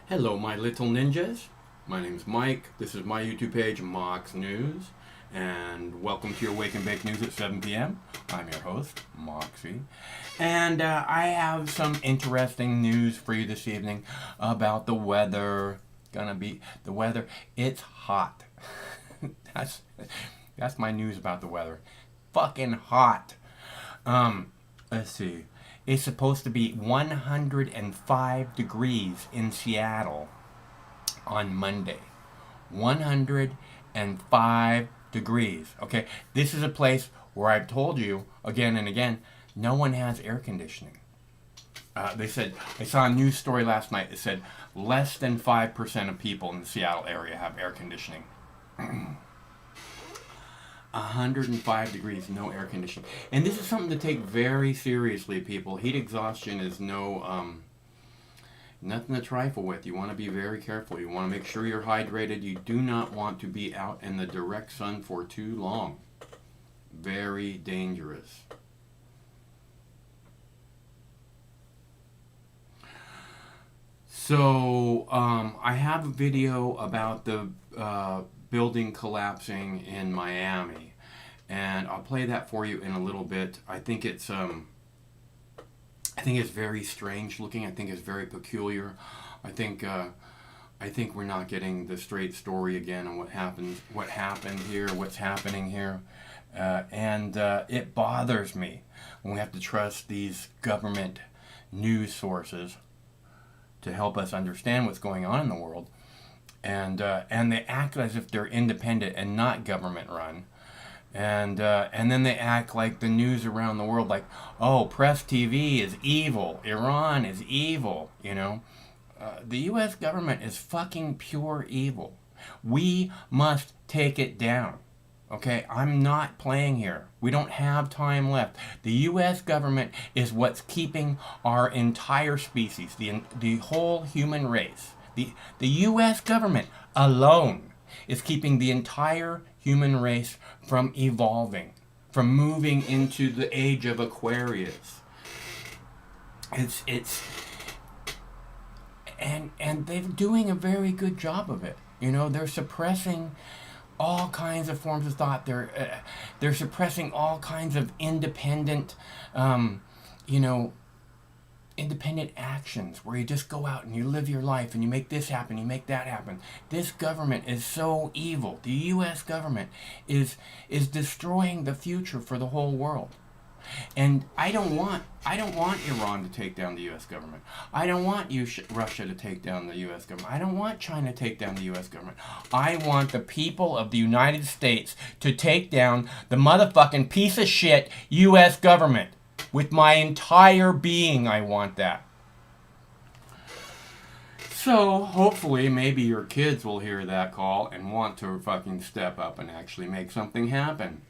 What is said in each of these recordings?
Hello, my little ninjas. My name's Mike. This is my YouTube page, Mox News, and welcome to your Wake and Bake News at 7 p.m. I'm your host, Moxie, and I have some interesting news for you this evening about the weather. The weather. It's hot. that's that's my news about the weather. Fucking hot. Let's see. It's supposed to be 105 degrees in Seattle on Monday. 105 degrees. Okay, this is a place where I've told you again and again, no one has air conditioning. They said, I saw a news story last night that said less than 5% of people in the Seattle area have air conditioning. 105 degrees, no air conditioning. And this is something to take very seriously, people. Heat exhaustion is nothing to trifle with. You want to be very careful. You want to make sure you're hydrated. You do not want to be out in the direct sun for too long. Very dangerous. So, I have a video about the building collapsing in Miami, and I'll play that for you in a little bit. I think it's very strange looking. I think it's very peculiar. I think we're not getting the straight story again on what happened here, what's happening here, and it bothers me when we have to trust these government news sources to help us understand what's going on in the world, and they act as if they're independent and not government run, and then they act like the news around the world, like, oh, Press TV is evil, Iran is evil, you know. The U.S. government is fucking pure evil. We must take it down. Okay, I'm not playing here. We don't have time left. The U.S. government is what's keeping our entire species, the whole human race. The U.S. government alone is keeping the entire human race from evolving, from moving into the age of Aquarius. And they're doing a very good job of it. You know, they're suppressing all kinds of forms of thought. They're suppressing all kinds of independent, you know, independent actions where you just go out and you live your life and you make this happen, you make that happen. This government is so evil. The U.S. government is destroying the future for the whole world. And I don't want Iran to take down the U.S. government. I don't want Russia to take down the U.S. government. I don't want China to take down the U.S. government. I want the people of the United States to take down the motherfucking piece of shit U.S. government. With my entire being, I want that. So, hopefully, maybe your kids will hear that call and want to fucking step up and actually make something happen.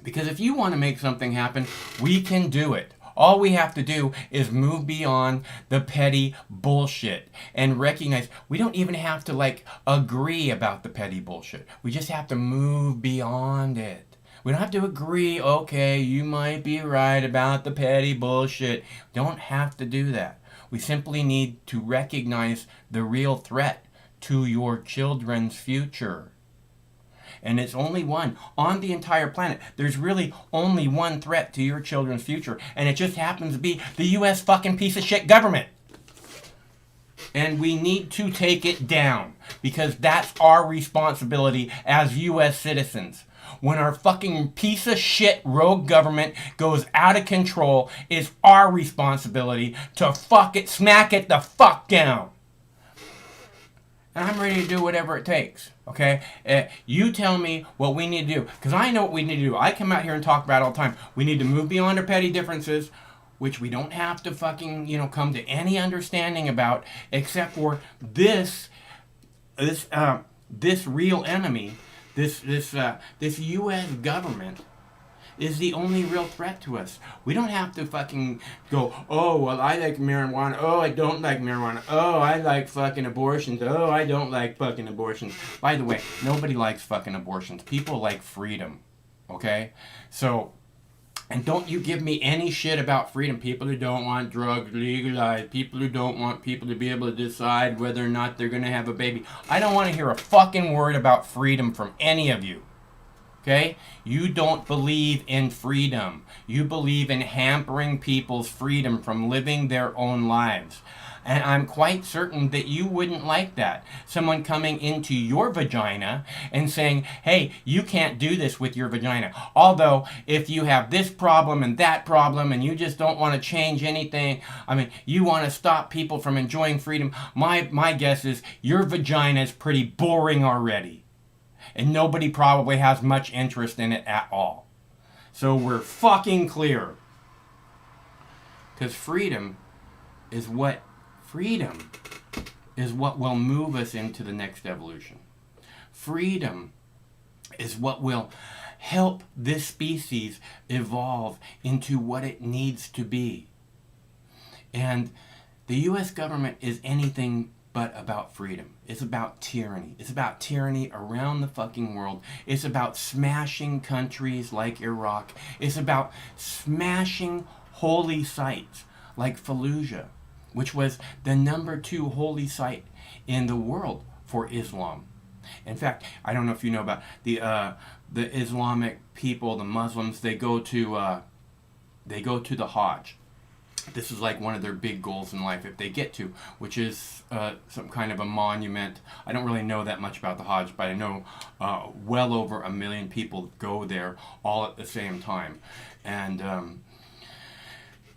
Because if you want to make something happen, we can do it. All we have to do is move beyond the petty bullshit and recognize we don't even have to agree about the petty bullshit. We just have to move beyond it. We don't have to agree, okay, you might be right about the petty bullshit. Don't have to do that. We simply need to recognize the real threat to your children's future. And it's only one on the entire planet. There's really only one threat to your children's future, and it just happens to be the U.S. fucking piece of shit government. And we need to take it down, because that's our responsibility as U.S. citizens. When our fucking piece of shit rogue government goes out of control, it's our responsibility to smack it the fuck down. And I'm ready to do whatever it takes, okay? You tell me what we need to do, because I know what we need to do. I come out here and talk about it all the time. We need to move beyond our petty differences, which we don't have to fucking, come to any understanding about, except for this real enemy, this U.S. government is the only real threat to us. We don't have to fucking go, oh, well, I like marijuana. Oh, I don't like marijuana. Oh, I like fucking abortions. Oh, I don't like fucking abortions. By the way, nobody likes fucking abortions. People like freedom. Okay? So, And don't you give me any shit about freedom. People who don't want drugs legalized. People who don't want people to be able to decide whether or not they're going to have a baby. I don't want to hear a fucking word about freedom from any of you. Okay? You don't believe in freedom. You believe in hampering people's freedom from living their own lives. And I'm quite certain that you wouldn't like that. Someone coming into your vagina and saying, hey, you can't do this with your vagina. Although, if you have this problem and that problem and you just don't want to change anything, I mean, you want to stop people from enjoying freedom, my guess is your vagina is pretty boring already. And nobody probably has much interest in it at all. So we're fucking clear. Because freedom is what will move us into the next evolution. Freedom is what will help this species evolve into what it needs to be. And the U.S. government is anything but about freedom. It's about tyranny. It's about tyranny around the fucking world. It's about smashing countries like Iraq. It's about smashing holy sites like Fallujah, which was the number 2 holy site in the world for Islam. In fact, I don't know if you know about the Islamic people, the Muslims. They go to the Hajj. This is like one of their big goals in life, if they get to, which is some kind of a monument. I don't really know that much about the Hajj, but I know well over 1 million people go there all at the same time, and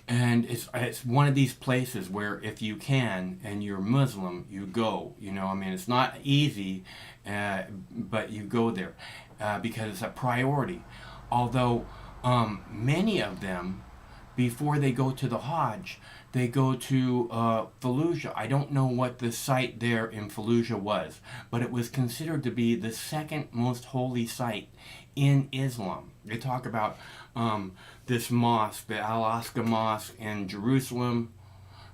it's one of these places where if you can and you're Muslim, you go. You know, I mean, it's not easy, but you go there because it's a priority. Although many of them, before they go to the Hajj, they go to Fallujah. I don't know what the site there in Fallujah was, but it was considered to be the second most holy site in Islam. They talk about this mosque, the Al-Aqsa Mosque in Jerusalem,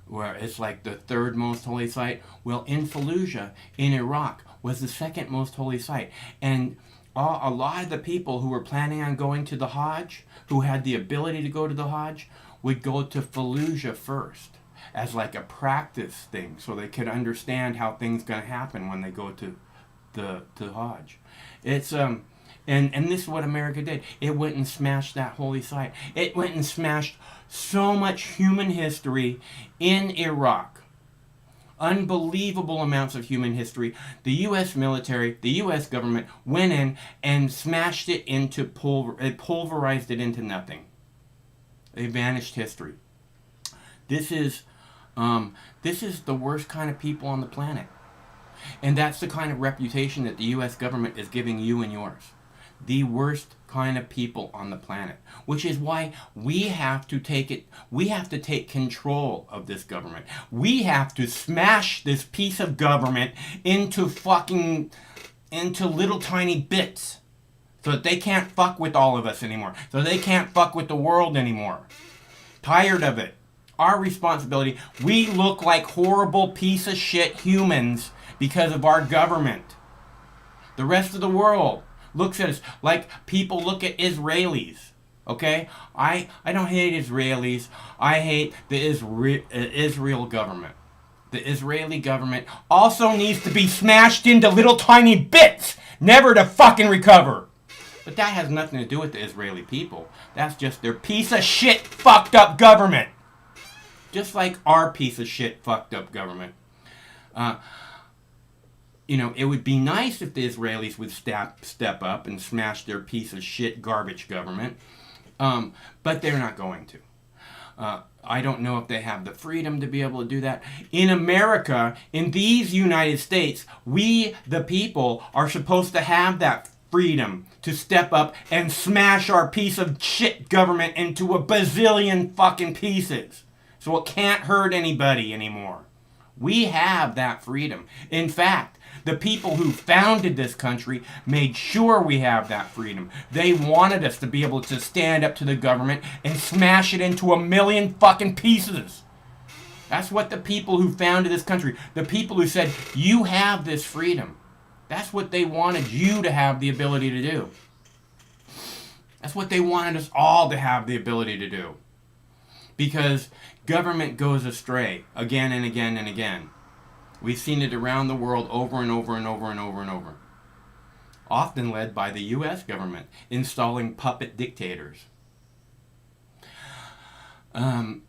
where it's like the 3rd most holy site. Well, in Fallujah, in Iraq, was the 2nd most holy site. And a lot of the people who were planning on going to the Hajj, who had the ability to go to the Hajj, would go to Fallujah first as like a practice thing, so they could understand how things going to happen when they go to the Hajj. It's and this is what America did. It went and smashed that holy site. It went and smashed so much human history in Iraq. Unbelievable amounts of human history. The U.S. military, the U.S. government went in and smashed it into pulverized it into nothing. They vanished history. This is the worst kind of people on the planet. And that's the kind of reputation that the U.S. government is giving you and yours. The worst kind of people on the planet. Which is why we have to take control of this government. We have to smash this piece of government into little tiny bits. So that they can't fuck with all of us anymore. So they can't fuck with the world anymore. Tired of it. Our responsibility. We look like horrible piece of shit humans because of our government. The rest of the world looks at us like people look at Israelis. Okay? I don't hate Israelis. I hate the Israel government. The Israeli government also needs to be smashed into little tiny bits, never to fucking recover. But that has nothing to do with the Israeli people. That's just their piece of shit fucked up government. Just like our piece of shit fucked up government. It would be nice if the Israelis would step up and smash their piece of shit garbage government. But they're not going to. I don't know if they have the freedom to be able to do that. In America, in these United States, we, the people, are supposed to have that freedom to step up and smash our piece of shit government into a bazillion fucking pieces. So it can't hurt anybody anymore. We have that freedom. In fact, the people who founded this country made sure we have that freedom. They wanted us to be able to stand up to the government and smash it into 1 million fucking pieces. That's what the people who founded this country, the people who said, you have this freedom. That's what they wanted you to have the ability to do. That's what they wanted us all to have the ability to do. Because government goes astray again and again and again. We've seen it around the world over and over and over and over and over. Often led by the U.S. government, installing puppet dictators. And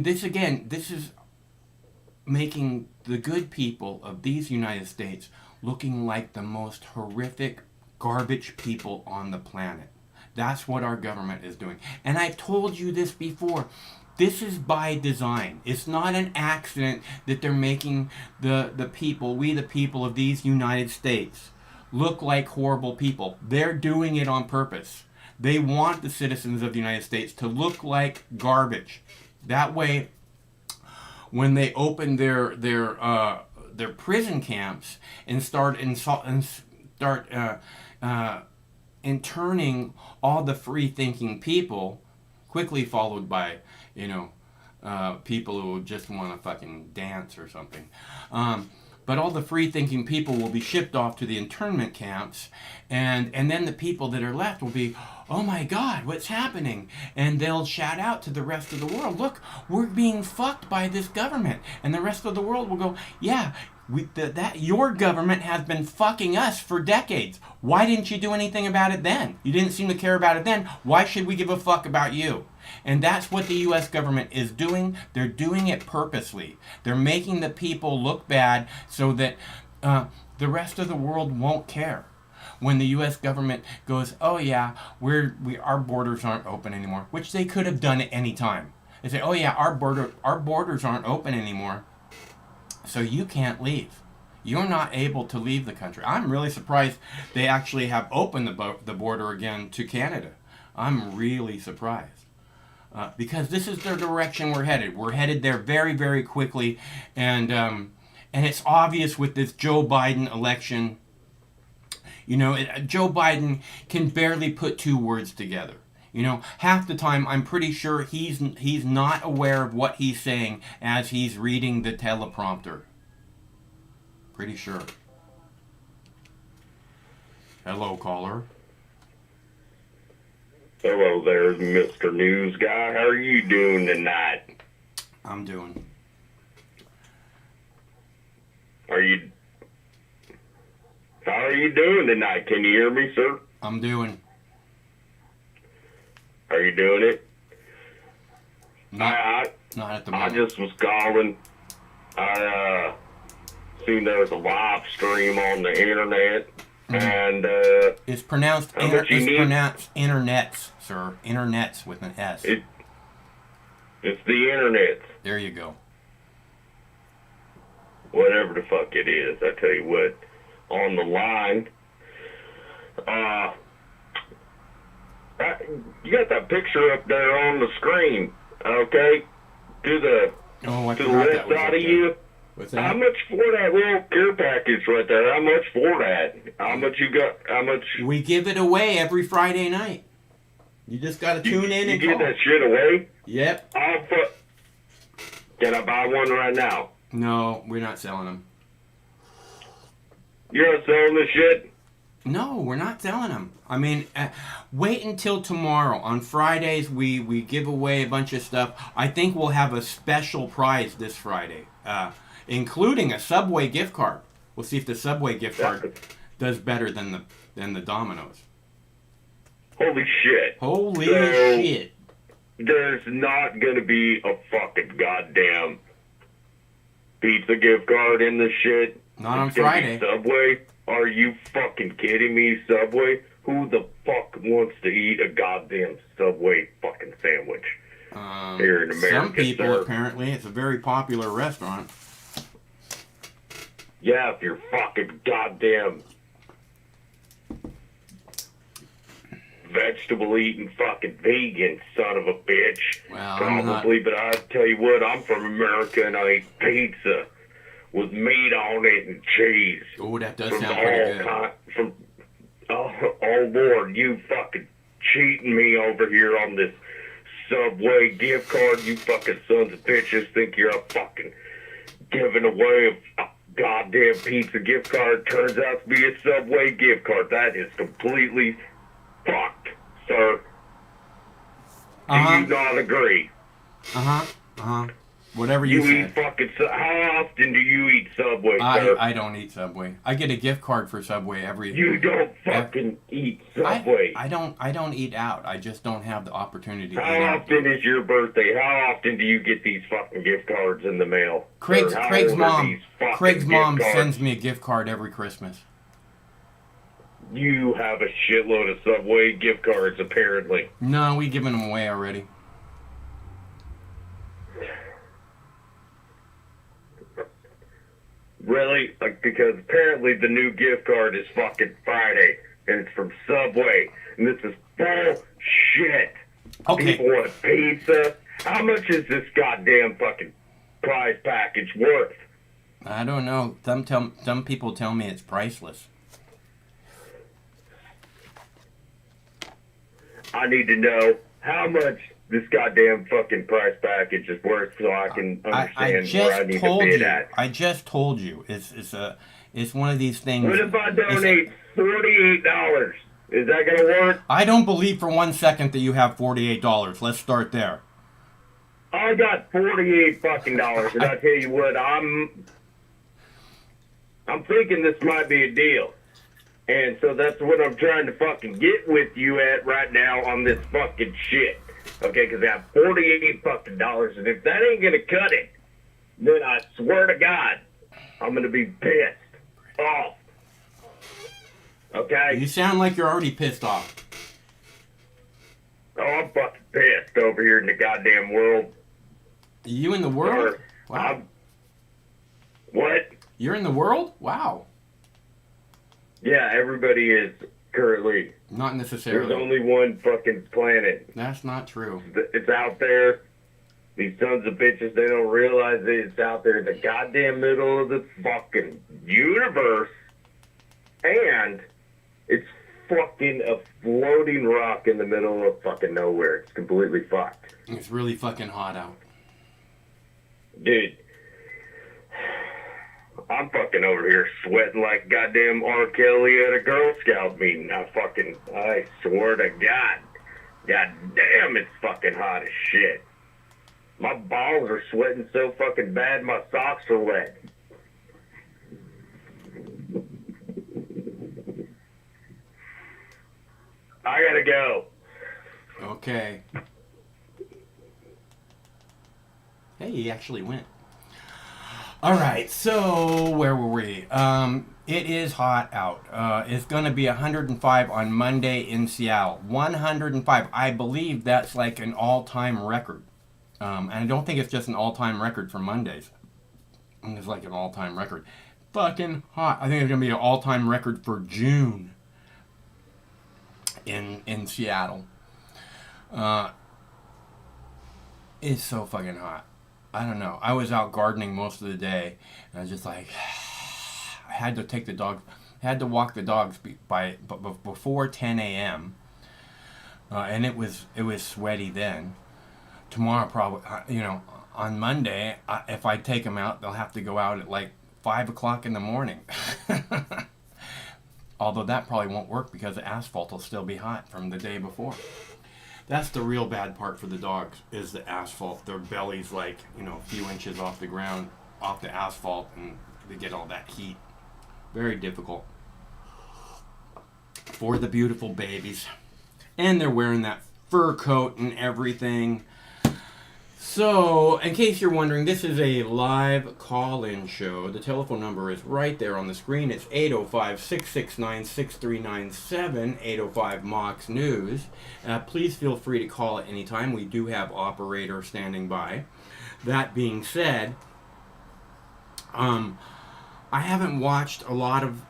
this is making the good people of these United States looking like the most horrific garbage people on the planet. That's what our government is doing. And I've told you this before. This is by design. It's not an accident that they're making the people, we the people of these United States, look like horrible people. They're doing it on purpose. They want the citizens of the United States to look like garbage. That way, when they open their prison camps and start interning all the free-thinking people, quickly followed by people who just want to fucking dance or something. But all the free-thinking people will be shipped off to the internment camps, and then the people that are left will be, oh my God, what's happening? And they'll shout out to the rest of the world, look, we're being fucked by this government. And the rest of the world will go, yeah, your government has been fucking us for decades. Why didn't you do anything about it then? You didn't seem to care about it then. Why should we give a fuck about you? And that's what the U.S. government is doing. They're doing it purposely. They're making the people look bad so that the rest of the world won't care. When the U.S. government goes, oh yeah, our borders aren't open anymore, which they could have done at any time. They say, oh yeah, our borders aren't open anymore, so you can't leave. You're not able to leave the country. I'm really surprised they actually have opened the border again to Canada. I'm really surprised. Because this is the direction we're headed. We're headed there very, very quickly. And it's obvious with this Joe Biden election. Joe Biden can barely put two words together. Half the time I'm pretty sure he's not aware of what he's saying as he's reading the teleprompter. Pretty sure. Hello, caller. Hello there, Mr. News Guy. How are you doing tonight? I'm doing. How are you doing tonight? Can you hear me, sir? I'm doing. Are you doing it? Not at the moment. I just was calling. I seen there was a live stream on the internet, and it's pronounced internets, sir. Internets with an S. It's the internet. There you go. Whatever the fuck it is, I tell you what. On the line, you got that picture up there on the screen, okay? To the left side of you. What's that? How much for that little care package right there? How much for that? How much you got? How much? We give it away every Friday night. You just got to tune in and you call. Get that shit away? Yep. Can I buy one right now? No, we're not selling them. You're not selling this shit? No, we're not selling them. I mean, wait until tomorrow. On Fridays, we give away a bunch of stuff. I think we'll have a special prize this Friday, including a Subway gift card. We'll see if the Subway gift card does better than the Domino's. Holy shit. Holy shit. There's not going to be a fucking goddamn pizza gift card in this shit. Not on Friday. Subway? Are you fucking kidding me, Subway? Who the fuck wants to eat a goddamn Subway fucking sandwich here in America? Some people, sir? apparently. It's a very popular restaurant. Yeah, if you're fucking goddamn vegetable eating fucking vegan son of a bitch. Well, probably, but I tell you what, I'm from America and I eat pizza with meat on it and cheese. Oh, that does sound pretty good. Oh Lord, you fucking cheating me over here on this Subway gift card. You fucking sons of bitches think you're a fucking giving away a goddamn pizza gift card. Turns out to be a Subway gift card. That is completely fucked, sir. Do you not agree? Whatever you eat said. fucking. How often do you eat Subway, sir? I don't eat Subway. I get a gift card for Subway every. You don't fucking eat Subway. I don't eat out. I just don't have the opportunity to eat How out. often is your birthday? How often do you get these fucking gift cards in the mail? Craig's mom cards? sends me a gift card every Christmas. You have a shitload of Subway gift cards, apparently. No, we given them away already. Really? Like, because apparently the new gift card is fucking Friday, and it's from Subway, and this is bullshit. Okay. People want pizza. How much is this goddamn fucking prize package worth? I don't know. Some people tell me it's priceless. I need to know how much this goddamn fucking price package is worth so I can understand where I need to bid at. I just told you. It's one of these things. What if I donate $48? Is that gonna work? I don't believe for 1 second that you have $48. Let's start there. I got $48 fucking dollars, and I tell you what, I'm thinking this might be a deal. And so that's what I'm trying to fucking get with you at right now on this fucking shit. Okay, because I have $48 fucking dollars, and if that ain't gonna cut it, then I swear to God, I'm gonna be pissed off. Okay? You sound like you're already pissed off. Oh, I'm fucking pissed over here in the goddamn world. You in the world? Wow. What? You're in the world? Wow. Yeah, everybody is currently. Not necessarily. There's only one fucking planet. That's not true. It's out there. These sons of bitches, they don't realize that it's out there in the goddamn middle of the fucking universe. And it's fucking a floating rock in the middle of fucking nowhere. It's completely fucked. It's really fucking hot out. Dude. I'm fucking over here sweating like goddamn R. Kelly at a Girl Scout meeting. I swear to God. God damn, it's fucking hot as shit. My balls are sweating so fucking bad, my socks are wet. I gotta go. Okay. Hey, he actually went. All right, so where were we? It is hot out. It's going to be 105 on Monday in Seattle. 105. I believe that's like an all-time record. And I don't think it's just an all-time record for Mondays. I think it's like an all-time record. Fucking hot. I think it's going to be an all-time record for June in Seattle. It's so fucking hot. I don't know. I was out gardening most of the day, and I was just like, I had to take the dog, had to walk the dogs before 10 a.m. And it was sweaty then. Tomorrow probably, on Monday, if I take them out, they'll have to go out at like 5 o'clock in the morning. Although that probably won't work because the asphalt will still be hot from the day before. That's the real bad part for the dogs, is the asphalt. Their belly's like, a few inches off the ground, off the asphalt, and they get all that heat. Very difficult for the beautiful babies. And they're wearing that fur coat and everything. So, in case you're wondering, this is a live call-in show. The telephone number is right there on the screen. It's 805-669-6397, 805-MOX-NEWS. Please feel free to call at any time. We do have operator standing by. That being said, I haven't watched a lot of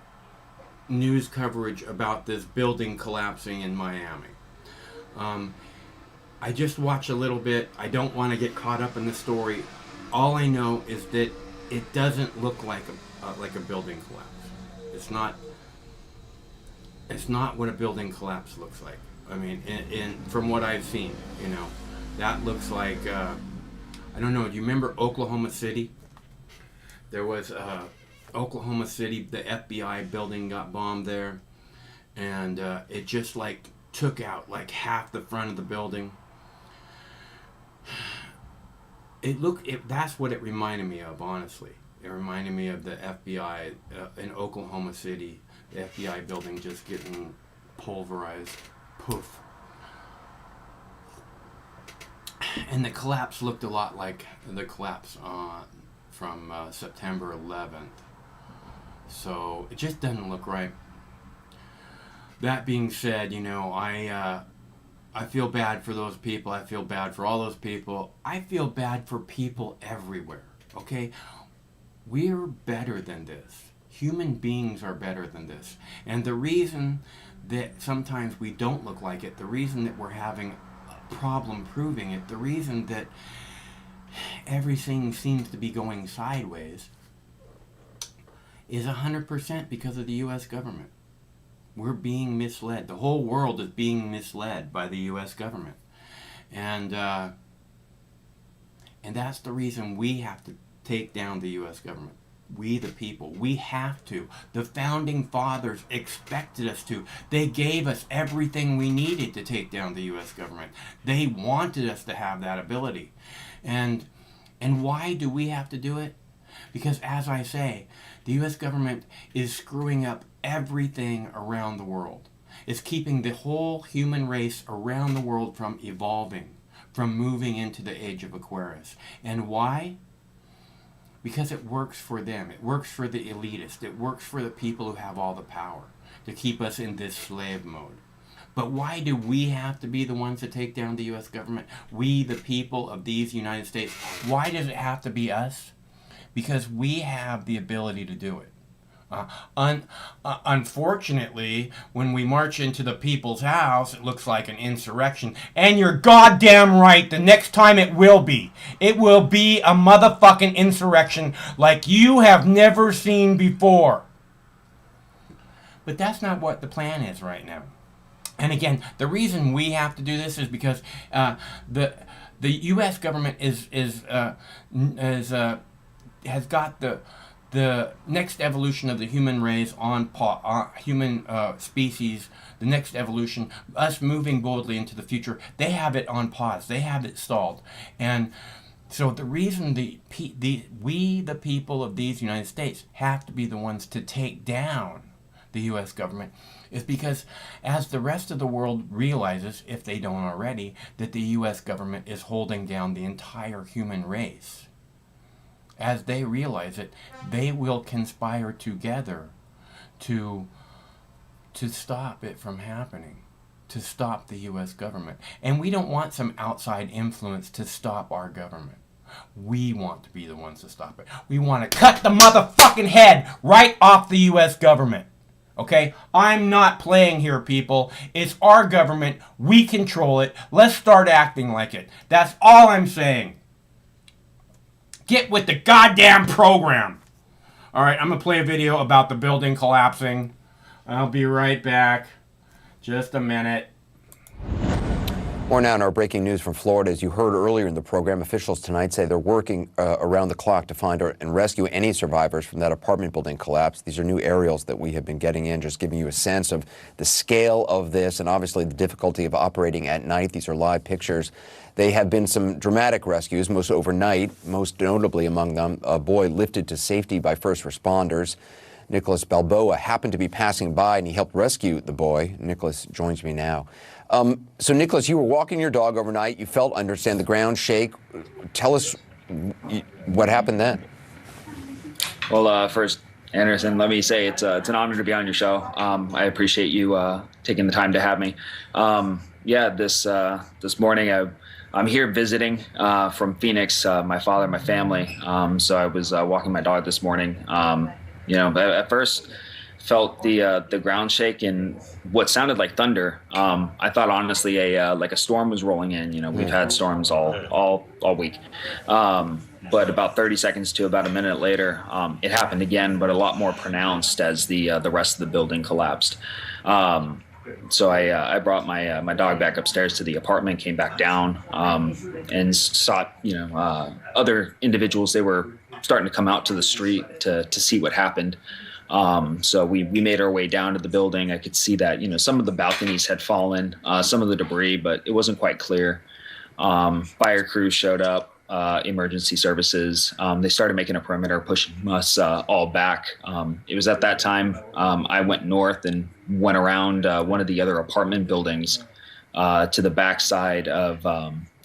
news coverage about this building collapsing in Miami. I just watch a little bit. I don't want to get caught up in the story. All I know is that it doesn't look like a building collapse. It's not what a building collapse looks like. I mean, from what I've seen, that looks like I don't know. Do you remember Oklahoma City? There was Oklahoma City. The FBI building got bombed there, and it just like took out like half the front of the building. That's what it reminded me of, honestly. It reminded me of the FBI in Oklahoma City, the FBI building just getting pulverized. Poof. And the collapse looked a lot like the collapse from September 11th. So it just doesn't look right. That being said, I feel bad for those people. I feel bad for all those people. I feel bad for people everywhere, okay? We're better than this. Human beings are better than this. And the reason that sometimes we don't look like it, the reason that we're having a problem proving it, the reason that everything seems to be going sideways is 100% because of the U.S. government. We're being misled. The whole world is being misled by the U.S. government. And that's the reason we have to take down the U.S. government. We the people. We have to. The founding fathers expected us to. They gave us everything we needed to take down the U.S. government. They wanted us to have that ability. And why do we have to do it? Because, as I say, the U.S. government is screwing up everything around the world. It's keeping the whole human race around the world from evolving, from moving into the age of Aquarius. And why? Because it works for them. It works for the elitist. It works for the people who have all the power to keep us in this slave mode. But why do we have to be the ones to take down the U.S. government? We, the people of these United States. Why does it have to be us? Because we have the ability to do it. Unfortunately, when we march into the people's house, it looks like an insurrection. And you're goddamn right, the next time it will be. It will be a motherfucking insurrection like you have never seen before. But that's not what the plan is right now. And again, the reason we have to do this is because the U.S. government has got the next evolution of the human race human species, the next evolution, us moving boldly into the future, they have it on pause. They have it stalled. And so the reason we, the people of these United States, have to be the ones to take down the U.S. government is because as the rest of the world realizes, if they don't already, that the U.S. government is holding down the entire human race. As they realize it, they will conspire together to stop it from happening, to stop the U.S. government. And we don't want some outside influence to stop our government. We want to be the ones to stop it. We want to cut the motherfucking head right off the U.S. government. Okay? I'm not playing here, people. It's our government. We control it. Let's start acting like it. That's all I'm saying. Get with the goddamn program. All right, I'm going to play a video about the building collapsing. I'll be right back. Just a minute. More now in our breaking news from Florida. As you heard earlier in the program, officials tonight say they're working around the clock to find and rescue any survivors from that apartment building collapse. These are new aerials that we have been getting in, just giving you a sense of the scale of this and obviously the difficulty of operating at night. These are live pictures. There have been some dramatic rescues, most overnight, most notably among them a boy lifted to safety by first responders. Nicholas Balboa happened to be passing by and he helped rescue the boy. Nicholas joins me now. So, Nicholas, you were walking your dog overnight. You felt, understand, the ground shake. Tell us what happened then. Well, first, Anderson, let me say it's an honor to be on your show. I appreciate you taking the time to have me. This morning I'm here visiting from Phoenix. My father, my family. So I was walking my dog this morning. At first felt the ground shake and what sounded like thunder. I thought honestly a storm was rolling in. We've had storms all week. But about 30 seconds to about a minute later, it happened again, but a lot more pronounced as the rest of the building collapsed. So I brought my dog back upstairs to the apartment, came back down, and sought other individuals. They were starting to come out to the street to see what happened. So we made our way down to the building. I could see that, some of the balconies had fallen, some of the debris, but it wasn't quite clear. Fire crews showed up, emergency services. They started making a perimeter, pushing us all back. It was at that time I went north and went around one of the other apartment buildings to the backside of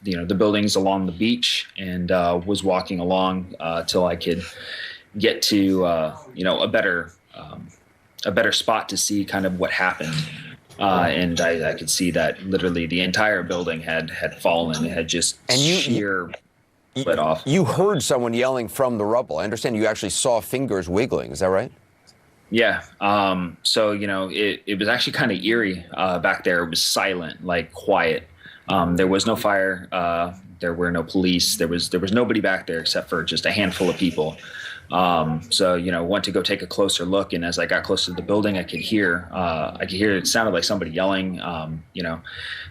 the buildings along the beach, and was walking along till I could get to a better spot to see kind of what happened. And I could see that literally the entire building had fallen. It had just sheer split off. You heard someone yelling from the rubble. I understand you actually saw fingers wiggling. Is that right? Yeah. So, it was actually kind of eerie back there. It was silent, like quiet. There was no fire. There were no police. There was nobody back there except for just a handful of people. So, went to go take a closer look. And as I got closer to the building, I could hear it sounded like somebody yelling, so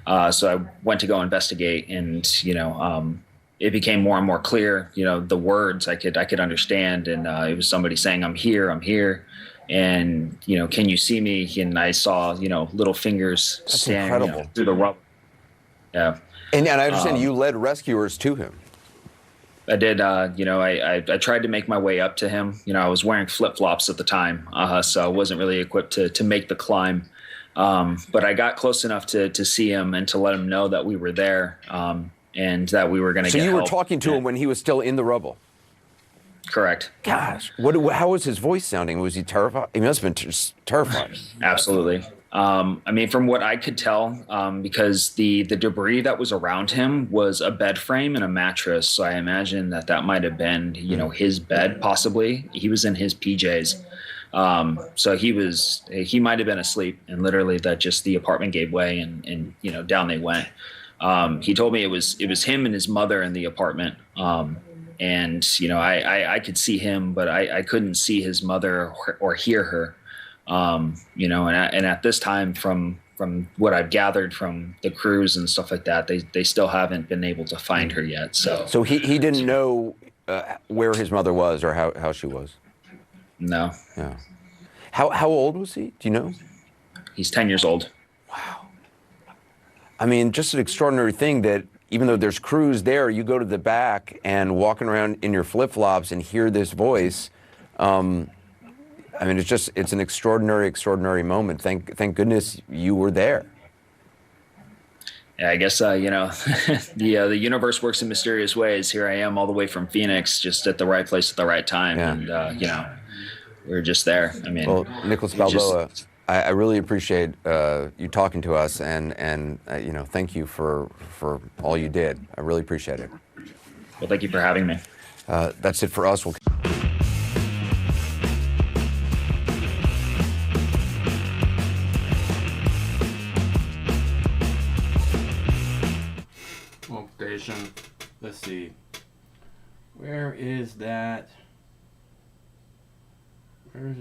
I went to go investigate, and, it became more and more clear, the words I could understand. And, it was somebody saying, I'm here. And, can you see me? And I saw, little fingers standing through the rubble. Yeah. And I understand you led rescuers to him. I did. I tried to make my way up to him. I was wearing flip-flops at the time, so I wasn't really equipped to make the climb. But I got close enough to see him and to let him know that we were there, and that we were going to get help. So you were talking to him when he was still in the rubble? Correct. Gosh, how was his voice sounding? Was he terrified? He must have been terrified. Absolutely. From what I could tell, because the debris that was around him was a bed frame and a mattress. So I imagine that might have been, his bed, possibly. He was in his PJs. So he might have been asleep, and literally that just the apartment gave way, and down they went. He told me it was him and his mother in the apartment. And, I could see him, but I couldn't see his mother or hear her. And at this time, from what I've gathered from the crews and stuff like that, they still haven't been able to find her yet. So he didn't know where his mother was or how she was? No. Yeah. How old was he? Do you know? He's 10 years old. Wow. I mean, just an extraordinary thing that even though there's crews there, you go to the back and walking around in your flip-flops and hear this voice. It's an extraordinary moment. Thank goodness you were there. Yeah, I guess, the universe works in mysterious ways. Here I am all the way from Phoenix, just at the right place at the right time. Yeah. And, we were just there. Well, Nicholas Balboa, I really appreciate you talking to us, and thank you for all you did. I really appreciate it. Well, thank you for having me. That's it for us. Station. Let's see. Where is that? Where's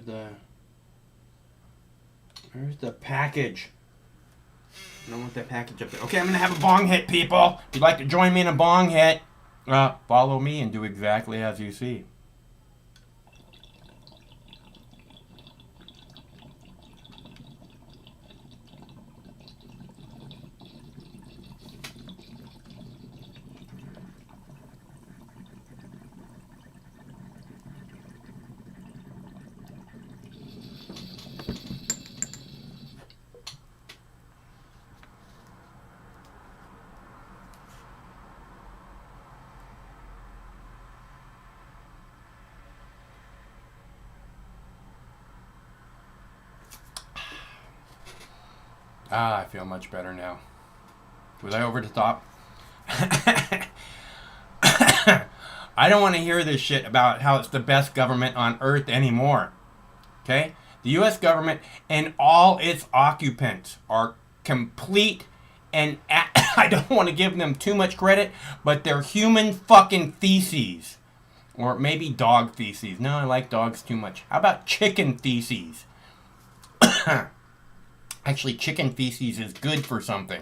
the package? I don't want that package up there. Okay, I'm gonna have a bong hit, people. If you'd like to join me in a bong hit, follow me and do exactly as you see. I feel much better now. Was I over the top? I don't want to hear this shit about how it's the best government on earth anymore. Okay? The U.S. government and all its occupants are complete and I don't want to give them too much credit, but they're human fucking feces. Or maybe dog feces. No, I like dogs too much. How about chicken feces? Actually, chicken feces is good for something.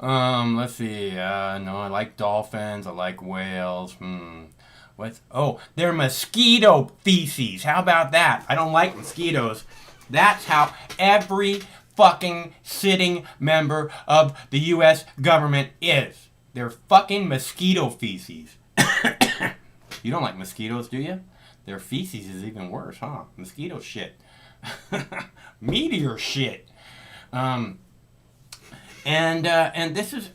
Let's see. No, I like dolphins. I like whales. They're mosquito feces. How about that? I don't like mosquitoes. That's how every fucking sitting member of the U.S. government is. They're fucking mosquito feces. You don't like mosquitoes, do you? Their feces is even worse, huh? Mosquito shit. Meteor shit. And this is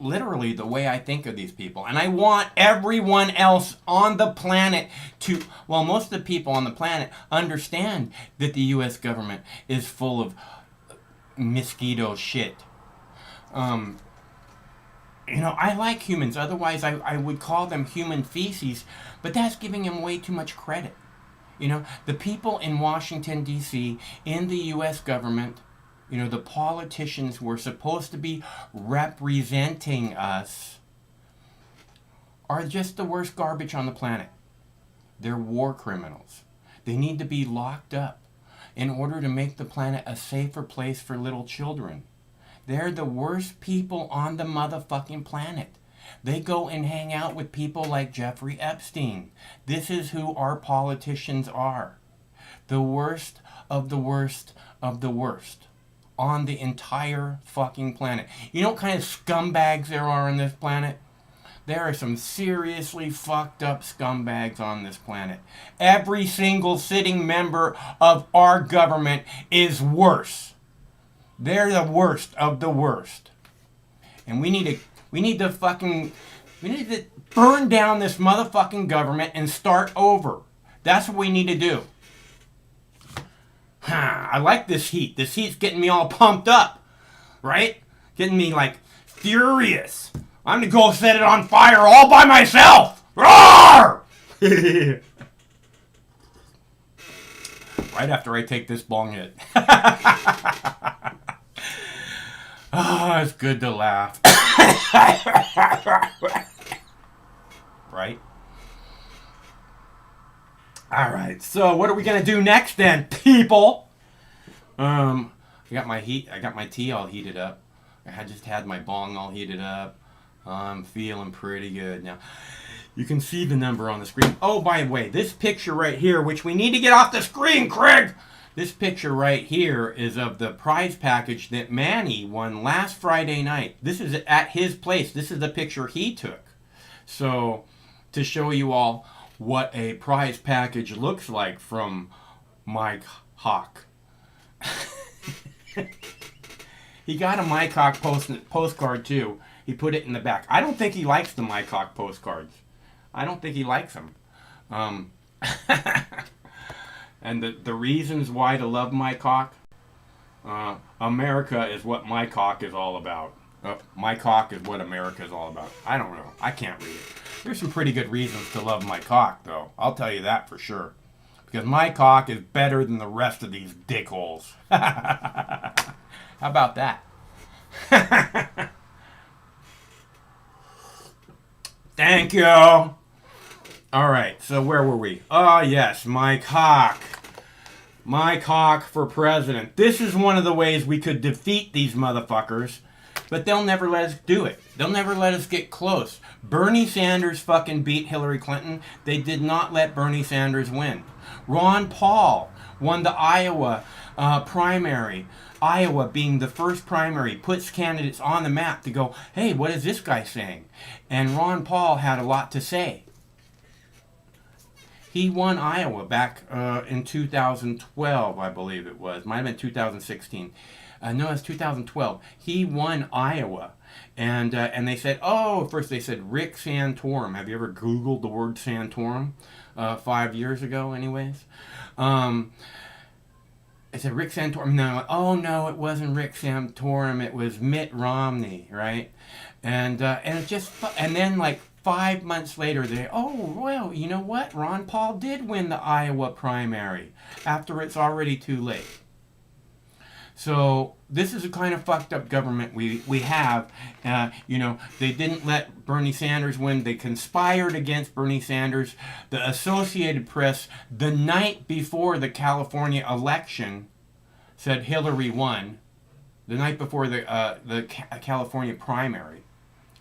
literally the way I think of these people. And I want everyone else on the planet to, well, most of the people on the planet understand that the U.S. government is full of mosquito shit. I like humans. Otherwise, I would call them human feces. But that's giving them way too much credit. The people in Washington, D.C., in the U.S. government, the politicians who are supposed to be representing us are just the worst garbage on the planet. They're war criminals. They need to be locked up in order to make the planet a safer place for little children. They're the worst people on the motherfucking planet. They go and hang out with people like Jeffrey Epstein. This is who our politicians are. The worst of the worst of the worst on the entire fucking planet. You know what kind of scumbags there are on this planet? There are some seriously fucked up scumbags on this planet. Every single sitting member of our government is worse. They're the worst of the worst. And we need to burn down this motherfucking government and start over. That's what we need to do. I like this heat. This heat's getting me all pumped up. Right? Getting me like furious. I'm gonna go set it on fire all by myself. Roar! Right after I take this bong hit. Oh, it's good to laugh. Right? Alright, so what are we gonna do next then, people? I got my tea all heated up. I just had my bong all heated up. I'm feeling pretty good now. You can see the number on the screen. Oh, by the way, this picture right here, which we need to get off the screen, Craig! This picture right here is of the prize package that Manny won last Friday night. This is at his place. This is the picture he took. So, to show you all what a prize package looks like from Mike Hawk. He got a Mike Hawk postcard too. He put it in the back. I don't think he likes the Mike Hawk postcards. I don't think he likes them. And the reasons why to love Mike Hawk? America is what Mike Hawk is all about. Mike Hawk is what America is all about. I don't know. I can't read it. There's some pretty good reasons to love Mike Hawk, though. I'll tell you that for sure. Because Mike Hawk is better than the rest of these dickholes. How about that? Thank you. All right, so where were we? Oh, yes, Mike Hawk. Mike Hawk for president. This is one of the ways we could defeat these motherfuckers, but they'll never let us do it. They'll never let us get close. Bernie Sanders fucking beat Hillary Clinton. They did not let Bernie Sanders win. Ron Paul won the Iowa primary. Iowa being the first primary puts candidates on the map to go, hey, what is this guy saying? And Ron Paul had a lot to say. He won Iowa back in 2012, I believe it was. Might have been 2016. No, it's 2012. He won Iowa. And they said, first they said Rick Santorum. Have you ever Googled the word Santorum? 5 years ago, anyways. I said Rick Santorum. No, it wasn't Rick Santorum. It was Mitt Romney, right? And then like 5 months later, you know what? Ron Paul did win the Iowa primary after it's already too late. So this is the kind of fucked up government we have. They didn't let Bernie Sanders win. They conspired against Bernie Sanders. The Associated Press, the night before the California election, said Hillary won. The night before the California primary,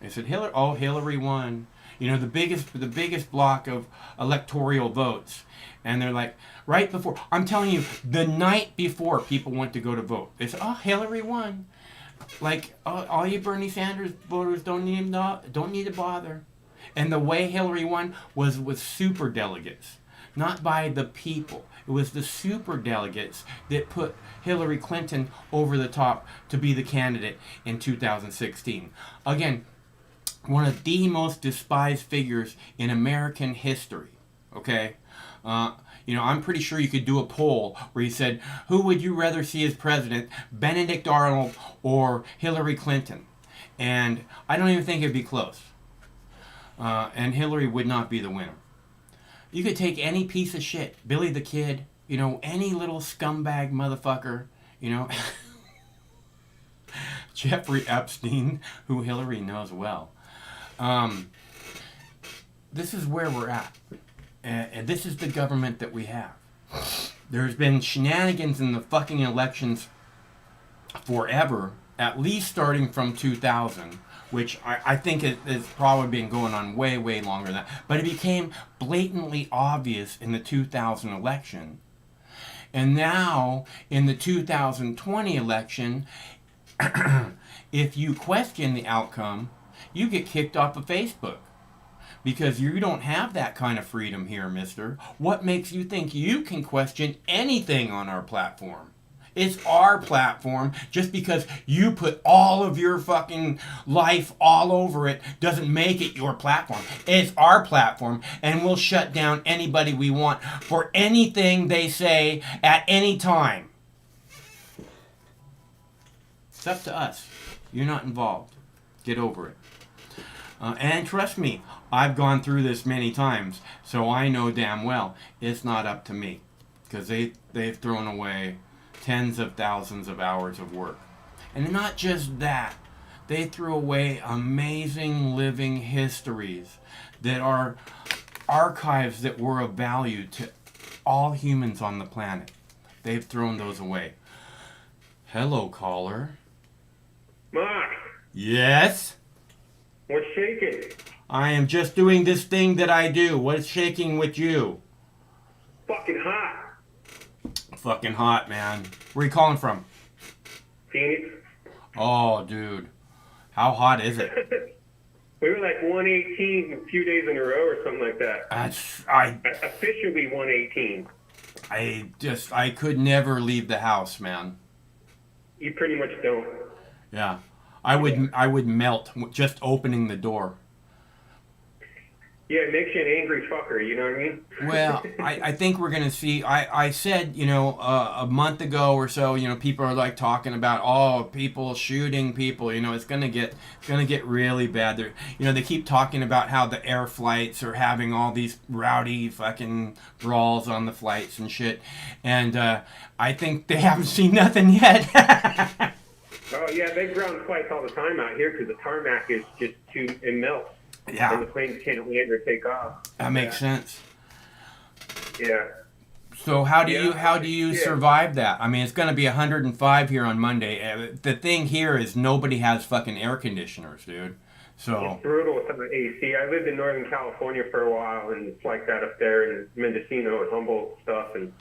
they said Hillary won. You know, the biggest block of electoral votes. And they're like, right before, I'm telling you, the night before people went to go to vote, they said, oh, Hillary won. Like, all you Bernie Sanders voters don't need to bother. And the way Hillary won was with super delegates, not by the people. It was the super delegates that put Hillary Clinton over the top to be the candidate in 2016. Again, one of the most despised figures in American history. Okay? You know, I'm pretty sure you could do a poll where you said, who would you rather see as president, Benedict Arnold or Hillary Clinton? And I don't even think it'd be close. And Hillary would not be the winner. You could take any piece of shit, Billy the Kid, you know, any little scumbag motherfucker, you know, Jeffrey Epstein, who Hillary knows well. This is where we're at. And this is the government that we have. There's been shenanigans in the fucking elections forever, at least starting from 2000, which I think it's probably been going on way, way longer than that. But it became blatantly obvious in the 2000 election. And now, in the 2020 election, if you question the outcome, you get kicked off of Facebook. Because you don't have that kind of freedom here, mister. What makes you think you can question anything on our platform? It's our platform. Just because you put all of your fucking life all over it doesn't make it your platform. It's our platform, and we'll shut down anybody we want for anything they say at any time. It's up to us. You're not involved. Get over it. And trust me, I've gone through this many times, so I know damn well it's not up to me. Because they've thrown away tens of thousands of hours of work. And not just that, they threw away amazing living histories that are archives that were of value to all humans on the planet. They've thrown those away. Hello, caller. Mark, Yes? what's shaking? I am just doing this thing that I do. What's shaking with you? Fucking hot. Fucking hot, man. Where you calling from? Phoenix. Oh, dude. How hot is it? We were like 118 a few days in a row or something like that. Officially 118. I could never leave the house, man. You pretty much don't. Yeah. I would melt just opening the door. Yeah, it makes you an angry fucker, you know what I mean? Well, I think we're going to see, I said, you know, a month ago or so, you know, people are like talking about, oh, people shooting people, you know, it's going to get really bad. They're, you know, they keep talking about how the air flights are having all these rowdy fucking brawls on the flights and shit. And I think they haven't seen nothing yet. Oh, yeah, they ground flights all the time out here because the tarmac is just it melts. Yeah. And the planes can't land or take off. That makes sense. Yeah. So how do you survive that? I mean, it's going to be 105 here on Monday. The thing here is nobody has fucking air conditioners, dude. So It's brutal without the AC. I lived in Northern California for a while, and it's like that up there in Mendocino and Humboldt and stuff. And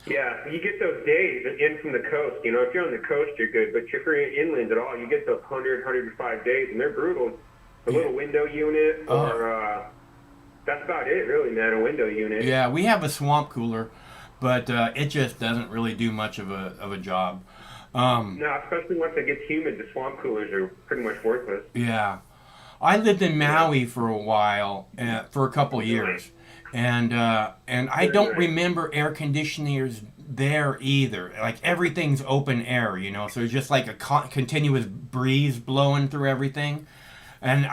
yeah, you get those days in from the coast. You know, if you're on the coast, you're good. But if you're inland at all, you get those 100, 105 days, and they're brutal. A little window unit, or that's about it, really, man. A window unit. Yeah, we have a swamp cooler, but it just doesn't really do much of a job. No, especially once it gets humid, the swamp coolers are pretty much worthless. Yeah, I lived in Maui for a while, for a couple years, and I don't remember air conditioners there either. Like everything's open air, you know, so it's just like a continuous breeze blowing through everything. And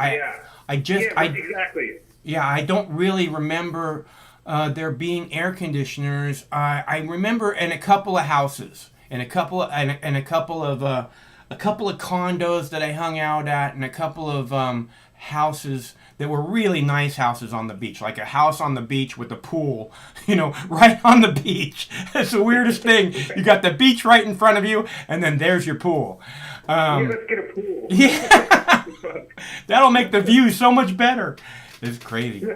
exactly. Yeah, I don't really remember there being air conditioners. I remember in a couple of houses, and a couple of condos that I hung out at, and a couple of houses that were really nice houses on the beach, like a house on the beach with a pool, right on the beach. That's the weirdest thing. You got the beach right in front of you, and then there's your pool. Yeah, let's get a pool. Yeah, that'll make the view so much better. It's crazy.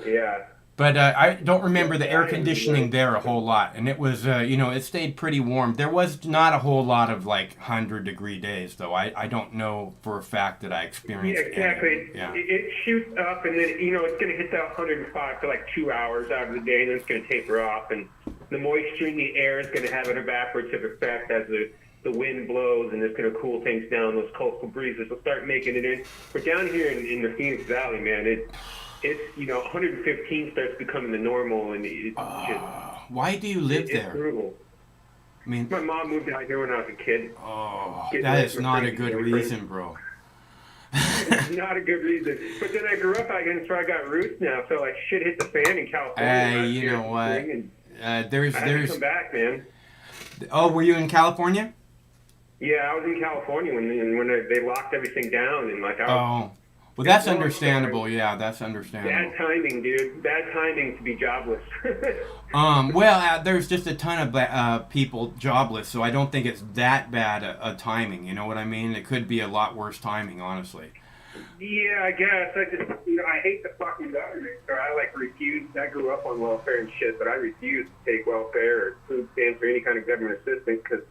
Yeah. But I don't remember the air conditioning there a whole lot, and it was, it stayed pretty warm. There was not a whole lot of 100-degree days, though. I don't know for a fact that I experienced. Yeah, exactly. Yeah. It shoots up, and then it's going to hit that 105 for 2 hours out of the day, and then it's going to taper off, and the moisture in the air is going to have an evaporative effect as the wind blows, and it's going to cool things down. Those coastal breezes will start making it in. But down here in the Phoenix Valley, man, it's 115 starts becoming the normal, and it's just. Why do you live It's there? brutal. I mean, My mom moved out here when I was a kid. oh, Getting that away is from not a crazy good boyfriend. reason, bro. Not a good reason. But then I grew up out here, and so I got roots now. So shit hit the fan in California. Hey, last you year know in what? spring, and There's. I had to come back, man. Oh, were you in California? Yeah, I was in California when they locked everything down, and I was. Oh, well, that's understandable. Yeah, that's understandable. Bad timing, dude. Bad timing to be jobless. There's just a ton of people jobless, so I don't think it's that bad a timing. You know what I mean? It could be a lot worse timing, honestly. Yeah, I guess. I just, I hate the fucking government, so I refuse. I grew up on welfare and shit, but I refuse to take welfare or food stamps or any kind of government assistance because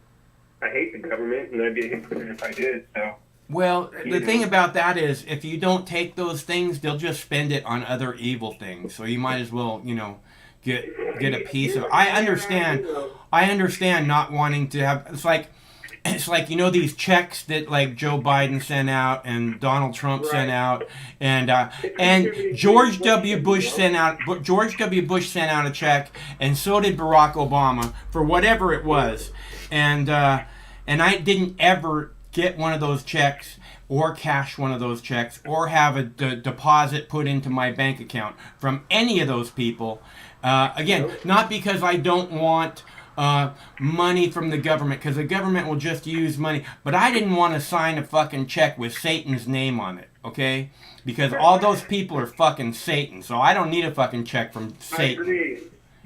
I hate the government, and I'd be a hypocrite if I did. So. Well, the thing about that is, if you don't take those things, they'll just spend it on other evil things. So you might as well, get a piece of. I understand not wanting to have. It's like these checks that Joe Biden sent out and Donald Trump sent out, and George W. Bush sent out. George W. Bush sent out a check, and so did Barack Obama for whatever it was, and I didn't ever get one of those checks or cash one of those checks or have a deposit put into my bank account from any of those people. Again, not because I don't want money from the government, because the government will just use money, but I didn't want to sign a fucking check with Satan's name on it, okay? Because all those people are fucking Satan, so I don't need a fucking check from Satan. I agree.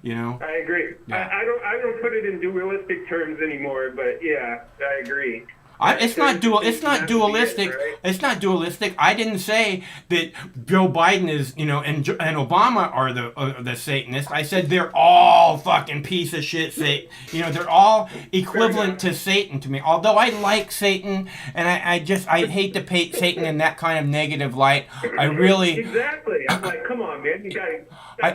I agree. Yeah. I don't put it in dualistic terms anymore, but yeah, I agree. It's not dualistic. Right? It's not dualistic. I didn't say that Joe Biden is, and Obama are the Satanists. I said they're all fucking piece of shit. They're all equivalent to Satan to me. Although I like Satan, and I hate to paint Satan in that kind of negative light. I really exactly. I'm like, come on, man, you gotta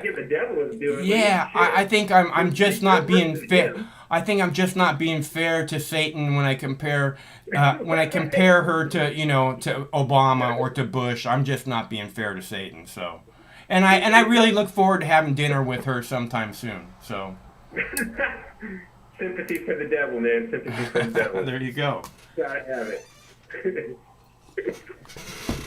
give the devil his due. Yeah, I think I'm just not being fair. I think I'm just not being fair to Satan when I compare her to to Obama or to Bush. I'm just not being fair to Satan. So, and I really look forward to having dinner with her sometime soon. So, sympathy for the devil, man. Sympathy for the devil. There you go. Gotta have it.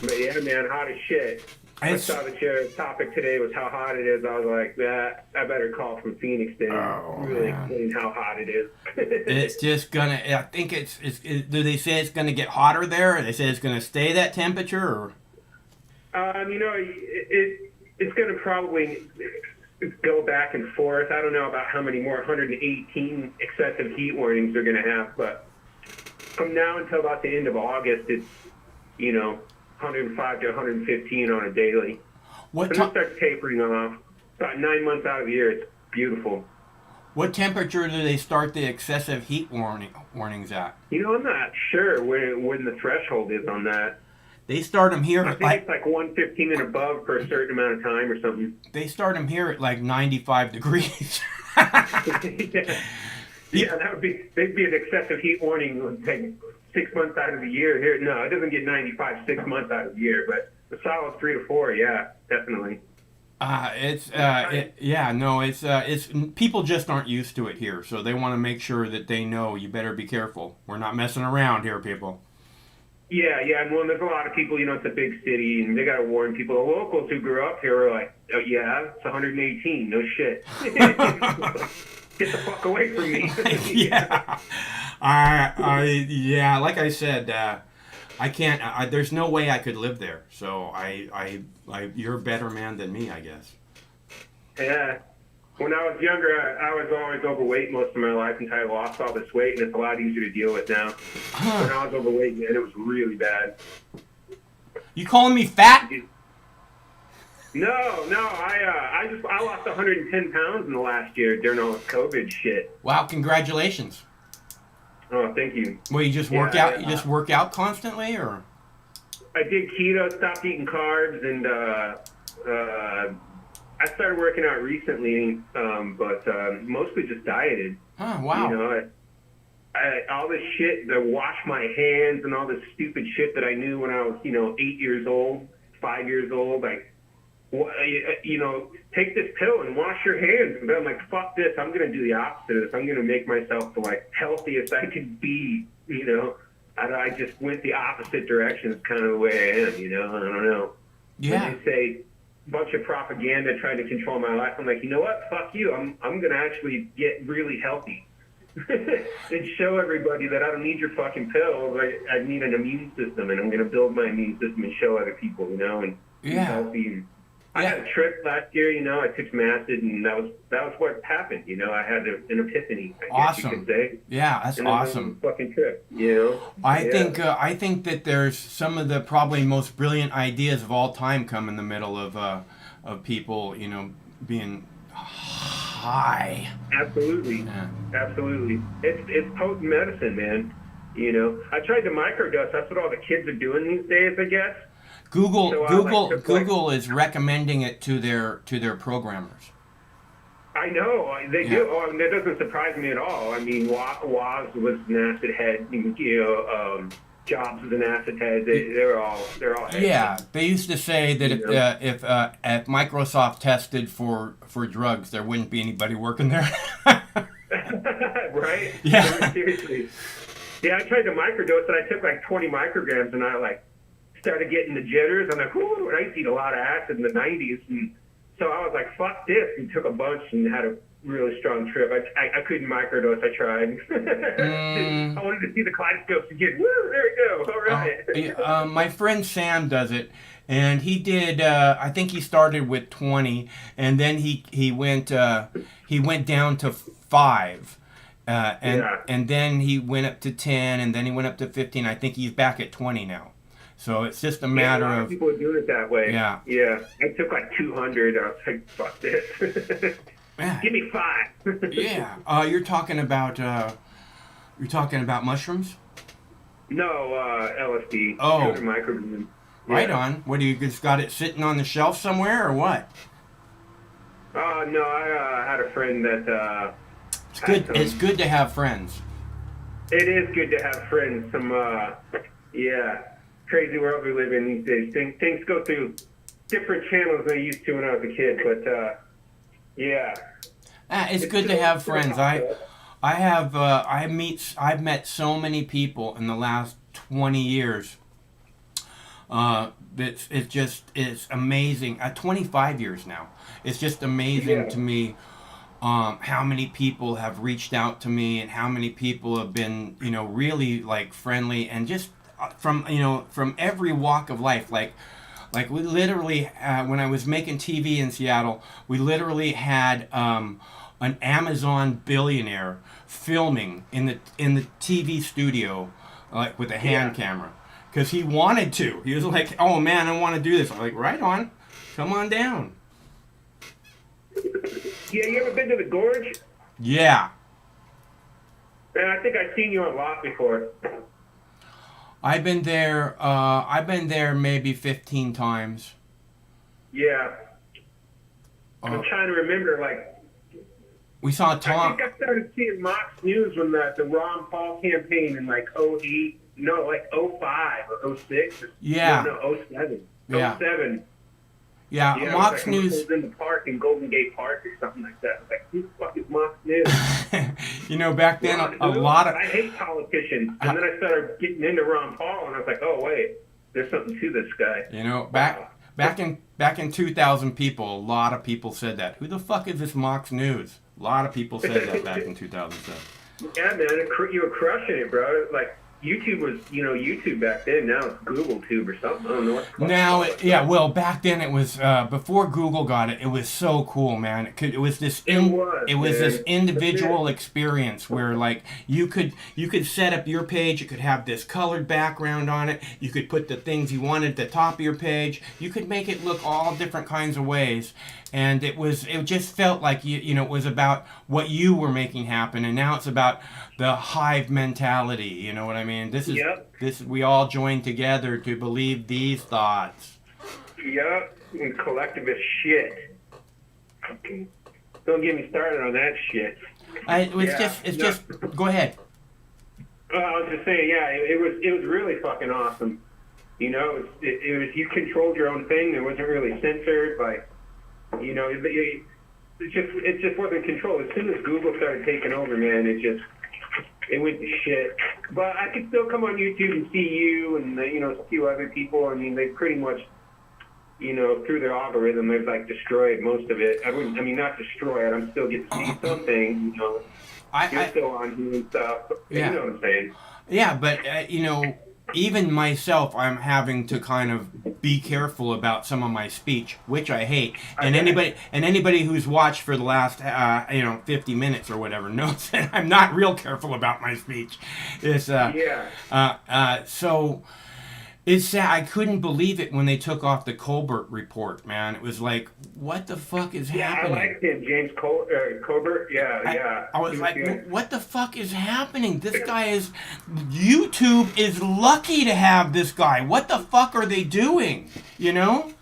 But yeah, man, hot as shit. I saw that your topic today was how hot it is. I was like, I better call from Phoenix then. Really explain how hot it is. It's just gonna. I think it's. Do they say it's gonna get hotter there? Or they say it's gonna stay that temperature? Or? It's gonna probably go back and forth. I don't know about how many more 118 excessive heat warnings they're gonna have, but from now until about the end of August, it's 105 to 115 on a daily. What and it starts tapering off. About 9 months out of the year, it's beautiful. What temperature do they start the excessive heat warnings at? I'm not sure when the threshold is on that. They start them here I at think it's like 115 and above for a certain amount of time or something. They start them here at 95 degrees. Yeah, they'd be an excessive heat warning like 6 months out of the year. Here, no, it doesn't get 95 6 months out of the year, but a solid 3 to 4, yeah, definitely. It's people just aren't used to it here, so they want to make sure that they know you better be careful. We're not messing around here, people. Yeah, and there's a lot of people, it's a big city, and they got to warn people. The locals who grew up here are like, oh, yeah, it's 118, no shit. Get the fuck away from me. Yeah. Like I said, I can't. There's no way I could live there. So you're a better man than me, I guess. Yeah. When I was younger, I was always overweight most of my life until I lost all this weight, and it's a lot easier to deal with now. When I was overweight, man, it was really bad. You calling me fat? No, I lost 110 pounds in the last year during all this COVID shit. Wow, congratulations. Oh, thank you. Well, you just work out. You just work out constantly, or? I did keto, stopped eating carbs, and I started working out recently, but mostly just dieted. Oh, wow. You know, all this shit, the wash my hands and all this stupid shit that I knew when I was, 8 years old, 5 years old, like, take this pill and wash your hands. And then I'm like, fuck this. I'm going to do the opposite of this. I'm going to make myself the, like, healthiest I could be, I just went the opposite direction. It's kind of the way I am, I don't know. Yeah. When they say a bunch of propaganda trying to control my life, I'm like, you know what? Fuck you. I'm going to actually get really healthy. And show everybody that I don't need your fucking pills. I need an immune system, and I'm going to build my immune system and show other people, and be healthy. I had a trip last year, I took some acid, and that was what happened. I had an epiphany, I guess you could say. Yeah, that's awesome. Fucking trip, I think that there's some of the probably most brilliant ideas of all time come in the middle of people, being high. Absolutely. Yeah. Absolutely. It's potent medicine, man. I tried to microdose. That's what all the kids are doing these days, I guess. Google is recommending it to their programmers. I know they do. Oh, that doesn't surprise me at all. I mean, Woz was an acid head. Jobs was an acid head. They're all. Heads. Yeah, they used to say that if Microsoft tested for drugs, there wouldn't be anybody working there. Right? Yeah. Seriously. Yeah, I tried to microdose, and I took like 20 micrograms, and I started getting the jitters. I'm like, ooh, and I used to eat a lot of acid in the 90s, and so I was like, fuck this, and took a bunch and had a really strong trip. I couldn't microdose. I tried. I wanted to see the kaleidoscopes again. Woo, there we go. All right. My friend Sam does it, and he did. I think he started with 20, and then he went down to 5, and then he went up to 10, and then he went up to 15. I think he's back at 20 now. So it's just a matter of people are doing it that way. Yeah. Yeah. I took like 200. I was like, fuck this. Yeah. Give me 5. Yeah. You're talking about mushrooms? No, LSD. Oh. 200 micrograms. Right on. What, do you just got it sitting on the shelf somewhere, or what? No, I had a friend that. It's good. It's good to have friends. It is good to have friends. Some, crazy world we live in these days. Things go through different channels than they used to when I was a kid. But it's good to have friends. I've met so many people in the last 20 years. It's amazing. 25 years now. It's just amazing to me how many people have reached out to me and how many people have been, really like friendly and just from every walk of life. Like we literally, when I was making TV in Seattle, we literally had an Amazon billionaire filming in the TV studio, like with a hand camera. Because he wanted to. He was like, oh man, I want to do this. I'm like, right on. Come on down. Yeah, you ever been to the Gorge? Yeah. Man, I think I've seen you a lot before. I've been there maybe 15 times. Yeah. I'm trying to remember, we saw Tom. I think I started seeing Mox News when the Ron Paul campaign in 08. No, 05 or 06. Yeah. No, 07. Yeah. 07. Yeah, Mox News. I was in the park in Golden Gate Park or something like that. I was like, who the fuck is Mox News? Back then, a lot of. I hate politicians. And then I started getting into Ron Paul, and I was like, oh, wait, there's something to this guy. Back in 2000 people, a lot of people said that. Who the fuck is this Mox News? A lot of people said that back in 2007. Yeah, man, you were crushing it, bro. YouTube was, YouTube back then. Now it's Google Tube or something. I don't know what the fuck Now, it's called. yeah, well, back then it was before Google got it. It was so cool, man. It was this this man. individual experience where like you could set up your page. It could have this colored background on it. You could put the things you wanted at the top of your page. You could make it look all different kinds of ways. And it just felt like it was about what you were making happen, and now it's about the hive mentality. You know what I mean? Yep. We all join together to believe these thoughts. Yep. And collectivist shit. Fucking don't get me started on that shit. Go ahead. I was just saying, yeah, it was really fucking awesome. It was you controlled your own thing. It wasn't really censored by. It just wasn't controlled. As soon as Google started taking over, man, it went to shit. But I could still come on YouTube and see you and a few other people. I mean, they pretty much, through their algorithm, they've like destroyed most of it. Not destroy it. I'm still get to see something. You're still on here and stuff. Yeah. You know what I'm saying? Yeah, but even myself, I'm having to kind of be careful about some of my speech, which I hate. And anybody who's watched for the last 50 minutes or whatever knows that I'm not real careful about my speech. So it's sad. I couldn't believe it when they took off the Colbert Report, man. It was like, what the fuck is happening? Yeah, I liked him, James Colbert. Yeah. I was like, what the fuck is happening? This guy YouTube is lucky to have this guy. What the fuck are they doing? Towing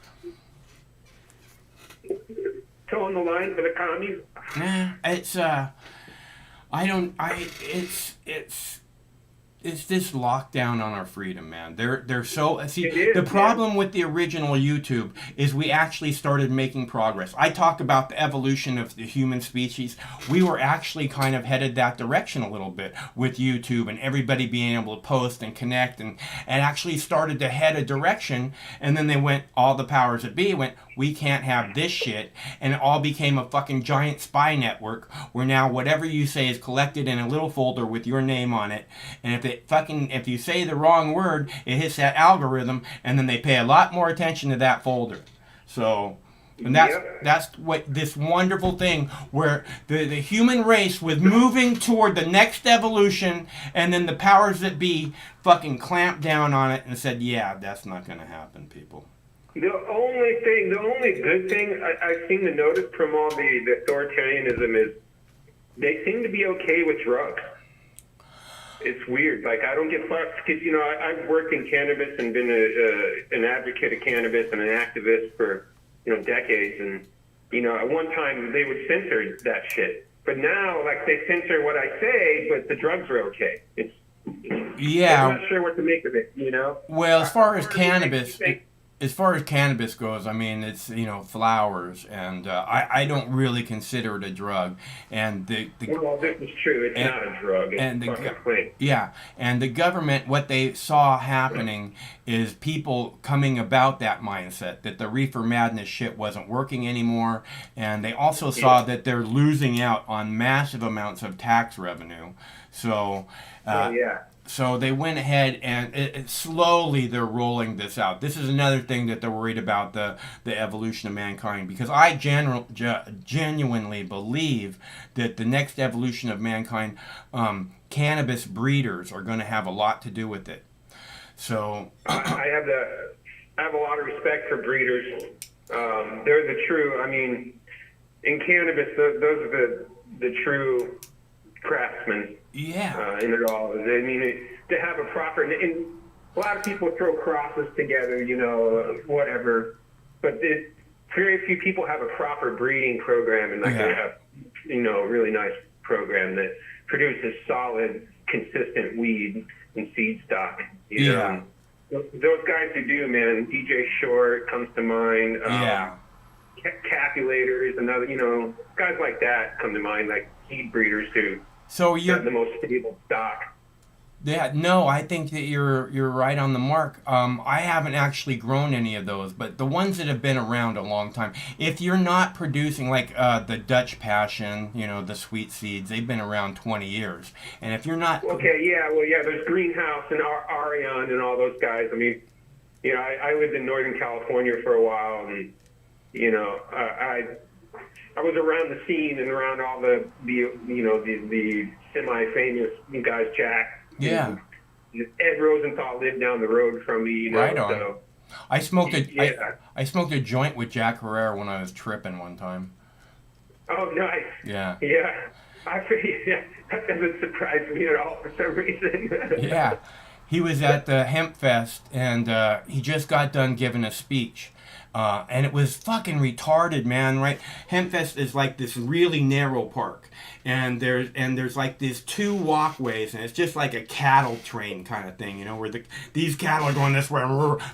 the line for the commies. Yeah, it's this lockdown on our freedom, man. They're so the problem with the original YouTube is we actually started making progress. I talk about the evolution of the human species. We were actually kind of headed that direction a little bit with YouTube and everybody being able to post and connect and actually started to head a direction. And then they went, all the powers that be went, we can't have this shit, and it all became a fucking giant spy network where now whatever you say is collected in a little folder with your name on it, and if you say the wrong word, it hits that algorithm, and then they pay a lot more attention to that folder. So, and that's what this wonderful thing where the human race was moving toward the next evolution, and then the powers that be fucking clamped down on it and said, yeah, that's not going to happen, people. The only good thing I seem to notice from all the authoritarianism is they seem to be okay with drugs. It's weird. Like, I don't get fucked because, I've worked in cannabis and been an advocate of cannabis and an activist for, decades. And, at one time they would censor that shit. But now, like, they censor what I say, but the drugs are okay. Yeah. I'm not sure what to make of it, Well, as far as cannabis goes, I mean, it's, flowers, and I don't really consider it a drug. And well, this is true. It's not a drug. It's fucking clean. Yeah, and the government, what they saw happening is people coming about that mindset that the reefer madness shit wasn't working anymore, and they also saw that they're losing out on massive amounts of tax revenue. So, So they went ahead and slowly they're rolling this out. This is another thing that they're worried about, the evolution of mankind, because I genuinely believe that the next evolution of mankind, cannabis breeders are going to have a lot to do with it. So I have a lot of respect for breeders. They're the true. I mean, in cannabis, those are the true craftsmen. Yeah. In it all. I mean, to have a proper, and a lot of people throw crosses together, whatever, but very few people have a proper breeding program, and they have, a really nice program that produces solid, consistent weed and seed stock. You know? Those guys who do, man, DJ Short comes to mind. Capulator is another, guys like that come to mind, like seed breeders who have the most stable stock. Yeah, no, I think that you're right on the mark. I haven't actually grown any of those, but the ones that have been around a long time. If you're not producing like the Dutch Passion, you know, the sweet seeds, they've been around 20 years. And if you're not, Okay, yeah, well, yeah, there's Greenhouse and Arion and all those guys. I mean, you know, I lived in Northern California for a while, and you know, I was around the scene and around all the semi-famous guys, Jack. yeah, Ed Rosenthal lived down the road from me, you know. right on. So, I smoked a yeah. I smoked a joint with Jack Herrera when I was tripping one time. Oh, nice. Yeah. Yeah. That doesn't surprise me at all for some reason. Yeah, he was at the Hemp Fest, and he just got done giving a speech. And it was fucking retarded, man, right? Hempfest is like this really narrow park. And there's like these two walkways, and it's just like a cattle train kind of thing, you know, where these cattle are going this way.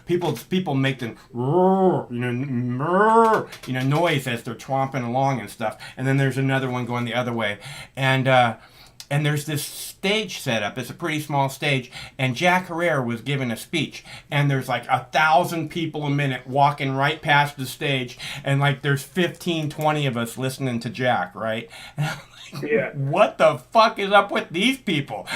People make them noise as they're tromping along and stuff. And then there's another one going the other way. And there's this stage set up. It's a pretty small stage. And Jack Herrera was giving a speech. And there's like 1,000 people a minute walking right past the stage. And like there's 15, 20 of us listening to Jack, right? And I'm like, Yeah. what the fuck is up with these people?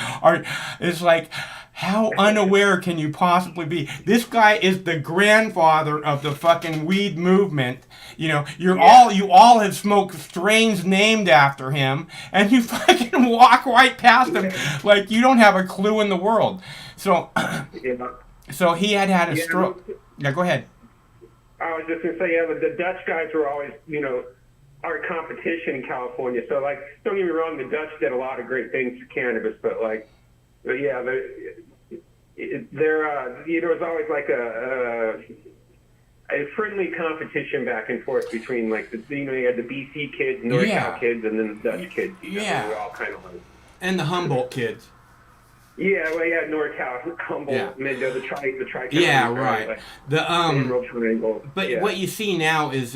It's like, how unaware can you possibly be? This guy is the grandfather of the fucking weed movement. You know, you all have smoked strains named after him, and you fucking walk right past him like you don't have a clue in the world. So, Yeah. so he had a stroke. Yeah, go ahead. I was just gonna say, yeah, the Dutch guys were always, you know, our competition in California. So, like, don't get me wrong, the Dutch did a lot of great things for cannabis, but yeah, there was always like a friendly competition back and forth between like you had the BC kids, NorCal kids, and then the Dutch kids. You know, we were all kind of like. And the Humboldt kids. Yeah, well, yeah, NorCal, Humboldt, the tri. Yeah, right. Like, The Emerald Triangle. But yeah. what you see now is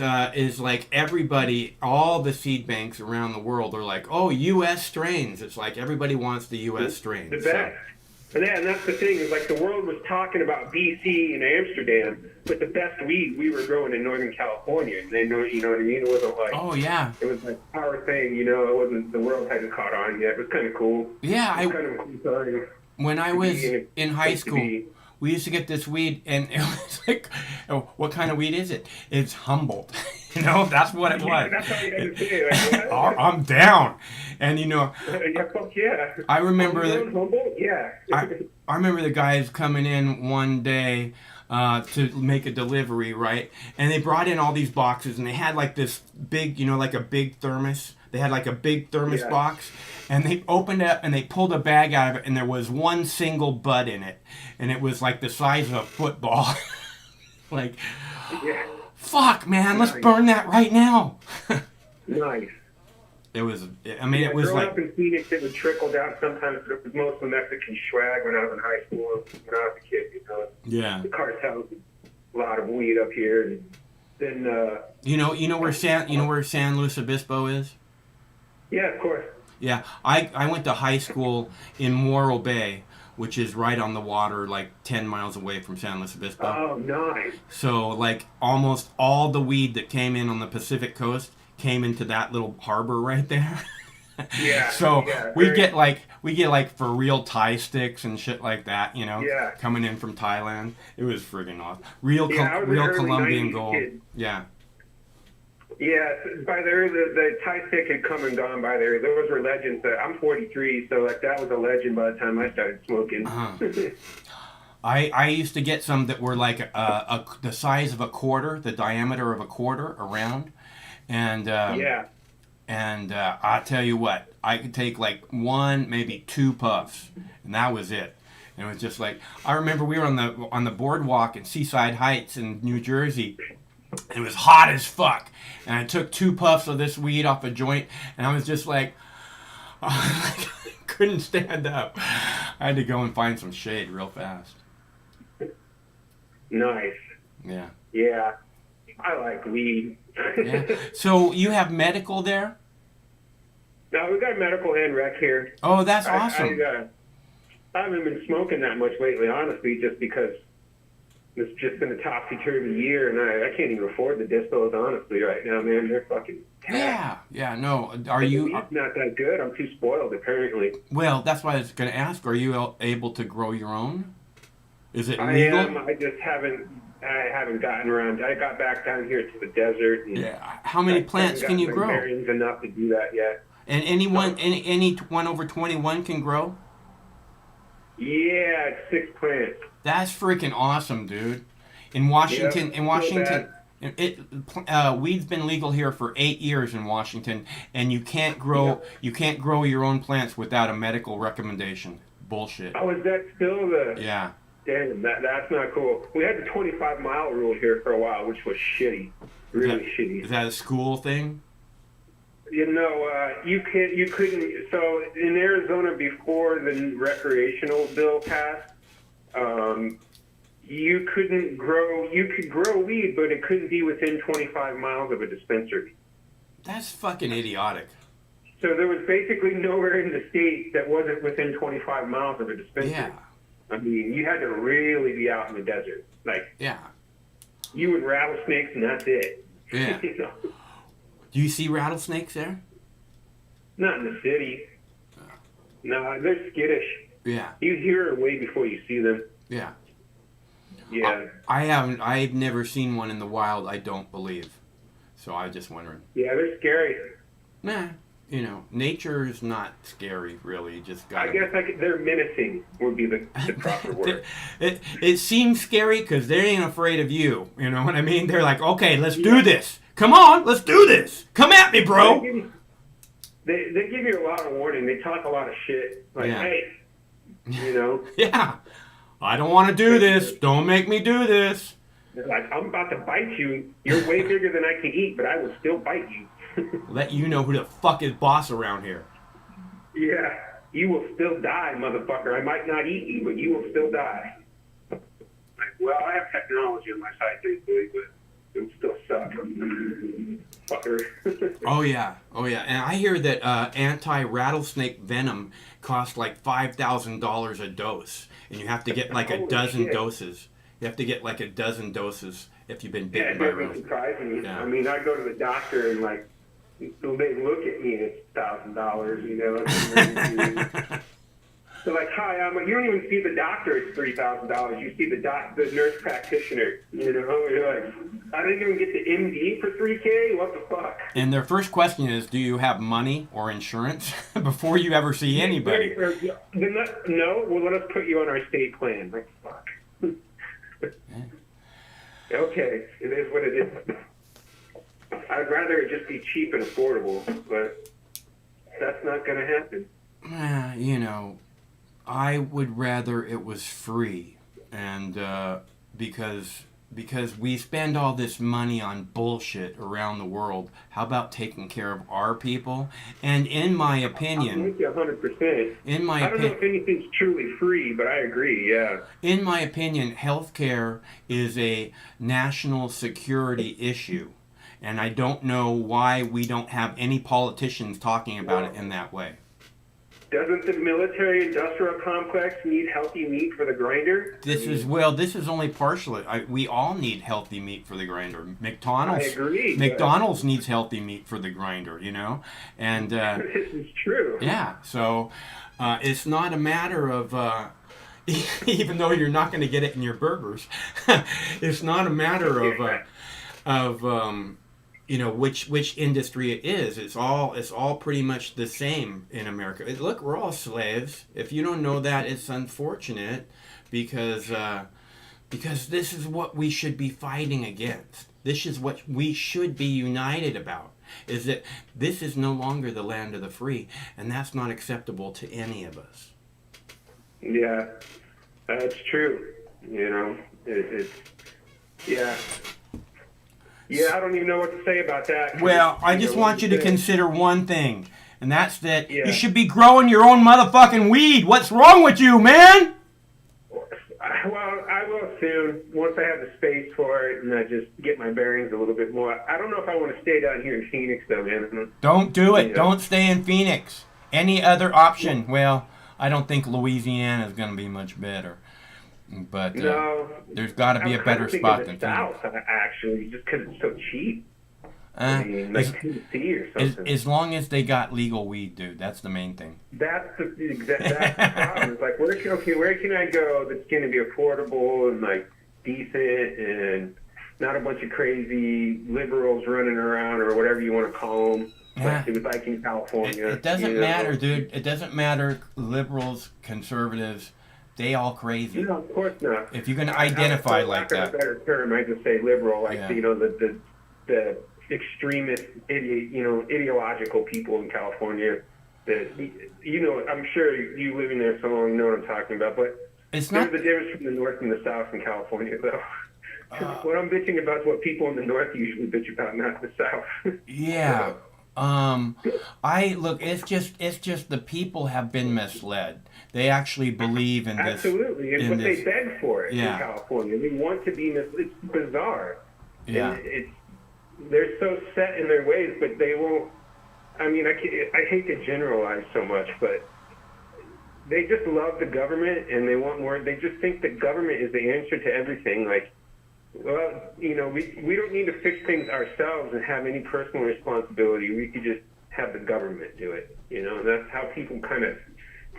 like everybody, all the seed banks around the world are like, oh, U.S. strains. It's like everybody wants the U.S. strains. The best. And that's the thing, is like the world was talking about BC and Amsterdam, but the best weed we were growing in Northern California. And they know, you know what I mean? It wasn't like, oh yeah, it was like our thing, you know. It wasn't, the world hadn't caught on yet. It was kind of cool. Yeah, it was kind of a cool time. When I was in high school, we used to get this weed, and it was like, oh, what kind of weed is it? It's Humboldt. You know, that's what it was. Yeah, that's how you had to say it. Like, I'm down. And, you know, yeah, fuck yeah. I remember that. Humboldt? Yeah. I remember the guys coming in one day to make a delivery, right? And they brought in all these boxes, and they had like this big, you know, like a big thermos. They had like a big thermos box, and they opened it and they pulled a bag out of it, and there was one single bud in it, and it was like the size of a football. Like, fuck, man, let's burn that right now. Nice. It was, I mean, it was growing like. up in Phoenix, it would trickle down sometimes, but it was mostly Mexican swag when I was in high school. When I was a kid, you know. Yeah. The cartels, a lot of weed up here, and then. You know where San Luis Obispo is? Yeah, of course. Yeah, I went to high school in Morro Bay, which is right on the water, like 10 miles away from San Luis Obispo. Oh, nice. So, like, almost all the weed that came in on the Pacific coast came into that little harbor right there. Yeah. So we get like for real Thai sticks and shit like that, you know, coming in from Thailand. It was friggin' awesome. Real Colombian gold. Kid. Yeah. Yeah, by there, the Thai stick had come and gone by there. Those were legends. I'm 43, so like that was a legend by the time I started smoking. I used to get some that were like the size of a quarter, the diameter of a quarter around, and I tell you what, I could take like one, maybe two puffs, and that was it. And it was just like, I remember we were on the boardwalk in Seaside Heights in New Jersey. It was hot as fuck, and I took two puffs of this weed off a joint, and I was just like, I couldn't stand up. I had to go and find some shade real fast. Nice. Yeah. Yeah, I like weed. Yeah. So you have medical there? No, we got medical and rec here. Oh, that's awesome. I haven't been smoking that much lately, honestly, just because it's just been a topsy-turvy year, and I can't even afford the distos, honestly, right now, man. They're fucking Yeah, no. Are you... Weed's not that good. I'm too spoiled, apparently. Well, that's why I was going to ask. Are you able to grow your own? Is it I legal? am. I just haven't gotten around. I got back down here to the desert. And Yeah. How many plants can you grow? Bearings enough to do that yet. And anyone over 21 can grow? Yeah, it's 6 plants. That's freaking awesome, dude. In Washington, weed's been legal here for 8 years in Washington, and you can't grow your own plants without a medical recommendation. Bullshit. Oh, is that still the? Yeah. Damn, that's not cool. We had the 25-mile rule here for a while, which was shitty, really shitty. Is that a school thing? You know, you couldn't. So in Arizona, before the recreational bill passed, you couldn't grow. You could grow weed, but it couldn't be within 25 miles of a dispensary. That's fucking idiotic. So there was basically nowhere in the state that wasn't within 25 miles of a dispensary. Yeah. I mean, you had to really be out in the desert. Like, Yeah. you and rattlesnakes, and that's it. Yeah. You know? Do you see rattlesnakes there? Not in the city. No, they're skittish. Yeah. You hear them way before you see them. Yeah. Yeah. I've never seen one in the wild, I don't believe. So I was just wondering. Yeah, they're scary. Nah, nature is not scary, really. You just gotta... I guess they're menacing would be the proper word. It seems scary because they ain't afraid of you. You know what I mean? They're like, okay, let's do this. Come on, let's do this. Come at me, bro. They give you a lot of warning. They talk a lot of shit. Like, hey, Yeah. I don't want to do this. Don't make me do this. They're like, I'm about to bite you. You're way bigger than I can eat, but I will still bite you. Let you know who the fuck is boss around here. Yeah. You will still die, motherfucker. I might not eat you, but you will still die. Like, well, I have technology on my side, thankfully, but it would still suck. Fucker. Oh, yeah. And I hear that anti-rattlesnake venom costs like $5,000 a dose. And you have to get like a dozen doses. You have to get like a dozen doses if you've been bitten by a rattlesnake. It doesn't surprise me. Yeah. I mean, I go to the doctor and like, they look at me and it's $1,000, you know. They're like, hi, you don't even see the doctor, it's $3,000. You see the nurse practitioner, you know. You're like, I didn't even get the MD for $3K? What the fuck? And their first question is, do you have money or insurance before you ever see anybody? No, well, let us put you on our state plan. Like, fuck. Okay, it is what it is. I'd rather it just be cheap and affordable, but that's not going to happen. I would rather it was free, and because we spend all this money on bullshit around the world. How about taking care of our people? And in my opinion, I'm with you 100%. I don't know if anything's truly free, but I agree. Yeah. In my opinion, healthcare is a national security issue, and I don't know why we don't have any politicians talking about it in that way. Doesn't the military-industrial complex need healthy meat for the grinder? This is only partially. We all need healthy meat for the grinder. McDonald's. I agree. McDonald's needs healthy meat for the grinder, And this is true. Yeah. So it's not a matter of even though you're not going to get it in your burgers. It's not a matter of which industry it is. It's all pretty much the same in America. Look, we're all slaves. If you don't know that, it's unfortunate because this is what we should be fighting against. This is what we should be united about, is that this is no longer the land of the free, and that's not acceptable to any of us. Yeah, that's true. It's yeah. Yeah, I don't even know what to say about that. Well, I just want you to consider one thing, and that's that you should be growing your own motherfucking weed. What's wrong with you, man? Well, I will soon, once I have the space for it and I just get my bearings a little bit more. I don't know if I want to stay down here in Phoenix, though, man. Don't do it. Don't stay in Phoenix. Any other option? Well, I don't think Louisiana is going to be much better. But No, there's got to be a better spot than South, Phoenix. actually, just because it's so cheap. I mean, like As, Tennessee or something. as long as they got legal weed, dude, that's the main thing. That's the problem. It's like, where can I go that's going to be affordable and like decent and not a bunch of crazy liberals running around or whatever you want to call them, like in California. It doesn't matter, dude. It doesn't matter. Liberals, conservatives, they all crazy. No, of course not. If you're going to identify like that. A better term, I just say liberal, like Yeah. the extremist, ideological people in California. That I'm sure you living there so long, you know what I'm talking about. But It's there's not. a difference between the North and the South in California, though. What I'm bitching about is what people in the North usually bitch about, not the South. Yeah. It's just the people have been misled. They actually believe in this. Absolutely, and what they beg for it in California. They want to be It's bizarre. Yeah. And they're so set in their ways, but they won't. I mean, I hate to generalize so much, but they just love the government and they want more. They just think the government is the answer to everything. Like, well, we don't need to fix things ourselves and have any personal responsibility. We could just have the government do it. And that's how people kind of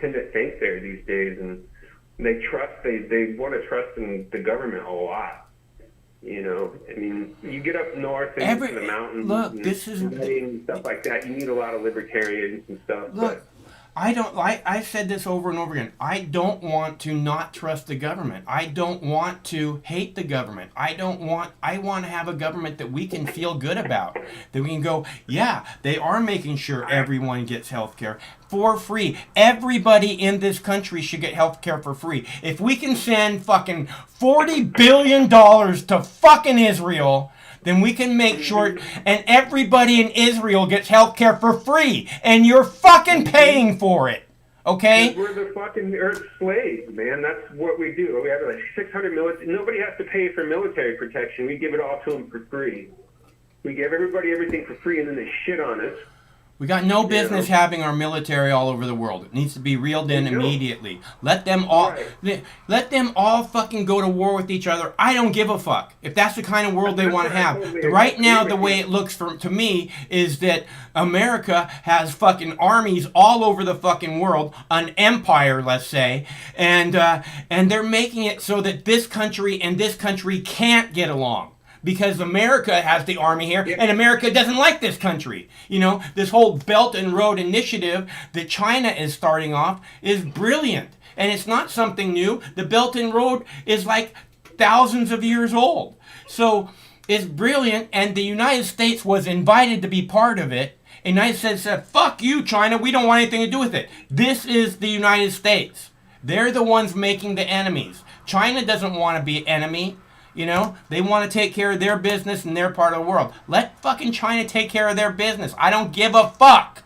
tend to think there these days. And they want to trust in the government a lot. I mean, you get up north into the mountains and stuff like that. You need a lot of libertarians and stuff. Look, I said this over and over again. I don't want to not trust the government. I don't want to hate the government. I want to have a government that we can feel good about. That we can go, yeah, they are making sure everyone gets health care for free. Everybody in this country should get health care for free. If we can send fucking $40 billion to fucking Israel, then we can make sure and everybody in Israel gets health care for free. And you're fucking paying for it. Okay? We're the fucking earth slaves, man. That's what we do. We have like 600 military. Nobody has to pay for military protection. We give it all to them for free. We give everybody everything for free, and then they shit on us. We got no business having our military all over the world. It needs to be reeled in immediately. Let them all fucking go to war with each other. I don't give a fuck. If that's the kind of world they want to have. Right now, the way it looks to me is that America has fucking armies all over the fucking world, an empire, let's say, and they're making it so that this country and this country can't get along. Because America has the army here, and America doesn't like this country. This whole Belt and Road Initiative that China is starting off is brilliant. And it's not something new. The Belt and Road is like thousands of years old. So it's brilliant, and the United States was invited to be part of it. And the United States said, fuck you, China, we don't want anything to do with it. This is the United States. They're the ones making the enemies. China doesn't want to be an enemy. They want to take care of their business in their part of the world. Let fucking China take care of their business. I don't give a fuck.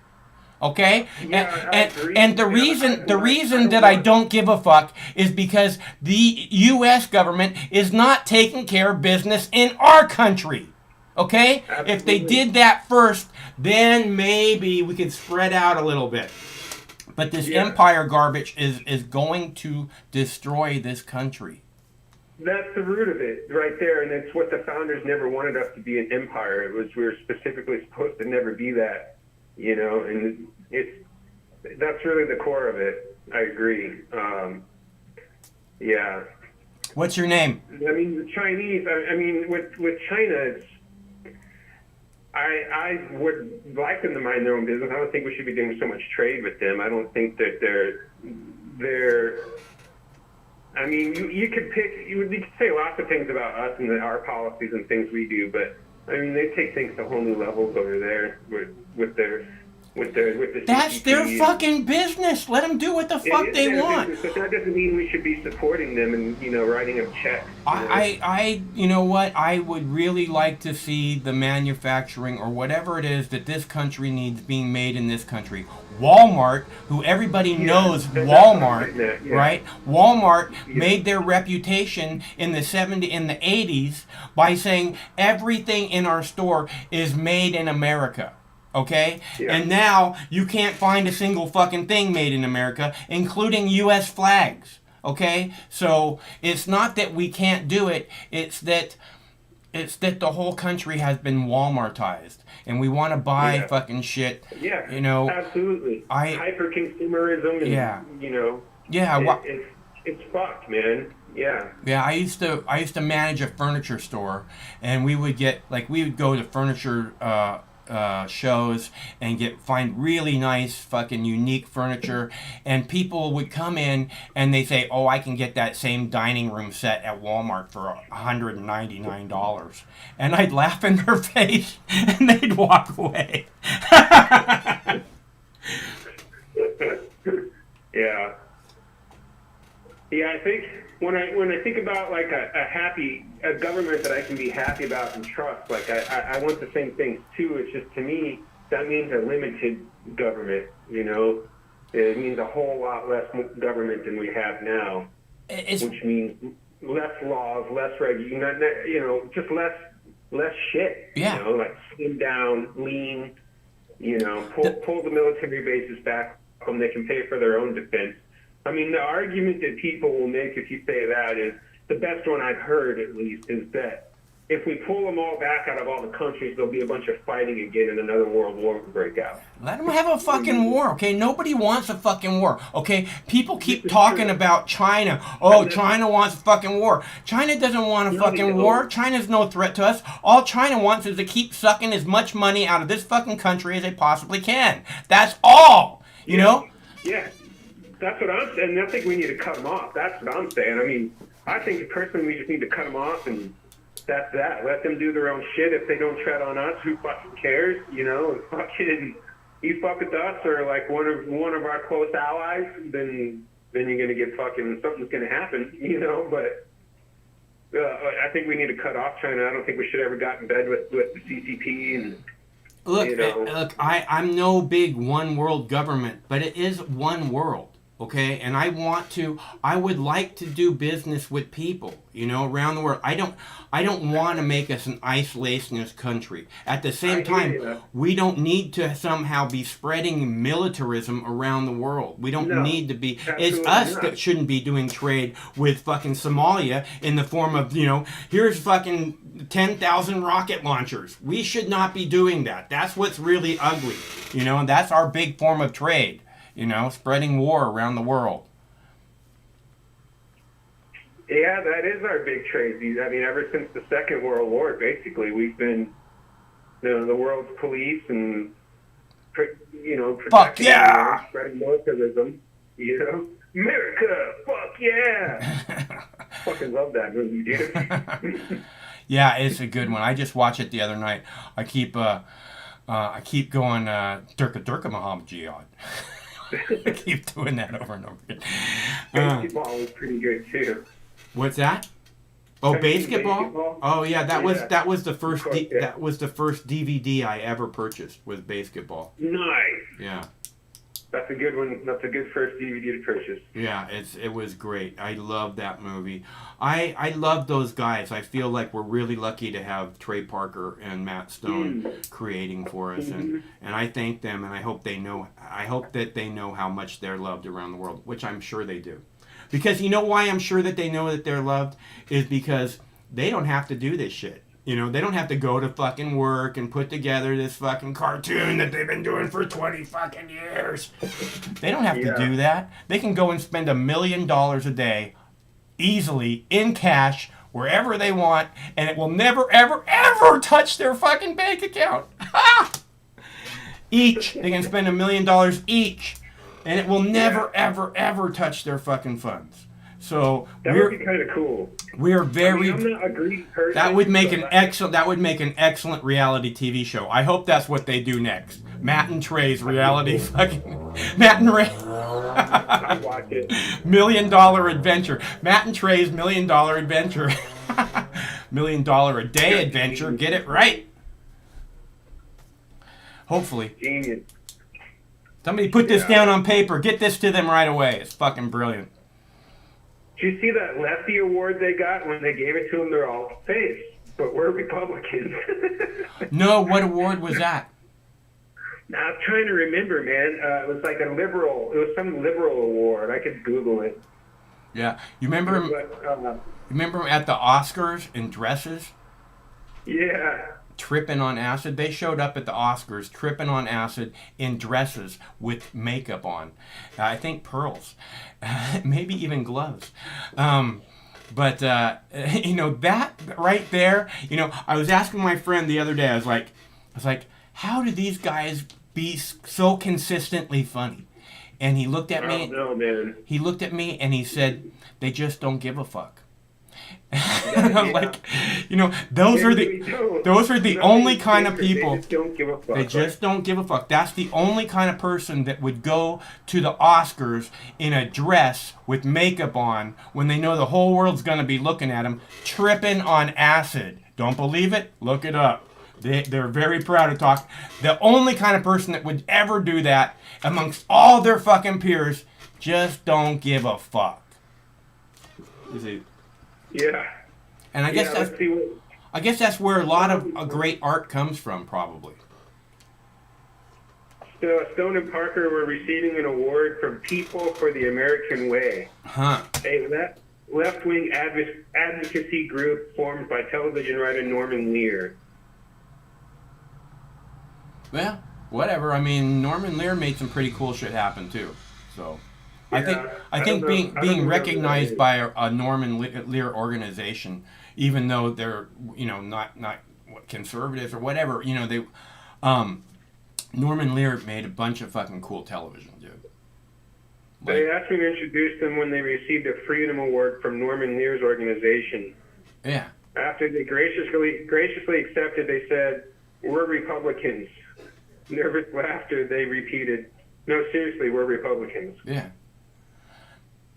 Okay? Yeah, and the reason that I don't give a fuck is because the U.S. government is not taking care of business in our country. Okay? Absolutely. If they did that first, then maybe we could spread out a little bit. But this empire garbage is going to destroy this country. That's the root of it right there, and it's what the founders never wanted us to be, an empire. We were specifically supposed to never be that, and that's really the core of it. I agree. Yeah. What's your name? I mean, the Chinese, with China, it's, I would like them to mind their own business. I don't think we should be doing so much trade with them. I don't think that they're I mean, you could say lots of things about us and our policies and things we do, but I mean, they take things to whole new levels over there with the That's their fucking business. Let them do what the fuck they want. Business, but that doesn't mean we should be supporting them and writing them checks. You know what? I would really like to see the manufacturing or whatever it is that this country needs being made in this country. Walmart, who everybody knows Walmart, right? Walmart made their reputation in the 80s by saying everything in our store is made in America. Okay? Yeah. And now you can't find a single fucking thing made in America, including U.S. flags. Okay? So it's not that we can't do it, it's that the whole country has been Walmartized. And we want to buy Yeah. fucking shit. Yeah, You know, absolutely. I- Hyper consumerism, and Yeah. you know, yeah, it's fucked, man. Yeah, Yeah, I used to manage a furniture store, and we would go to furniture shows and find really nice fucking unique furniture, and people would come in and they say, "Oh, I can get that same dining room set at Walmart for $199," and I'd laugh in their face, and they'd walk away. yeah, yeah. I think when I think about like a government that I can be happy about and trust, like I want the same things too. It's just, to me, that means a limited government. You know, it means a whole lot less government than we have now, which means less laws, less just less shit. Yeah. You know, like slim down, lean. You know, pull the military bases back. They can pay for their own defense. I mean, the argument that people will make if you say that is, the best one I've heard, at least, is that if we pull them all back out of all the countries, there'll be a bunch of fighting again and another world war will break out. Let them have a fucking war, okay? Nobody wants a fucking war, okay? People keep talking about China. Oh, China wants a fucking war. China doesn't want a fucking war. China's no threat to us. All China wants is to keep sucking as much money out of this fucking country as they possibly can. That's all, you know? Yeah, that's what I'm saying. I think we need to cut them off. That's what I'm saying. I mean, I think personally we just need to cut them off, and that's that. Let them do their own shit. If they don't tread on us, who fucking cares? You know, and fucking, you fuck with us or like one of our close allies, then you're gonna get fucking, something's gonna happen. You know, but I think we need to cut off China. I don't think we should ever get in bed with the CCP and. Look, You know. look, I'm no big one world government, but it is one world, okay? And I would like to do business with people, you know, around the world. I don't want to make us an isolationist country. At the same I hear time, you. we don't need to somehow be spreading militarism around the world. We don't No, need to be. It's absolutely us not. that shouldn't be doing trade with fucking Somalia in the form of, you know, here's fucking 10,000 rocket launchers. We should not be doing that. That's what's really ugly, you know, and that's our big form of trade, you know, spreading war around the world. Yeah, that is our big trade. I mean, ever since the Second World War, basically, we've been, you know, the world's police and, you know, Fuck protecting yeah! and spreading militarism. You know, America, fuck yeah! Fucking love that movie, dude. Yeah, it's a good one. I just watched it the other night. I keep going Durka Muhammad Jihad. I keep doing that over and over again. Basketball was pretty good too. What's that? Oh, Have you seen basketball? Basketball? Oh yeah, that was the first course, yeah. that was the first DVD I ever purchased, was Basketball. Nice. Yeah. That's a good one. That's a good first DVD to purchase. Yeah, it was great. I love that movie. I love those guys. I feel like we're really lucky to have Trey Parker and Matt Stone creating for us, and I thank them, and I hope that they know how much they're loved around the world, which I'm sure they do. Because you know why I'm sure that they know that they're loved is because they don't have to do this shit. You know, they don't have to go to fucking work and put together this fucking cartoon that they've been doing for 20 fucking years. They don't have to do that. They can go and spend $1 million a day easily in cash wherever they want, and it will never, ever, ever touch their fucking bank account. Each. They can spend $1 million each, and it will never, ever, ever touch their fucking funds. So That would be kind of cool. we're very. I mean, I'm not a greedy person. That would make but an excellent reality TV show. I hope that's what they do next. Matt and Trey's reality fucking Matt and Ray I'd watch it. $1 million adventure. Matt and Trey's $1 million adventure. $1 million a day adventure. Get it right. Hopefully. Genius. Somebody put this down on paper. Get this to them right away. It's fucking brilliant. Did you see that Lefty Award they got when they gave it to them? They're all face, but we're Republicans. No, what award was that? I'm trying to remember, man. It was like it was some liberal award. I could Google it. Yeah. You remember him? But, Remember him at the Oscars in dresses, yeah. tripping on acid? They showed up at the Oscars tripping on acid in dresses with makeup on. I think pearls, maybe even gloves. But that right there. I was asking my friend the other day. I was like, how do these guys be so consistently funny? And he looked at I me. don't know, man. He looked at me and he said, "They just don't give a fuck." I'm like, those are the only kind of people. They just don't give a fuck. They just don't give a fuck. That's the only kind of person that would go to the Oscars in a dress with makeup on when they know the whole world's gonna be looking at them, tripping on acid. Don't believe it? Look it up. They're very proud to talk. The only kind of person that would ever do that amongst all their fucking peers just don't give a fuck. Is it? Yeah. And I guess that's where a lot of great art comes from, probably. Stone and Parker were receiving an award from People for the American Way. Huh. A left-wing advocacy group formed by television writer Norman Lear. Well, whatever. I mean, Norman Lear made some pretty cool shit happen too. So, I think being recognized by a Norman Lear organization, even though they're not conservatives or whatever, Norman Lear made a bunch of fucking cool television, dude. They asked me to introduce them when they received a Freedom Award from Norman Lear's organization. Yeah. After they graciously accepted, they said, "We're Republicans." Nervous laughter, they repeated, "No, seriously, we're Republicans." Yeah.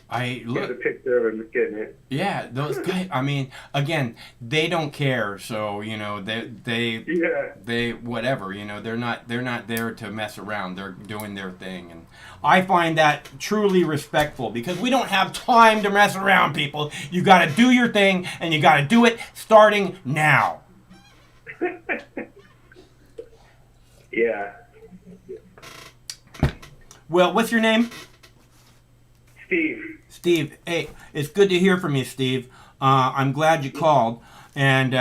There's a picture of them getting it. Yeah, those guys. I mean, again, they don't care. So they whatever. They're not there to mess around. They're doing their thing, and I find that truly respectful because we don't have time to mess around, people. You got to do your thing, and you got to do it starting now. Yeah. Well, what's your name? Steve. Steve. Hey, it's good to hear from you, Steve. I'm glad you called, and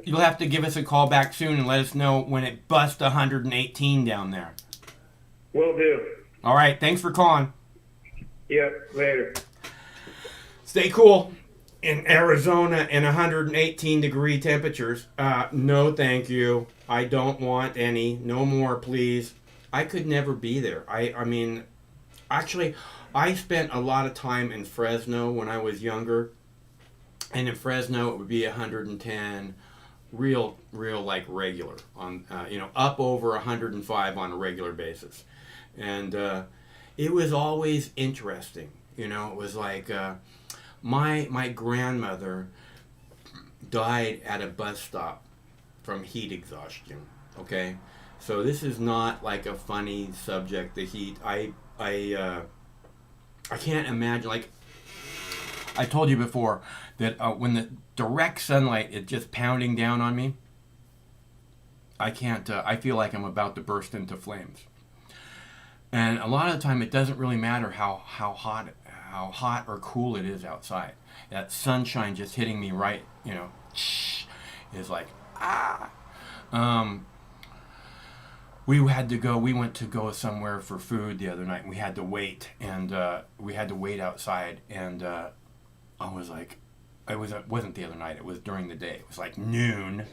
you'll have to give us a call back soon and let us know when it busts 118 down there. Will do. All right. Thanks for calling. Yep. Later. Stay cool. In Arizona in 118-degree temperatures. No, thank you. I don't want any. No more, please. I could never be there. I mean, actually, I spent a lot of time in Fresno when I was younger. And in Fresno, it would be 110, real like regular, on up over 105 on a regular basis. And it was always interesting. It was like... My grandmother died at a bus stop from heat exhaustion. Okay, so this is not like a funny subject. The heat. I can't imagine. Like I told you before that when the direct sunlight is just pounding down on me, I can't. I feel like I'm about to burst into flames. And a lot of the time, it doesn't really matter how hot or cool it is outside. That sunshine just hitting me right, is like, ah. We went to go somewhere for food the other night, and we had to wait, and we had to wait outside, and I was like, it wasn't the other night, it was during the day. It was like noon,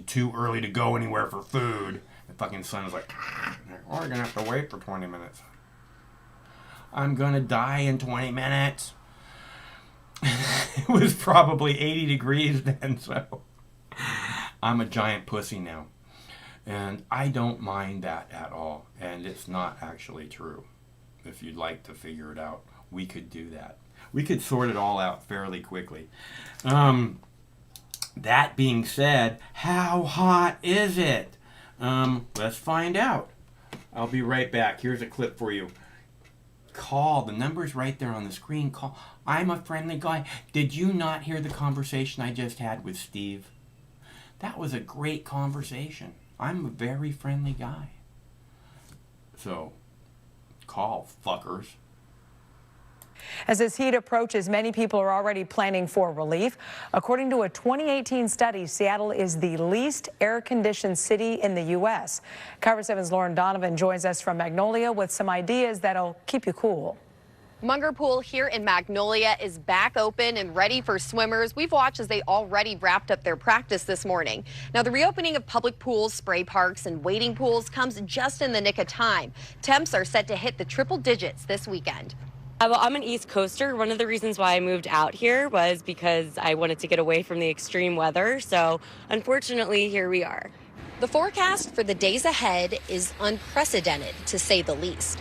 too early to go anywhere for food. The fucking sun was like, we're gonna have to wait for 20 minutes. I'm gonna die in 20 minutes. It was probably 80 degrees then, so I'm a giant pussy now. And I don't mind that at all. And it's not actually true. If you'd like to figure it out, we could do that. We could sort it all out fairly quickly. That being said, how hot is it? Let's find out. I'll be right back. Here's a clip for you. Call. The number's right there on the screen. Call. I'm a friendly guy. Did you not hear the conversation I just had with Steve? That was a great conversation. I'm a very friendly guy. So, call, fuckers. As this heat approaches, many people are already planning for relief. According to a 2018 study, Seattle is the least air-conditioned city in the U.S. KIRO 7's Lauren Donovan joins us from Magnolia with some ideas that'll keep you cool. Munger Pool here in Magnolia is back open and ready for swimmers. We've watched as they already wrapped up their practice this morning. Now, the reopening of public pools, spray parks, and wading pools comes just in the nick of time. Temps are set to hit the triple digits this weekend. Well, I'm an East Coaster. One of the reasons why I moved out here was because I wanted to get away from the extreme weather. So, unfortunately, here we are. The forecast for the days ahead is unprecedented, to say the least.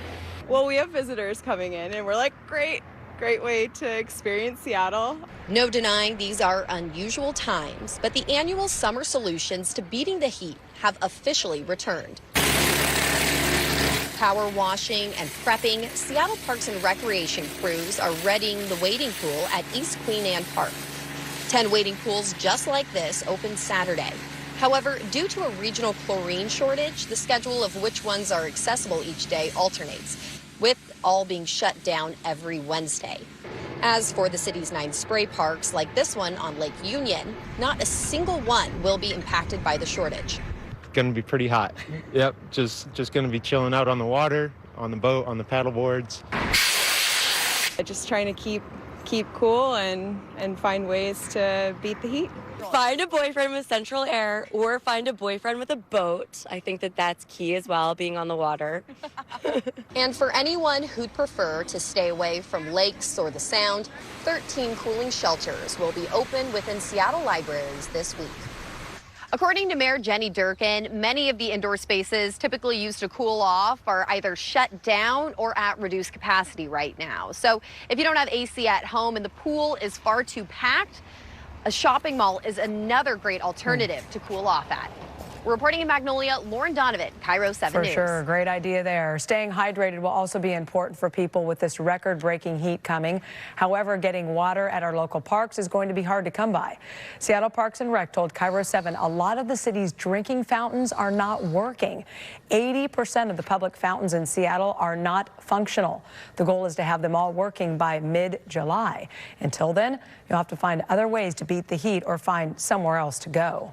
Well, we have visitors coming in, and we're like, great way to experience Seattle. No denying these are unusual times, but the annual summer solutions to beating the heat have officially returned. Power washing and prepping, Seattle Parks and Recreation crews are readying the wading pool at East Queen Anne Park. 10 wading pools just like this opened Saturday. However, due to a regional chlorine shortage, the schedule of which ones are accessible each day alternates, with all being shut down every Wednesday. As for the city's 9 spray parks, like this one on Lake Union, not a single one will be impacted by the shortage. Going to be pretty hot. Yep, just going to be chilling out on the water, on the boat, on the paddle boards. Just trying to keep cool and find ways to beat the heat. Find a boyfriend with central air or find a boyfriend with a boat. I think that that's key as well, being on the water. And for anyone who'd prefer to stay away from lakes or the Sound, 13 cooling shelters will be open within Seattle libraries this week. According to Mayor Jenny Durkin, many of the indoor spaces typically used to cool off are either shut down or at reduced capacity right now. So if you don't have AC at home and the pool is far too packed, a shopping mall is another great alternative to cool off at. Reporting in Magnolia, Lauren Donovan, KIRO 7 News. For sure, great idea there. Staying hydrated will also be important for people with this record-breaking heat coming. However, getting water at our local parks is going to be hard to come by. Seattle Parks and Rec told KIRO 7 a lot of the city's drinking fountains are not working. 80% of the public fountains in Seattle are not functional. The goal is to have them all working by mid-July. Until then, you'll have to find other ways to beat the heat or find somewhere else to go.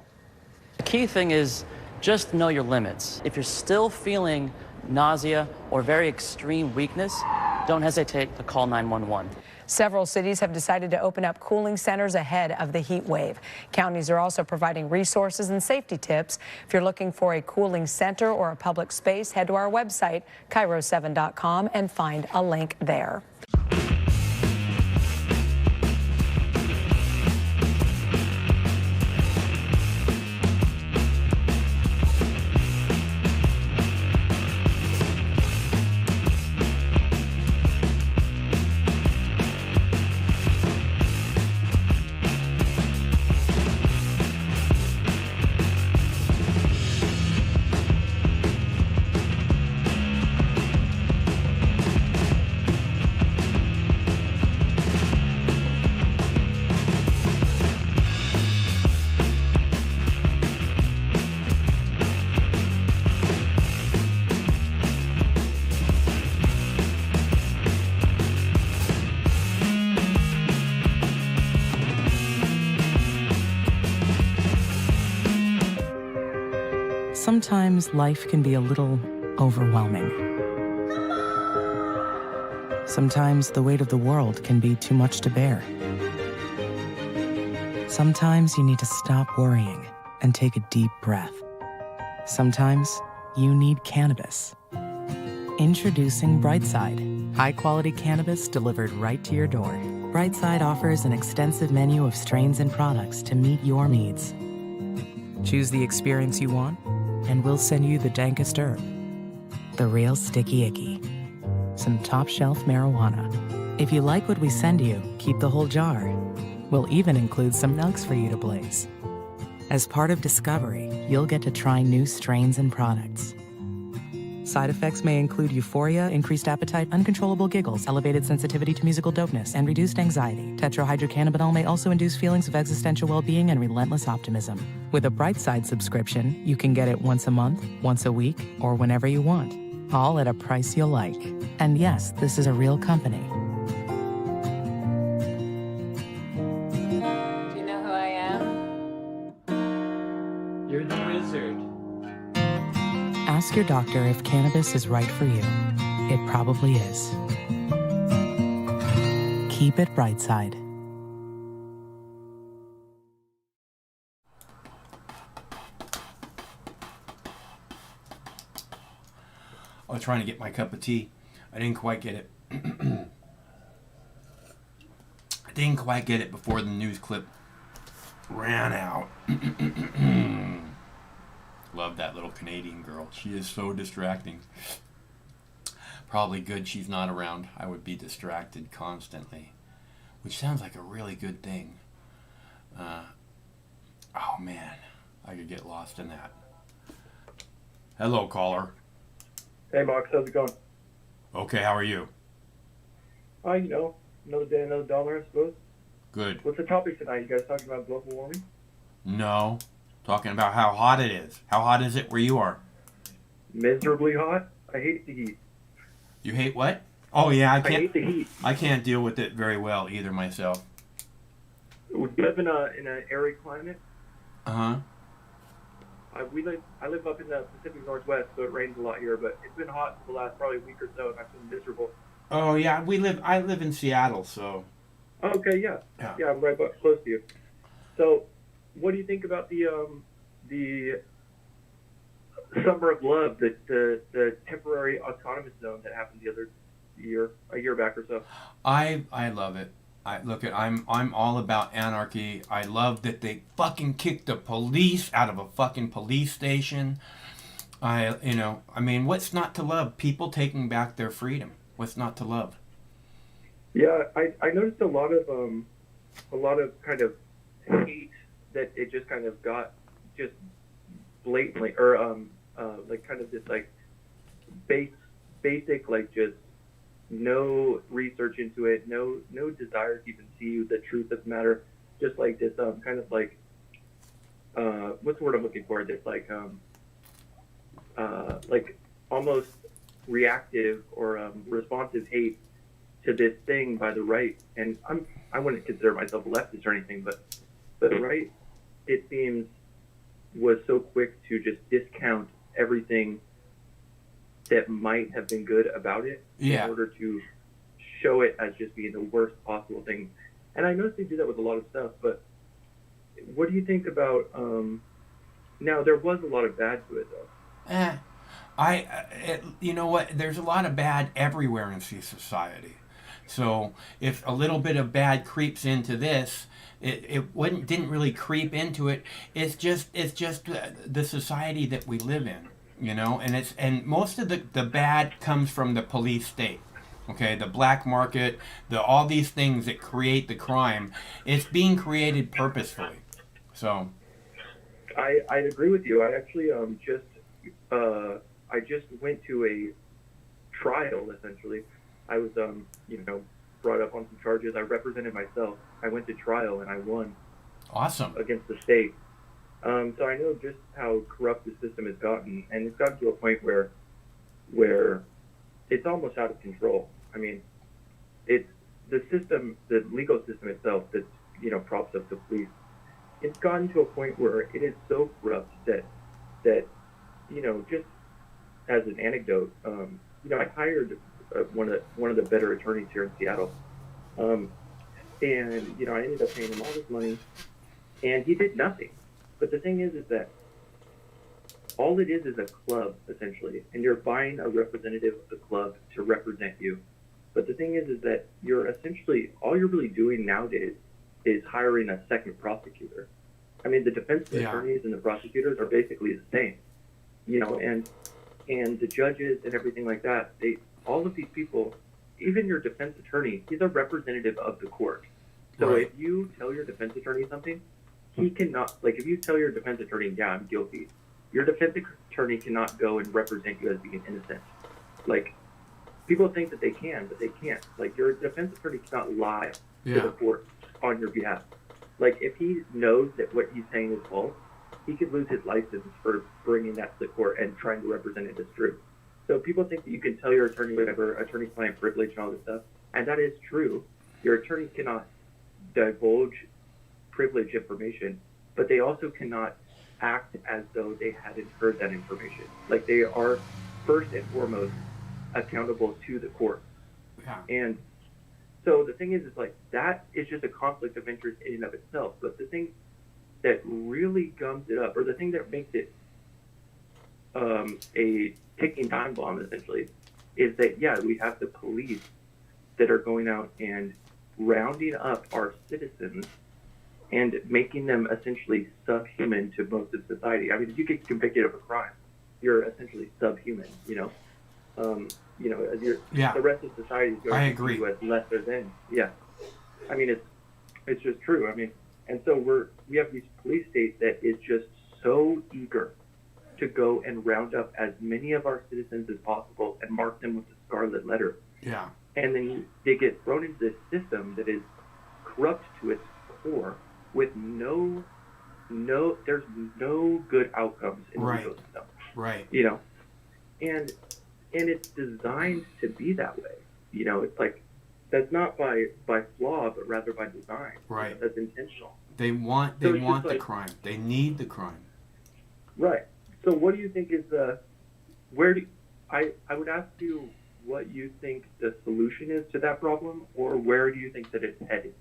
The key thing is just know your limits. If you're still feeling nausea or very extreme weakness, don't hesitate to call 911. Several cities have decided to open up cooling centers ahead of the heat wave. Counties are also providing resources and safety tips. If you're looking for a cooling center or a public space, head to our website, KIRO7.com, and find a link there. Sometimes life can be a little overwhelming. Sometimes the weight of the world can be too much to bear. Sometimes you need to stop worrying and take a deep breath. Sometimes you need cannabis. Introducing Brightside, high-quality cannabis delivered right to your door. Brightside offers an extensive menu of strains and products to meet your needs. Choose the experience you want, and we'll send you the dankest herb, the real sticky icky, some top-shelf marijuana. If you like what we send you, keep the whole jar. We'll even include some nugs for you to blaze. As part of Discovery, you'll get to try new strains and products. Side effects may include euphoria, increased appetite, uncontrollable giggles, elevated sensitivity to musical dopeness, and reduced anxiety. Tetrahydrocannabinol may also induce feelings of existential well-being and relentless optimism. With a Brightside subscription, you can get it once a month, once a week, or whenever you want. all at a price you'll like. And yes, this is a real company. Do you know who I am? You're the wizard. Ask your doctor if cannabis is right for you. It probably is. Keep it Brightside. I was trying to get my cup of tea. I didn't quite get it. I didn't quite get it before the news clip ran out. Love that little Canadian girl. She is so distracting. Probably good she's not around. I would be distracted constantly, which sounds like a really good thing. Oh man, I could get lost in that. Hello, caller. Hey, Mark, how's it going? Okay, how are you? You know, another day, another dollar, I suppose. Good. What's the topic tonight? You guys talking about global warming? No. Talking about how hot it is. How hot is it where you are? Miserably hot. I hate the heat. You hate what? Oh yeah, I can't. hate the heat. I can't deal with it very well either myself. We live in an arid climate. Uh-huh. I live up in the Pacific Northwest, so it rains a lot here. But it's been hot for the last probably week or so, and I've been miserable. Oh yeah, I live in Seattle, so. Okay, yeah, Yeah. I'm right close to you. So, what do you think about the Summer of Love, the temporary autonomous zone that happened a year back or so? I love it. I'm all about anarchy. I love that they fucking kicked the police out of a fucking police station. I mean, what's not to love? People taking back their freedom. What's not to love? Yeah, I noticed a lot of kind of hate that it just kind of got just blatantly, or like kind of this like basic like just no research into it, no desire to even see the truth of the matter, just like this kind of like what's the word I'm looking for? This like almost reactive or responsive hate to this thing by the right. And I wouldn't consider myself a leftist or anything, but the right, it seems, was so quick to just discount everything that might have been good about it in order to show it as just being the worst possible thing. And I noticed they do that with a lot of stuff, but what do you think about, now there was a lot of bad to it though. You know what? There's a lot of bad everywhere in society. So if a little bit of bad creeps into this, it didn't really creep into it. It's just the society that we live in, you know. And most of the bad comes from the police state. Okay, the black market, all these things that create the crime, it's being created purposefully. So I agree with you. I actually I just went to a trial, essentially. I was, brought up on some charges. I represented myself. I went to trial and I won. Awesome. Against the state. So I know just how corrupt the system has gotten, and it's gotten to a point where it's almost out of control. I mean, it's the system, the legal system itself that, props up the police. It's gotten to a point where it is so corrupt that just as an anecdote, I hired one of the better attorneys here in Seattle, and I ended up paying him all this money, and he did nothing. But the thing is that all it is a club essentially, and you're buying a representative of the club to represent you. But the thing is that you're essentially all you're really doing nowadays is hiring a second prosecutor. I mean, the defense attorneys and the prosecutors are basically the same, and the judges and everything like that. All of these people, even your defense attorney, he's a representative of the court. So if you tell your defense attorney something, he cannot, like if you tell your defense attorney, yeah, I'm guilty, your defense attorney cannot go and represent you as being innocent. Like, people think that they can, but they can't. Like, your defense attorney cannot lie to the court on your behalf. Like, if he knows that what he's saying is false, he could lose his license for bringing that to the court and trying to represent it as true. So people think that you can tell your attorney whatever, attorney-client privilege and all this stuff, and that is true. Your attorney cannot divulge privileged information, but they also cannot act as though they hadn't heard that information. Like, they are first and foremost accountable to the court. Yeah. And so the thing is like, that is just a conflict of interest in and of itself. But the thing that really gums it up, or the thing that makes it a ticking time bomb, essentially, is that, yeah, we have the police that are going out and rounding up our citizens and making them essentially subhuman to most of society. I mean, if you get convicted of a crime, you're essentially subhuman, you know? As the rest of society is going to see you as lesser than. Yeah. I mean, it's just true. I mean, and so we have these police state that is just so eager to go and round up as many of our citizens as possible and mark them with the scarlet letter. Yeah. And then they get thrown into this system that is corrupt to its core, with there's no good outcomes in the legal system. Right. You know, and it's designed to be that way. You know, it's like, that's not by flaw, but rather by design. Right. You know, that's intentional. They want the crime. They need the crime. Right. So what do you think is I would ask you what you think the solution is to that problem, or where do you think that it's headed?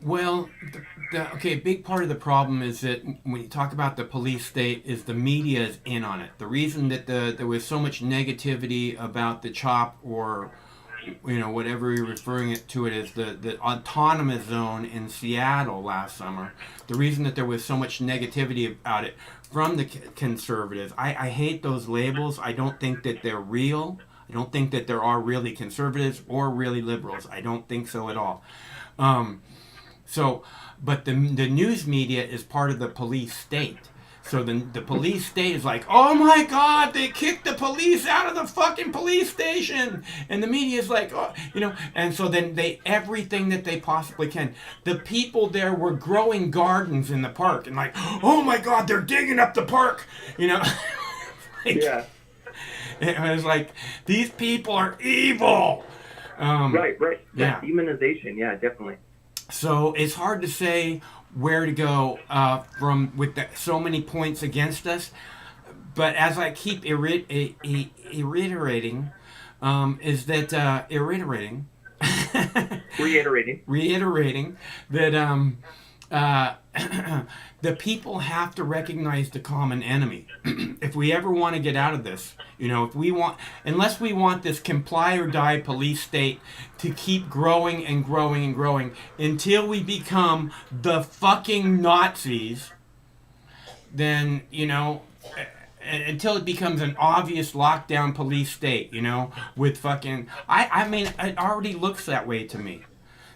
Well, a big part of the problem is that when you talk about the police state, is the media is in on it. The reason that there was so much negativity about the CHOP, or, you know, whatever you're referring it to it as, the autonomous zone in Seattle last summer, the reason that there was so much negativity about it from the conservatives, I hate those labels. I don't think that they're real. I don't think that there are really conservatives or really liberals. I don't think so at all. But the news media is part of the police state. So the police state is like, oh my God, they kicked the police out of the fucking police station. And the media is like, oh, you know, and so then everything that they possibly can. The people there were growing gardens in the park and like, oh my God, they're digging up the park, you know. Yeah. It was like, these people are evil. Right. Yeah. Demonization, yeah, definitely. So it's hard to say where to go with so many points against us. But as I keep reiterating that the people have to recognize the common enemy. If we ever want to get out of this, you know, unless we want this comply or die police state to keep growing and growing and growing until we become the fucking Nazis, then, you know, until it becomes an obvious lockdown police state, you know, with fucking, I mean, it already looks that way to me.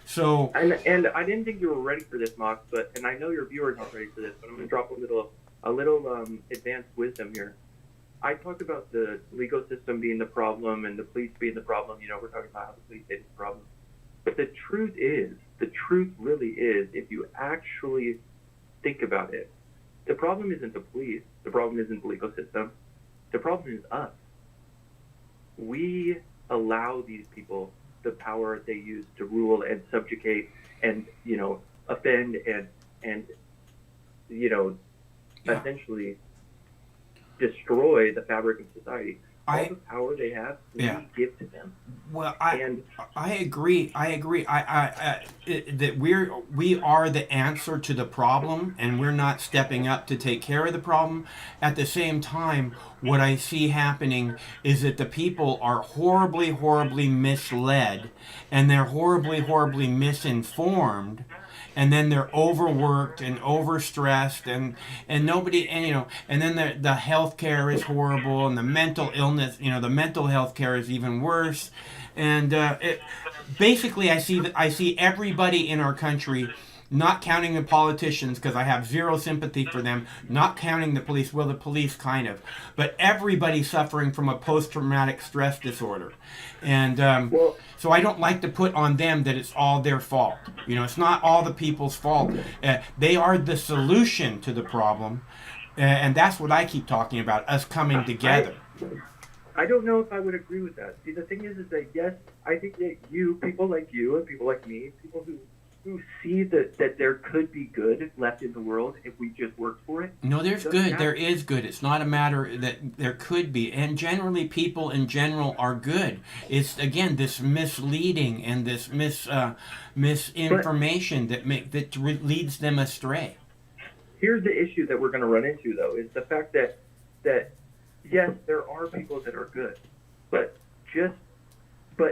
So and I didn't think you were ready for this, Mox, and I know your viewers aren't ready for this, but I'm going to drop a little advanced wisdom here. I talked about the legal system being the problem and the police being the problem. You know, we're talking about how the police is the problem. But the truth really is, if you actually think about it, the problem isn't the police. The problem isn't the legal system. The problem is us. We allow these people the power they use to rule and subjugate and, you know, offend and you know, essentially destroy the fabric of society. All the power they have, we give to them. Well, I agree. That we are the answer to the problem, and we're not stepping up to take care of the problem. At the same time, what I see happening is that the people are horribly, horribly misled, and they're horribly, horribly misinformed. And then they're overworked and overstressed, and nobody, and you know, and then the health care is horrible, and the mental illness, you know, the mental health care is even worse, and basically I see everybody in our country, not counting the politicians because I have zero sympathy for them, not counting the police, well, the police kind of, but everybody suffering from a post-traumatic stress disorder. And so I don't like to put on them that it's all their fault. You know, it's not all the people's fault. They are the solution to the problem, And that's what I keep talking about, us coming together. I don't know if I would agree with that. See, the thing is that yes, I think that people like you and people like me, people who see that there could be good left in the world if we just work for it. No, there's good. There is good. It's not a matter that there could be. And generally, people in general are good. It's, again, this misleading and this misinformation that leads them astray. Here's the issue that we're going to run into, though, is the fact that yes, there are people that are good, but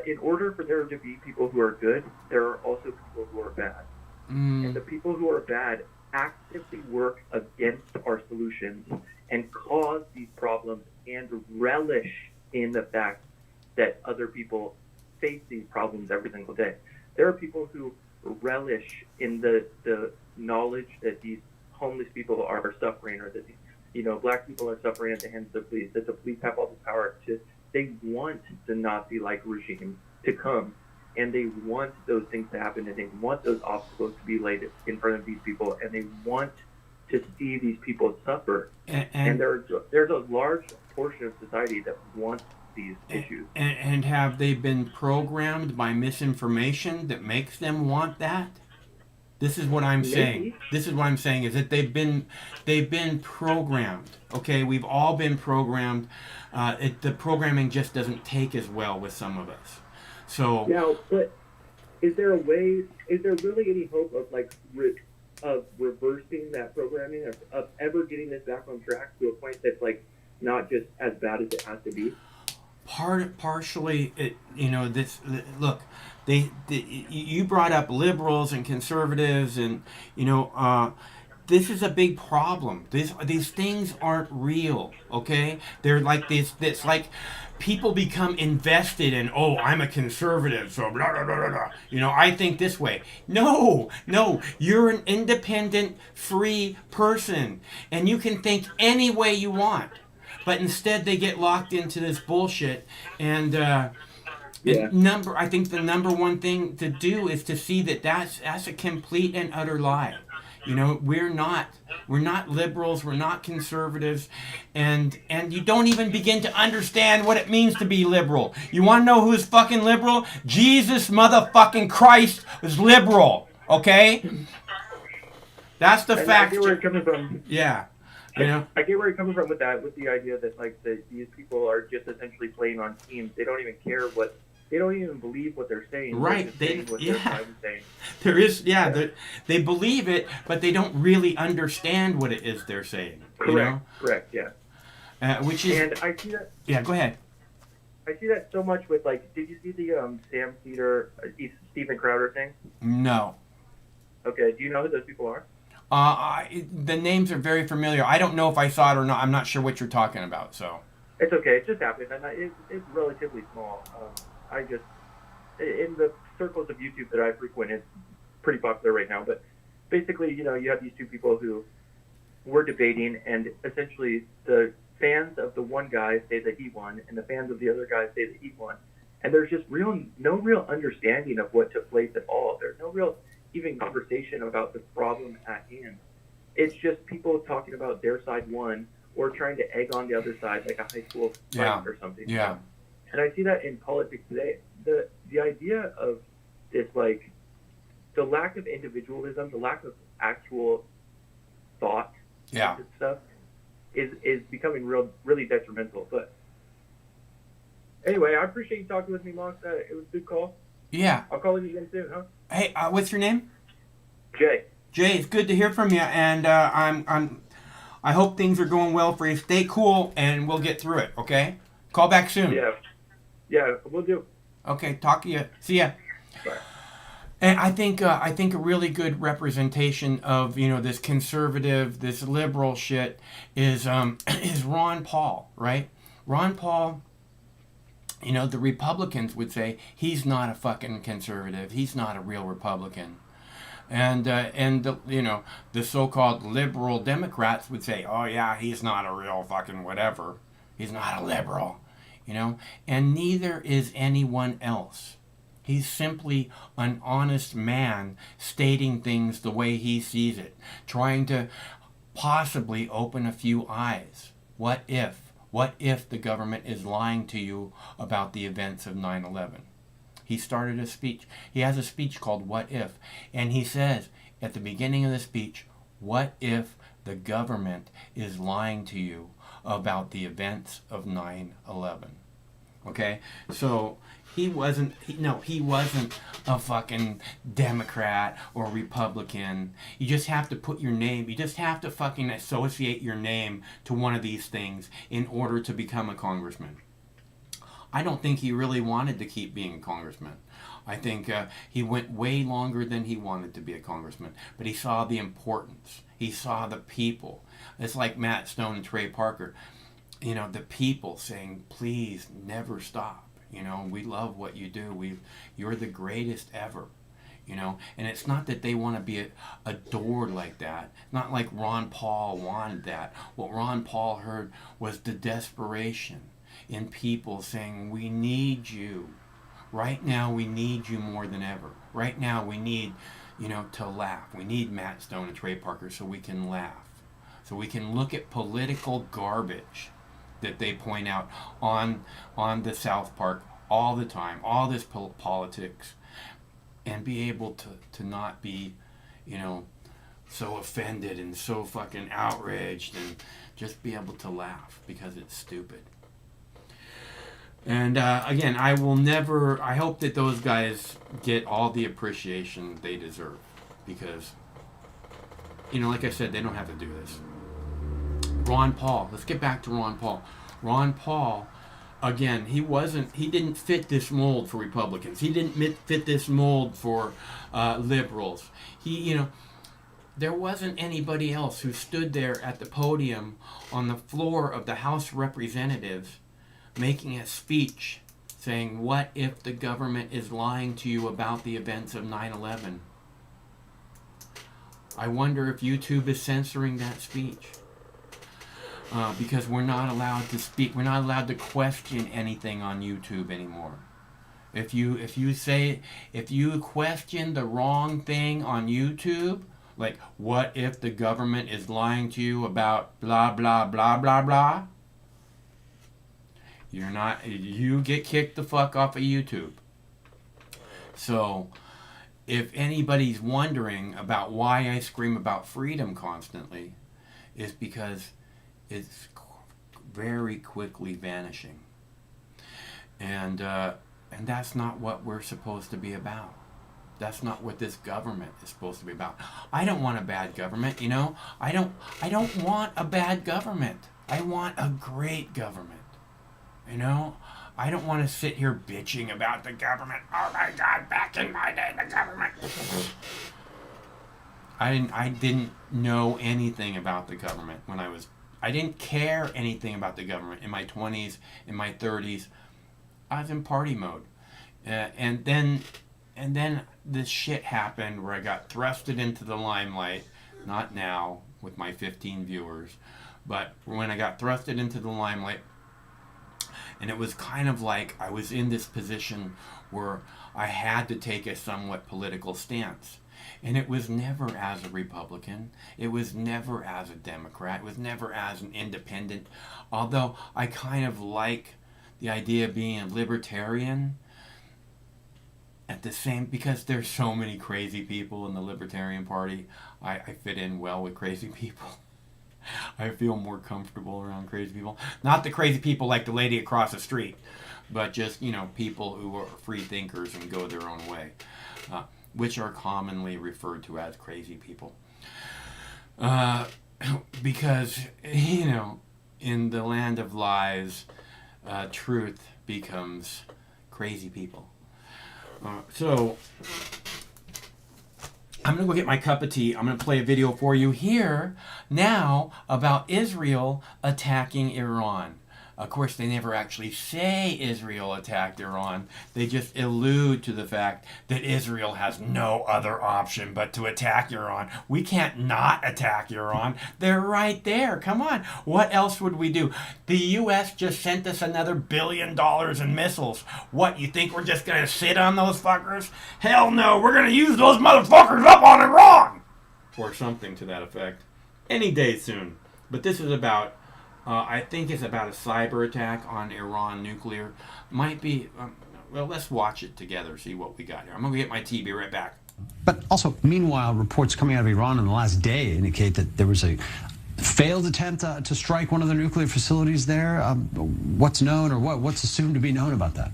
in order for there to be people who are good, there are also people who are bad. And the people who are bad actively work against our solutions and cause these problems and relish in the fact that other people face these problems every single day. There are people who relish in the knowledge that these homeless people are suffering, or that black people are suffering at the hands of the police, that the police have all the power to. They want the Nazi-like regime to come, and they want those things to happen, and they want those obstacles to be laid in front of these people, and they want to see these people suffer. And there's a large portion of society that wants these issues. And have they been programmed by misinformation that makes them want that? This is what I'm saying. This is what I'm saying is that they've been programmed. Okay, we've all been programmed. The programming just doesn't take as well with some of us. So now, but is there really any hope of of reversing that programming, of ever getting this back on track to a point that's not just as bad as it has to be? Partially, look, you brought up liberals and conservatives, and this is a big problem. These things aren't real, okay? They're like this. It's like people become invested in, oh, I'm a conservative, so blah blah blah blah. I think this way. No, you're an independent, free person, and you can think any way you want. But instead, they get locked into this bullshit, and I think the number one thing to do is to see that that's a complete and utter lie. We're not liberals, we're not conservatives, and you don't even begin to understand what it means to be liberal. You want to know who's fucking liberal? Jesus motherfucking Christ was liberal, okay? That's the fact. I get where you're coming from. Yeah. I get where you're coming from with that, with the idea that these people are just essentially playing on teams. They don't even care they don't even believe what they're saying. Right. They're saying. There is, they believe it, but they don't really understand what it is they're saying. Correct. Correct. Yeah. Which is. And I see that. Yeah. Go ahead. I see that so much with did you see the Sam Cedar, Stephen Crowder thing? No. Okay. Do you know who those people are? The names are very familiar. I don't know if I saw it or not. I'm not sure what you're talking about. So. It's okay. It just happened, and it's relatively small. I just, in the circles of YouTube that I frequent, it's pretty popular right now. But basically, you have these two people who were debating, and essentially the fans of the one guy say that he won, and the fans of the other guy say that he won. And there's just no real understanding of what took place at all. There's no real even conversation about the problem at hand. It's just people talking about their side won, or trying to egg on the other side like a high school fight or something. Yeah. And I see that in politics today. The idea of this, the lack of individualism, the lack of actual thought and stuff is becoming really detrimental. But anyway, I appreciate you talking with me, Monk. It was a good call. Yeah. I'll call you again soon, huh? Hey, what's your name? Jay. Jay, it's good to hear from you, and I hope things are going well for you. Stay cool, and we'll get through it, okay? Call back soon. Yeah, we'll do. Okay, talk to you. See ya. Bye. And I think a really good representation of this conservative, this liberal shit is Ron Paul, right? Ron Paul. The Republicans would say he's not a fucking conservative. He's not a real Republican. And the so-called liberal Democrats would say, oh yeah, he's not a real fucking whatever. He's not a liberal, and neither is anyone else. He's simply an honest man stating things the way he sees it, trying to possibly open a few eyes. What if? What if the government is lying to you about the events of 9/11? He started a speech. He has a speech called What If? And he says at the beginning of the speech, what if the government is lying to you about the events of 9/11? Okay? So he wasn't a fucking Democrat or Republican. You just have to put your name, you just have to fucking associate your name to one of these things in order to become a congressman. I don't think he really wanted to keep being a congressman. I think he went way longer than he wanted to be a congressman. But he saw the importance. He saw the people. It's like Matt Stone and Trey Parker. You know, the people saying, please never stop. You know, we love what you do. You're the greatest ever. You know, and it's not that they want to be adored like that. Not like Ron Paul wanted that. What Ron Paul heard was the desperation in people saying, we need you. Right now, we need you more than ever. Right now, we need, to laugh. We need Matt Stone and Trey Parker so we can laugh. So we can look at political garbage that they point out on the South Park all the time, all this politics, and be able to not be, so offended and so fucking outraged, and just be able to laugh because it's stupid. And again, I hope that those guys get all the appreciation they deserve, because, like I said, they don't have to do this. Ron Paul, let's get back to Ron Paul. Ron Paul, again, he didn't fit this mold for Republicans. He didn't fit this mold for liberals. There wasn't anybody else who stood there at the podium on the floor of the House of Representatives making a speech saying, what if the government is lying to you about the events of 9/11? I wonder if YouTube is censoring that speech. Because we're not allowed to speak, we're not allowed to question anything on YouTube anymore. If you question the wrong thing on YouTube, like, what if the government is lying to you about blah, blah, blah, blah, blah, you get kicked the fuck off of YouTube. So, if anybody's wondering about why I scream about freedom constantly, it's because it's very quickly vanishing. And that's not what we're supposed to be about. That's not what this government is supposed to be about. I don't want a bad government, I don't want a bad government. I want a great government. I don't want to sit here bitching about the government. Oh my God, back in my day, the government. I didn't know anything about the government when I didn't care anything about the government in my 20s, in my 30s. I was in party mode. And then this shit happened where I got thrusted into the limelight. Not now with my 15 viewers, but when I got thrusted into the limelight. And it was kind of like I was in this position where I had to take a somewhat political stance. And it was never as a Republican. It was never as a Democrat. It was never as an independent. Although I kind of like the idea of being a libertarian because there's so many crazy people in the Libertarian Party. I fit in well with crazy people. I feel more comfortable around crazy people. Not the crazy people like the lady across the street, but just, people who are free thinkers and go their own way, which are commonly referred to as crazy people. Because, in the land of lies, truth becomes crazy people. So, I'm going to go get my cup of tea. I'm going to play a video for you here now about Israel attacking Iran. Of course, they never actually say Israel attacked Iran. They just allude to the fact that Israel has no other option but to attack Iran. We can't not attack Iran. They're right there. Come on. What else would we do? The U.S. just sent us another $1 billion in missiles. What, you think we're just going to sit on those fuckers? Hell no. We're going to use those motherfuckers up on Iran. Or something to that effect. any day soon. But this is about, I think it's about a cyber attack on Iran nuclear. Might be, well, let's watch it together, see what we got here. I'm going to get my tea, be right back. But also, meanwhile, reports coming out of Iran in the last day indicate that there was a failed attempt to strike one of their nuclear facilities there. What's known or what's assumed to be known about that?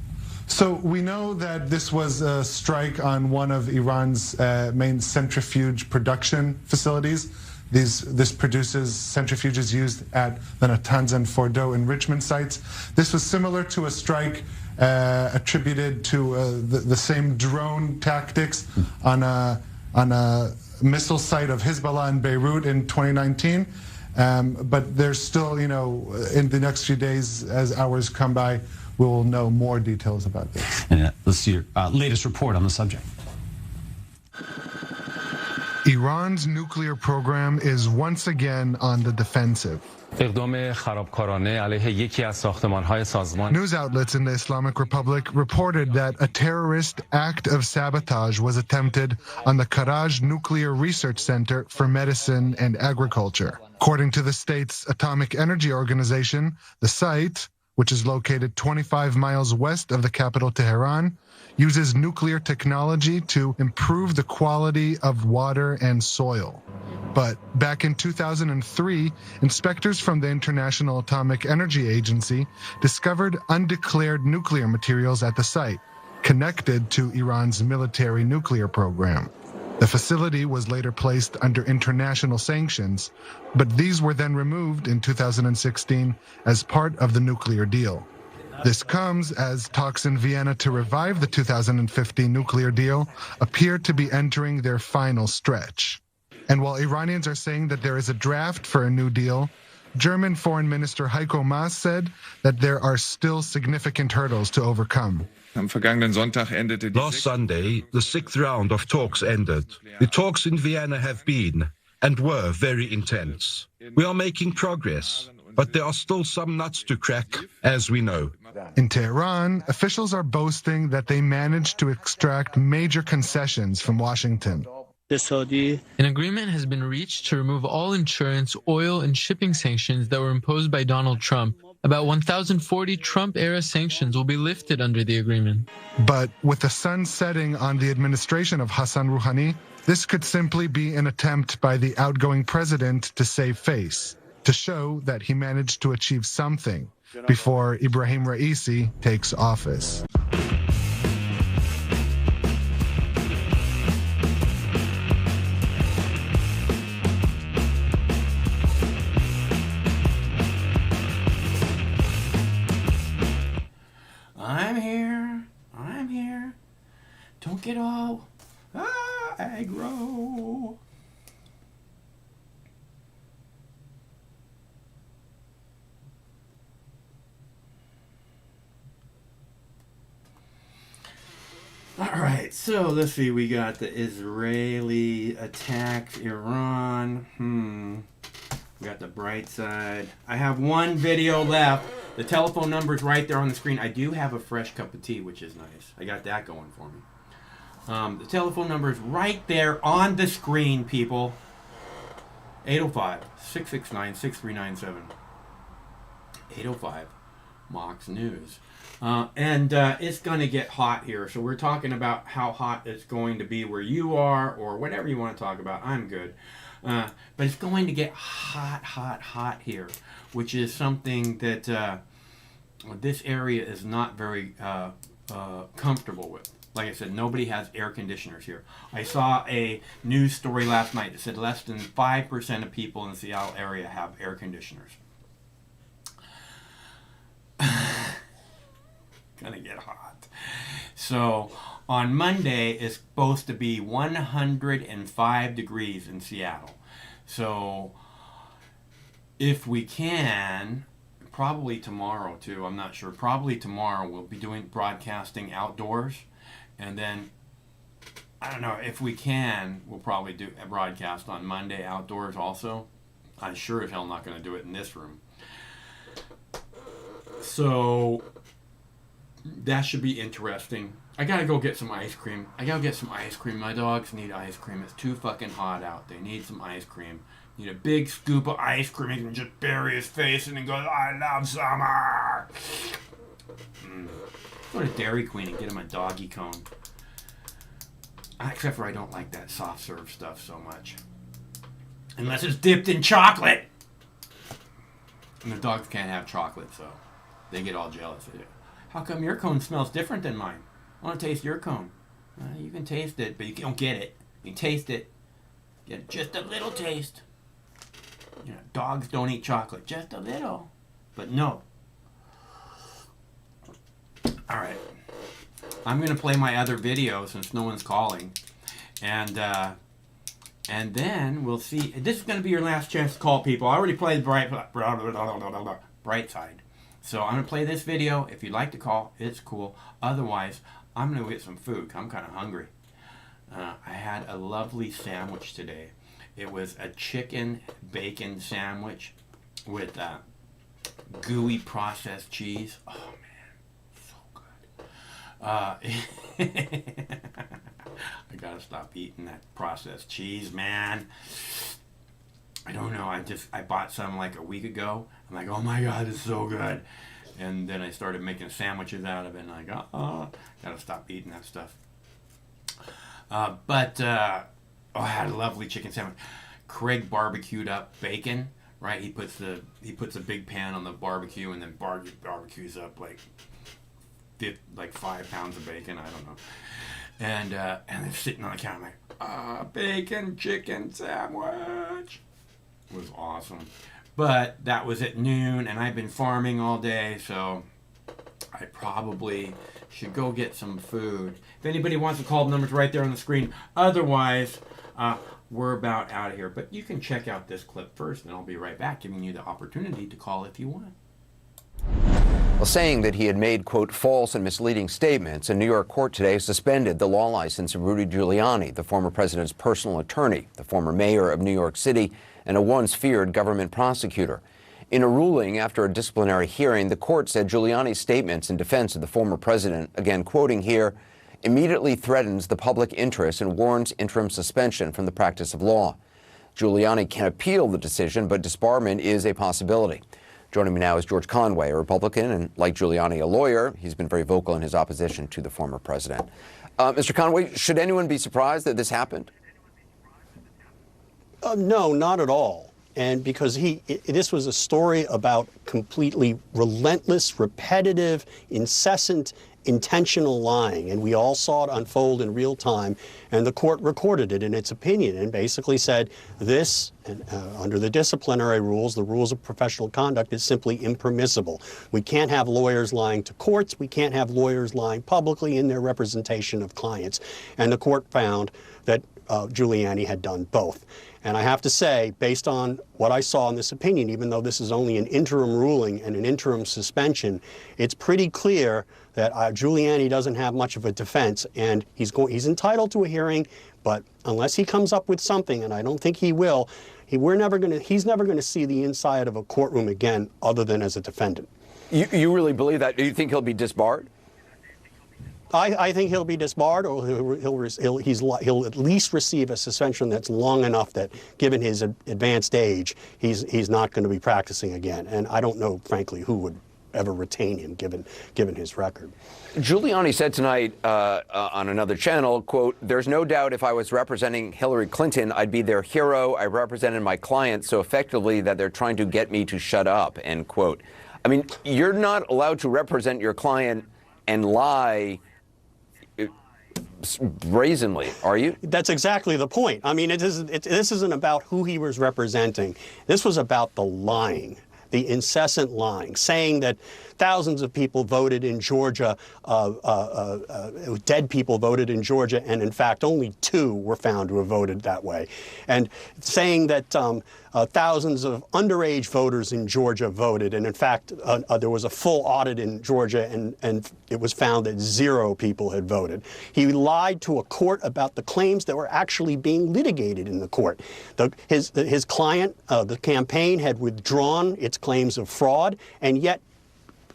So we know that this was a strike on one of Iran's main centrifuge production facilities. This produces centrifuges used at the Natanz and Fordo enrichment sites. This was similar to a strike attributed to the same drone tactics on a missile site of Hezbollah in Beirut in 2019. But there's still, in the next few days, as hours come by, we will know more details about this. And let's see your latest report on the subject. Iran's nuclear program is once again on the defensive. News outlets in the Islamic Republic reported that a terrorist act of sabotage was attempted on the Karaj Nuclear Research Center for Medicine and Agriculture. According to the state's Atomic Energy Organization, the site, which is located 25 miles west of the capital Tehran, uses nuclear technology to improve the quality of water and soil. But back in 2003, inspectors from the International Atomic Energy Agency discovered undeclared nuclear materials at the site, connected to Iran's military nuclear program. The facility was later placed under international sanctions, but these were then removed in 2016 as part of the nuclear deal. This comes as talks in Vienna to revive the 2015 nuclear deal appear to be entering their final stretch. And while Iranians are saying that there is a draft for a new deal, German Foreign Minister Heiko Maas said that there are still significant hurdles to overcome. Last Sunday, the sixth round of talks ended. The talks in Vienna have been and were very intense. We are making progress, but there are still some nuts to crack, as we know. In Tehran, officials are boasting that they managed to extract major concessions from Washington. An agreement has been reached to remove all insurance, oil, and shipping sanctions that were imposed by Donald Trump. About 1,040 Trump-era sanctions will be lifted under the agreement. But with the sun setting on the administration of Hassan Rouhani, this could simply be an attempt by the outgoing president to save face, to show that he managed to achieve something before Ibrahim Raisi takes office. I'm here. Don't get all aggro. All right, so let's see. We got the Israeli attacks Iran. We got the bright side. I have one video left. The telephone number's right there on the screen. I do have a fresh cup of tea, which is nice. I got that going for me. The telephone number is right there on the screen, people. 805-669-6397. 805 Mox News. And it's going to get hot here. So we're talking about how hot it's going to be where you are or whatever you want to talk about. I'm good. But it's going to get hot here, which is something that this area is not very comfortable with. Like I said, nobody has air conditioners here. I saw a news story last night that said less than 5% of people in the Seattle area have air conditioners. Gonna get hot. So on Monday it's supposed to be 105 degrees in Seattle. So if we can, probably tomorrow too, I'm not sure, probably tomorrow we'll be doing broadcasting outdoors, and then I don't know, if we can, we'll probably do a broadcast on Monday outdoors also. I'm sure as hell not going to do it in this room. So that should be interesting. I gotta go get some ice cream. My dogs need ice cream. It's too fucking hot out. They need some ice cream. Need a big scoop of ice cream. He can just bury his face and he goes, I love summer. Go to Dairy Queen and get him a doggy cone. Except for I don't like that soft serve stuff so much. Unless it's dipped in chocolate. And the dogs can't have chocolate, so they get all jealous. How come your cone smells different than mine? I want to taste your cone. You can taste it, but you don't get it. You can taste it. Get just a little taste. You know, dogs don't eat chocolate. Just a little. But no. Alright. I'm going to play my other video since no one's calling. And then we'll see. This is going to be your last chance to call people. I already played Bright Side. So I'm going to play this video. If you'd like to call, it's cool. Otherwise, I'm going to get some food. I'm kind of hungry. I had a lovely sandwich today. It was a chicken bacon sandwich with gooey processed cheese. Oh, man. So good. I got to stop eating that processed cheese, man. I don't know. I bought some like a week ago. I'm like, oh my God, it's so good. And then I started making sandwiches out of it. And I go, gotta stop eating that stuff. I had a lovely chicken sandwich. Craig barbecued up bacon, right? He puts a big pan on the barbecue and then barbecues up like 5 pounds of bacon. I don't know. And they're sitting on the counter like, bacon chicken sandwich. It was awesome. But that was at noon, and I've been farming all day, so I probably should go get some food. If anybody wants to call, the number's right there on the screen. Otherwise, we're about out of here. But you can check out this clip first, and I'll be right back, giving you the opportunity to call if you want. Well, saying that he had made, quote, false and misleading statements, a New York court today suspended the law license of Rudy Giuliani, the former president's personal attorney, the former mayor of New York City, and a once feared government prosecutor. In a ruling after a disciplinary hearing, the court said Giuliani's statements in defense of the former president, again quoting here, immediately threatens the public interest and warrants interim suspension from the practice of law. Giuliani can appeal the decision, but disbarment is a possibility. Joining me now is George Conway, a Republican, and like Giuliani, a lawyer. He's been very vocal in his opposition to the former president. Mr. Conway, should anyone be surprised that this happened? No, not at all. And because this was a story about completely relentless, repetitive, incessant, intentional lying. And we all saw it unfold in real time. And the court recorded it in its opinion and basically said this, under the disciplinary rules, the rules of professional conduct, is simply impermissible. We can't have lawyers lying to courts. We can't have lawyers lying publicly in their representation of clients. And the court found that Giuliani had done both. And I have to say, based on what I saw in this opinion, even though this is only an interim ruling and an interim suspension, it's pretty clear that Giuliani doesn't have much of a defense, and he's entitled to a hearing, but unless he comes up with something, and I don't think he will, he's never going to see the inside of a courtroom again other than as a defendant. You really believe that? Do you think he'll be disbarred? I think he'll be disbarred, or he'll at least receive a suspension that's long enough that, given his advanced age, he's not going to be practicing again. And I don't know, frankly, who would ever retain him, given his record. Giuliani said tonight on another channel, quote, "There's no doubt if I was representing Hillary Clinton, I'd be their hero. I represented my client so effectively that they're trying to get me to shut up," end quote. I mean, you're not allowed to represent your client and lie brazenly, are you? That's exactly the point. I mean, this isn't about who he was representing. This was about the lying, the incessant lying, saying that thousands of people voted in Georgia, dead people voted in Georgia, and in fact only 2 were found to have voted that way. And saying that thousands of underage voters in Georgia voted, and in fact there was a full audit in Georgia, and it was found that 0 people had voted. He lied to a court about the claims that were actually being litigated in the court. His client, the campaign, had withdrawn its claims of fraud, and yet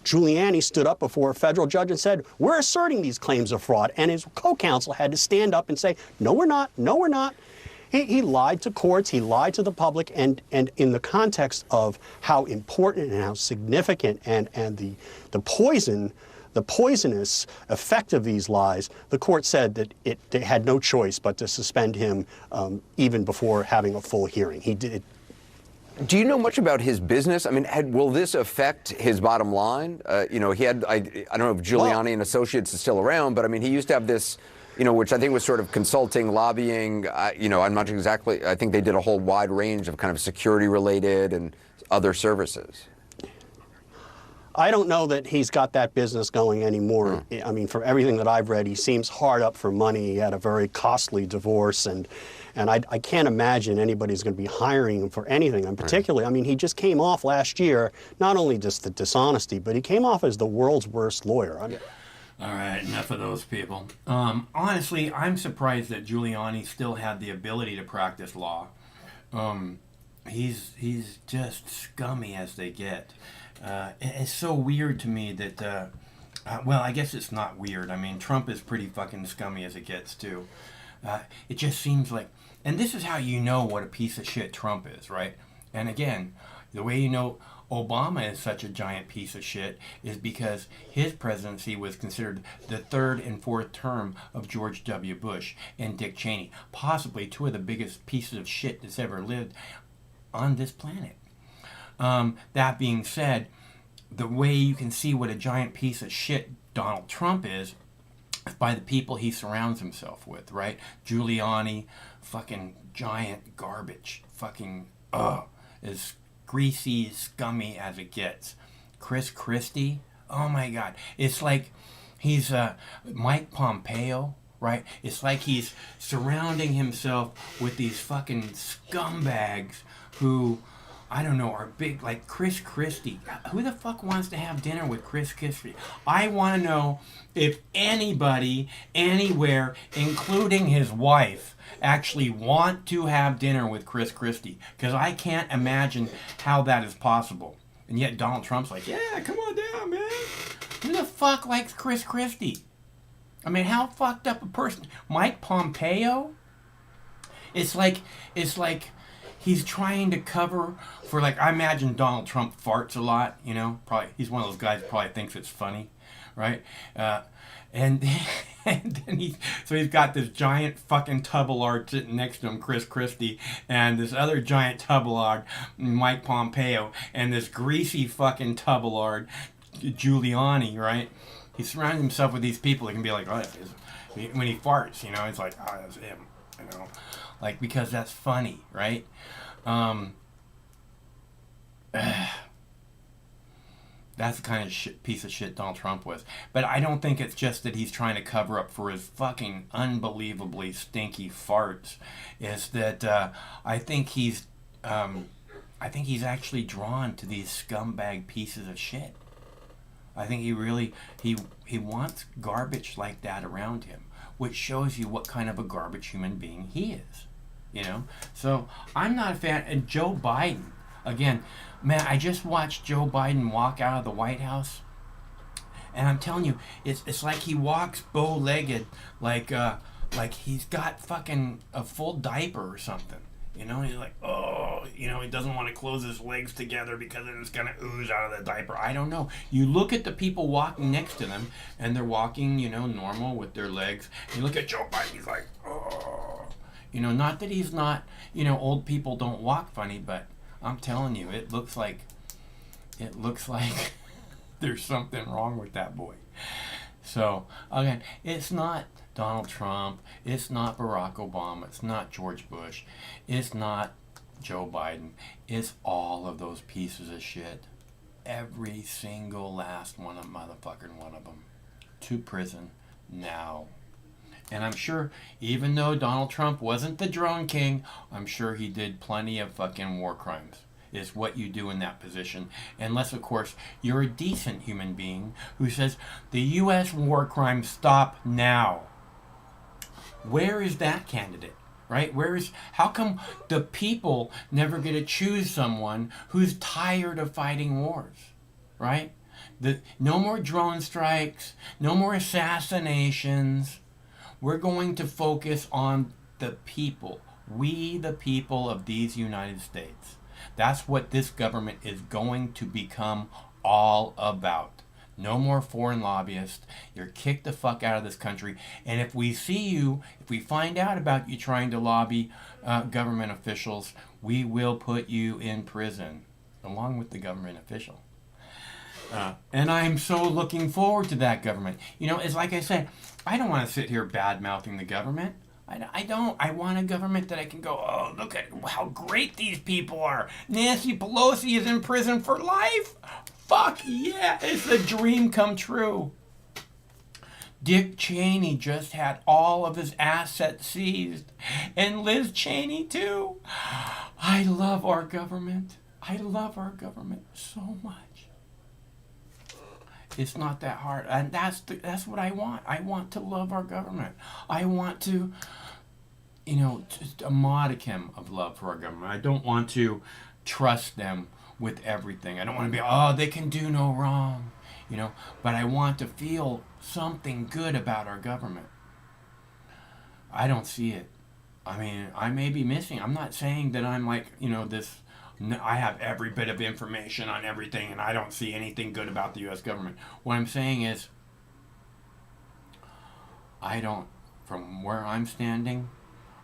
Giuliani stood up before a federal judge and said, we're asserting these claims of fraud. And his co-counsel had to stand up and say, no, we're not. No, we're not. He lied to courts. He lied to the public. And in the context of how important and how significant and the poisonous effect of these lies, the court said that they had no choice but to suspend him even before having a full hearing. He did. Do you know much about his business? I mean, will this affect his bottom line? He had, I don't know if Giuliani and Associates is still around, but I mean, he used to have this, which I think was sort of consulting, lobbying, I'm not exactly, I think they did a whole wide range of kind of security related and other services. I don't know that he's got that business going anymore. I mean, from everything that I've read, he seems hard up for money. He had a very costly divorce, and I can't imagine anybody's going to be hiring him for anything. And particularly, I mean, he just came off last year, not only just the dishonesty, but he came off as the world's worst lawyer. All right, enough of those people. Honestly, I'm surprised that Giuliani still had the ability to practice law. He's just scummy as they get. It's so weird to me that, well, I guess it's not weird. I mean, Trump is pretty fucking scummy as it gets, too. It just seems like, and this is how you know what a piece of shit Trump is, right? And again, the way you know Obama is such a giant piece of shit is because his presidency was considered the third and fourth term of George W. Bush and Dick Cheney, possibly two of the biggest pieces of shit that's ever lived on this planet. That being said, the way you can see what a giant piece of shit Donald Trump is by the people he surrounds himself with, right? Giuliani, fucking giant garbage, fucking, as greasy, scummy as it gets. Chris Christie, oh my God. It's like he's Mike Pompeo, right? It's like he's surrounding himself with these fucking scumbags who, I don't know, are big, like Chris Christie. Who the fuck wants to have dinner with Chris Christie? I want to know if anybody, anywhere, including his wife, actually want to have dinner with Chris Christie. Because I can't imagine how that is possible. And yet Donald Trump's like, yeah, come on down, man. Who the fuck likes Chris Christie? I mean, how fucked up a person? Mike Pompeo? It's like he's trying to cover for, like, I imagine Donald Trump farts a lot, probably, he's one of those guys who probably thinks it's funny, right? And then he's got this giant fucking tubblard sitting next to him, Chris Christie, and this other giant tubblard, Mike Pompeo, and this greasy fucking tubblard, Giuliani, right? He surrounds himself with these people that can be like, oh, when he farts, it's like, oh, that's him, like, because that's funny, right? That's the kind of piece of shit Donald Trump was. But I don't think it's just that he's trying to cover up for his fucking unbelievably stinky farts. Is that I think he's actually drawn to these scumbag pieces of shit. I think he wants garbage like that around him, which shows you what kind of a garbage human being he is. So I'm not a fan. And Joe Biden, again, man, I just watched Joe Biden walk out of the White House, and I'm telling you, it's like he walks bow-legged, like he's got fucking a full diaper or something. He's like, he doesn't want to close his legs together because it's gonna ooze out of the diaper. I don't know. You look at the people walking next to them, and they're walking, normal with their legs. You look at Joe Biden, he's like, not that he's not, old people don't walk funny, but I'm telling you, it looks like there's something wrong with that boy. So, again, it's not Donald Trump, it's not Barack Obama, it's not George Bush, it's not Joe Biden, it's all of those pieces of shit. Every single last one of them. To prison now. And I'm sure, even though Donald Trump wasn't the drone king, I'm sure he did plenty of fucking war crimes. Is what you do in that position. Unless, of course, you're a decent human being who says, the U.S. war crimes stop now. Where is that candidate? Right? How come the people never get to choose someone who's tired of fighting wars? Right? No more drone strikes, no more assassinations. We're going to focus on the people. We, the people of these United States. That's what this government is going to become all about. No more foreign lobbyists. You're kicked the fuck out of this country. And if we see you, if we find out about you trying to lobby government officials, we will put you in prison, along with the government official. And I'm so looking forward to that government. You know, it's like I said, I don't want to sit here bad-mouthing the government. I don't. I want a government that I can go, oh, look at how great these people are. Nancy Pelosi is in prison for life. Fuck yeah, it's a dream come true. Dick Cheney just had all of his assets seized. And Liz Cheney, too. I love our government. I love our government so much. It's not that hard. And that's what I want. I want to love our government. I want to, you know, just a modicum of love for our government. I don't want to trust them with everything. I don't want to be, oh, they can do no wrong, you know. But I want to feel something good about our government. I don't see it. I mean, I may be missing. I'm not saying that I'm like, you know, this... I have every bit of information on everything and I don't see anything good about the U.S. government. What I'm saying is, from where I'm standing,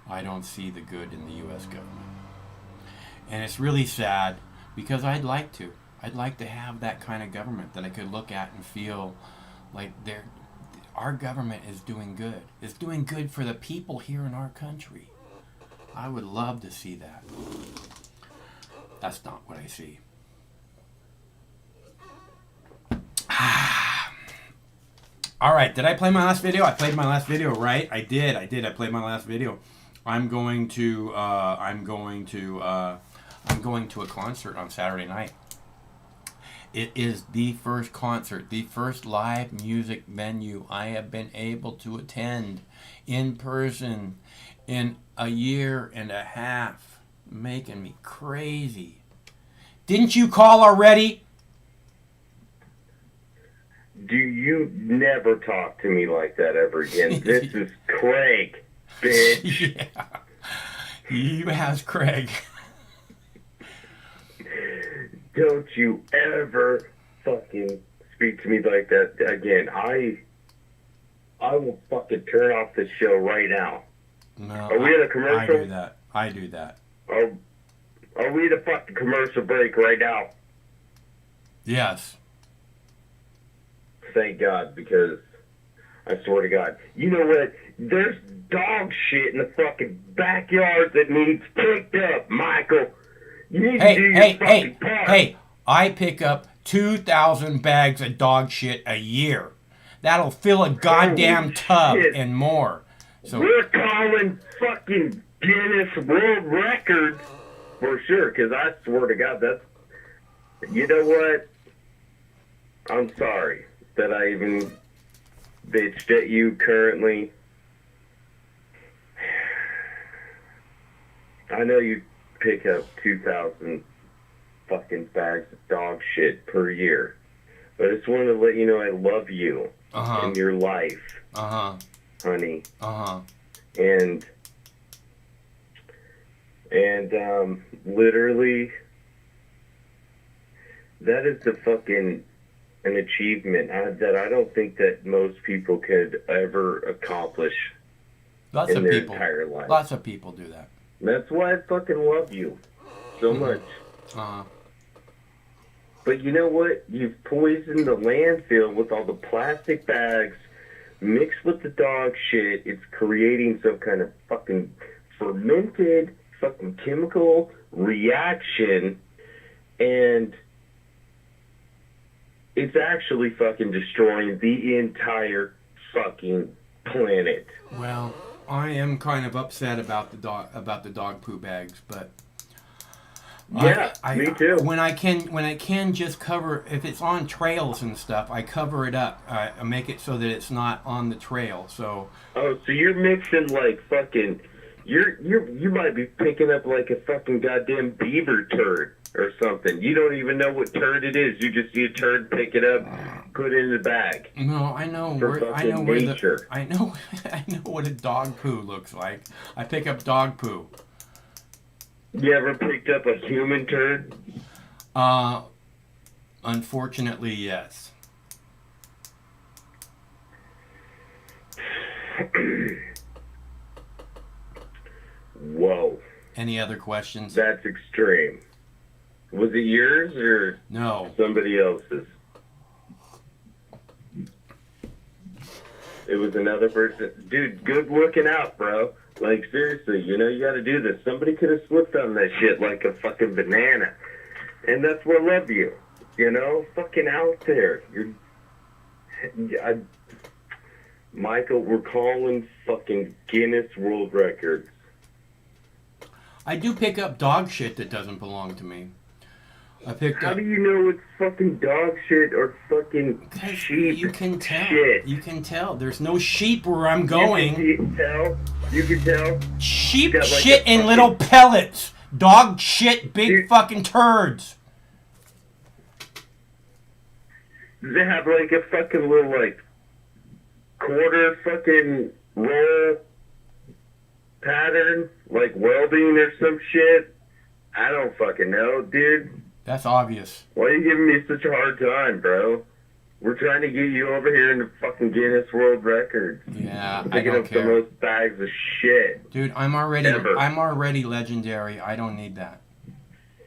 I don't see the good in the U.S. government. And it's really sad because I'd like to have that kind of government that I could look at and feel like our government is doing good. It's doing good for the people here in our country. I would love to see that. That's not what I see. All right, did I play my last video? I played my last video, right? I did. I played my last video. I'm going to a concert on Saturday night. It is the first concert, the first live music venue I have been able to attend in person in a year and a half. Making me crazy. Didn't you call already? Do you never talk to me like that ever again? This is Craig, bitch. Yeah. You asked Craig. Don't you ever fucking speak to me like that again. I will fucking turn off this show right now. No. Are we at a commercial? I do that. Are we at a fucking commercial break right now? Yes. Thank God, because I swear to God. You know what? There's dog shit in the fucking backyard that needs picked up, Michael. You need to do your fucking part. Hey, I pick up 2,000 bags of dog shit a year. That'll fill a goddamn tub and more. So we're calling fucking Guinness World Record for sure, because I swear to God, you know what? I'm sorry that I even bitched at you currently. I know you pick up 2,000 fucking bags of dog shit per year, but I just wanted to let you know I love you in your life, honey. And literally, that is an achievement that I don't think that most people could ever accomplish in their entire life. Lots of people do that. That's why I fucking love you so much. But you know what? You've poisoned the landfill with all the plastic bags mixed with the dog shit. It's creating some kind of fucking fermented fucking chemical reaction, and it's actually fucking destroying the entire fucking planet. Well, I am kind of upset about the dog poo bags, but yeah, me too. When I can just cover, if it's on trails and stuff, I cover it up. I make it so that it's not on the trail. So you're mixing like fucking You might be picking up like a fucking goddamn beaver turd or something. You don't even know what turd it is. You just see a turd, pick it up, put it in the bag. No, I know I know what a dog poo looks like. I pick up dog poo. You ever picked up a human turd? Unfortunately, yes. Whoa. Any other questions? That's extreme. Was it yours or no? Somebody else's? It was another person. Dude, good looking out, bro. Like, seriously, you know, you gotta do this. Somebody could have slipped on that shit like a fucking banana. And that's what I love you. You know? Fucking out there. Michael, we're calling fucking Guinness World Records. I do pick up dog shit that doesn't belong to me. How do you know it's fucking dog shit or fucking sheep? You can tell. Shit. You can tell. There's no sheep where I'm going. You can tell. You can tell. Sheep shit in little pellets. Dog shit, big fucking turds. Does it have like a fucking little like quarter fucking roll pattern, like welding or some shit? I don't fucking know, dude. That's obvious. Why are you giving me such a hard time, bro? We're trying to get you over here in the fucking Guinness World Records. Yeah, I picking don't up care. the most bags of shit. Dude, I'm already Ever. legendary. I don't need that.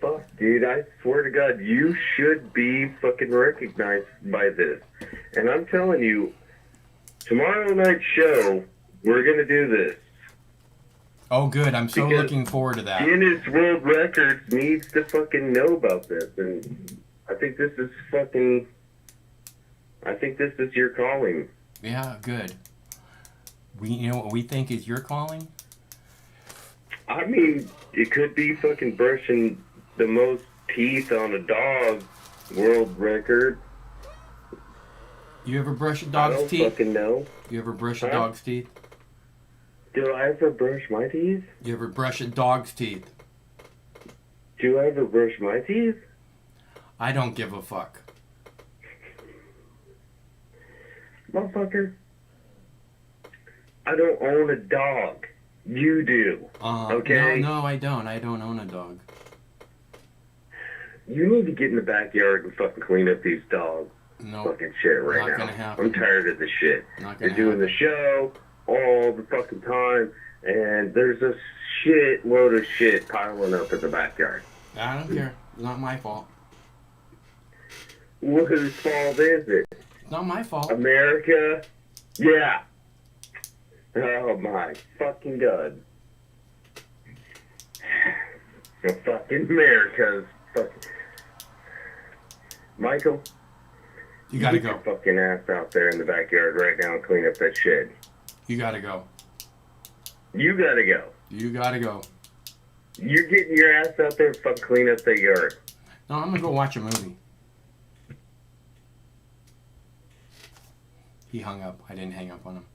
Fuck, dude, I swear to God, you should be fucking recognized by this. And I'm telling you, tomorrow night's show, we're gonna do this. Oh, good. I'm so Because looking forward to that. Guinness World Records needs to fucking know about this, and I think this is your calling. Yeah, good. You know what we think is your calling? I mean, it could be fucking brushing the most teeth on a dog world record. You ever brush a I dog's don't teeth? fucking know. You ever brush a Huh? dog's teeth? Do I ever brush my teeth? You ever brush a dog's teeth? Do I ever brush my teeth? I don't give a fuck. Motherfucker, I don't own a dog. You do. Okay? No, I don't. I don't own a dog. You need to get in the backyard and fucking clean up these dogs. No. Fucking shit right Not now. gonna happen. I'm tired of this shit. Not They're gonna doing happen. the show all the fucking time, and there's a shit load of shit piling up in the backyard. I don't care. It's not my fault. Well, whose fault is it? It's not my fault. America? Yeah. Oh my fucking God. The fucking America's fucking... Michael? You gotta get go. your fucking ass out there in the backyard right now and clean up that shit. You gotta go. You gotta go. You gotta go. You're getting your ass out there and fucking clean up that yard. No, I'm gonna go watch a movie. He hung up. I didn't hang up on him.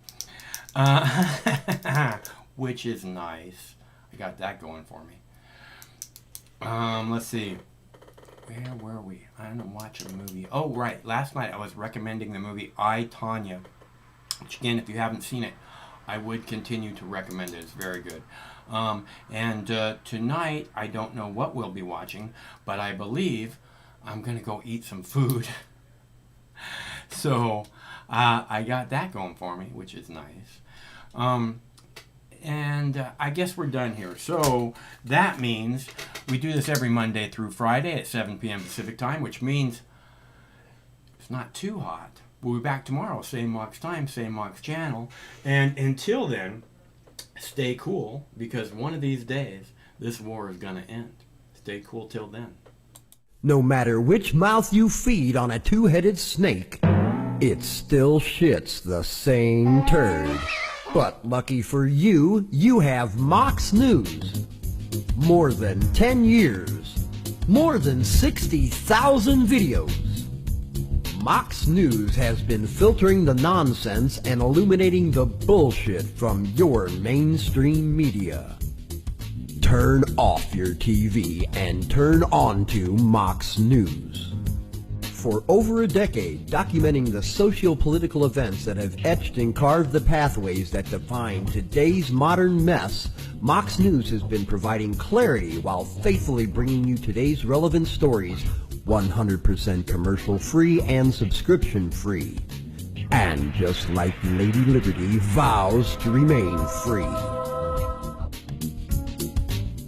Which is nice. I got that going for me. Let's see. Where were we? I didn't watch a movie. Oh, right. Last night I was recommending the movie I, Tonya. Which, again, if you haven't seen it, I would continue to recommend it. It's very good. Tonight, I don't know what we'll be watching, but I believe I'm going to go eat some food. So, I got that going for me, which is nice. I guess we're done here. So, that means we do this every Monday through Friday at 7 p.m. Pacific Time, which means it's not too hot. We'll be back tomorrow, same Mox time, same Mox channel. And until then, stay cool, because one of these days, this war is going to end. Stay cool till then. No matter which mouth you feed on a two-headed snake, it still shits the same turd. But lucky for you, you have Mox News. More than 10 years. More than 60,000 videos. Mox News has been filtering the nonsense and illuminating the bullshit from your mainstream media. Turn off your TV and turn on to Mox News. For over a decade, documenting the socio-political events that have etched and carved the pathways that define today's modern mess, Mox News has been providing clarity while faithfully bringing you today's relevant stories 100% commercial-free and subscription-free. And just like Lady Liberty vows to remain free.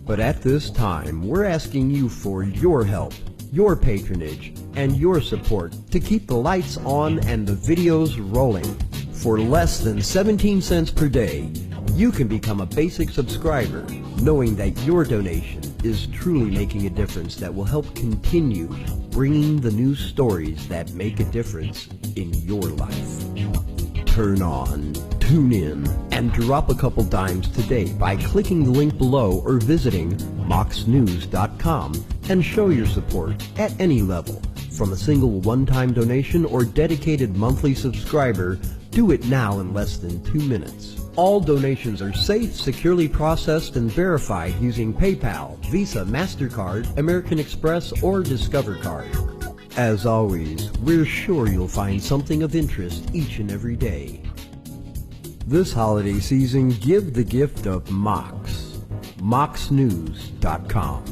But at this time, we're asking you for your help, your patronage, and your support to keep the lights on and the videos rolling. For less than 17 cents per day, you can become a basic subscriber, knowing that your donation is truly making a difference that will help continue bringing the news stories that make a difference in your life. Turn on, tune in, and drop a couple dimes today by clicking the link below or visiting moxnews.com and show your support at any level. From a single one-time donation or dedicated monthly subscriber, do it now in less than 2 minutes. All donations are safe, securely processed, and verified using PayPal, Visa, MasterCard, American Express, or Discover Card. As always, we're sure you'll find something of interest each and every day. This holiday season, give the gift of Mox. moxnews.com.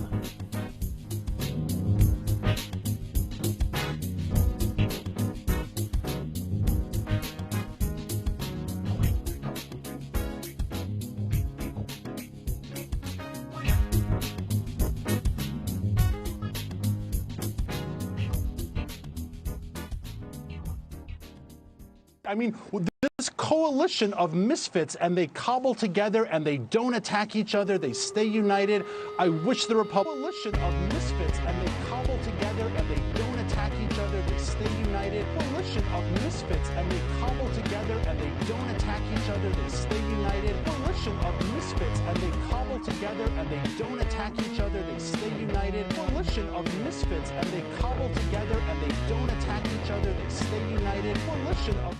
I mean, this coalition of misfits, and they cobble together and they don't attack each other, they stay united. I wish the coalition of misfits, and they cobble together and they don't attack each other, they stay united. Coalition of misfits, and they cobble together and they don't attack each other, they stay united. Coalition of misfits, and they cobble together and they don't attack each other, they stay united. Coalition of misfits, and they cobble together and they don't attack each other, they stay united. Coalition of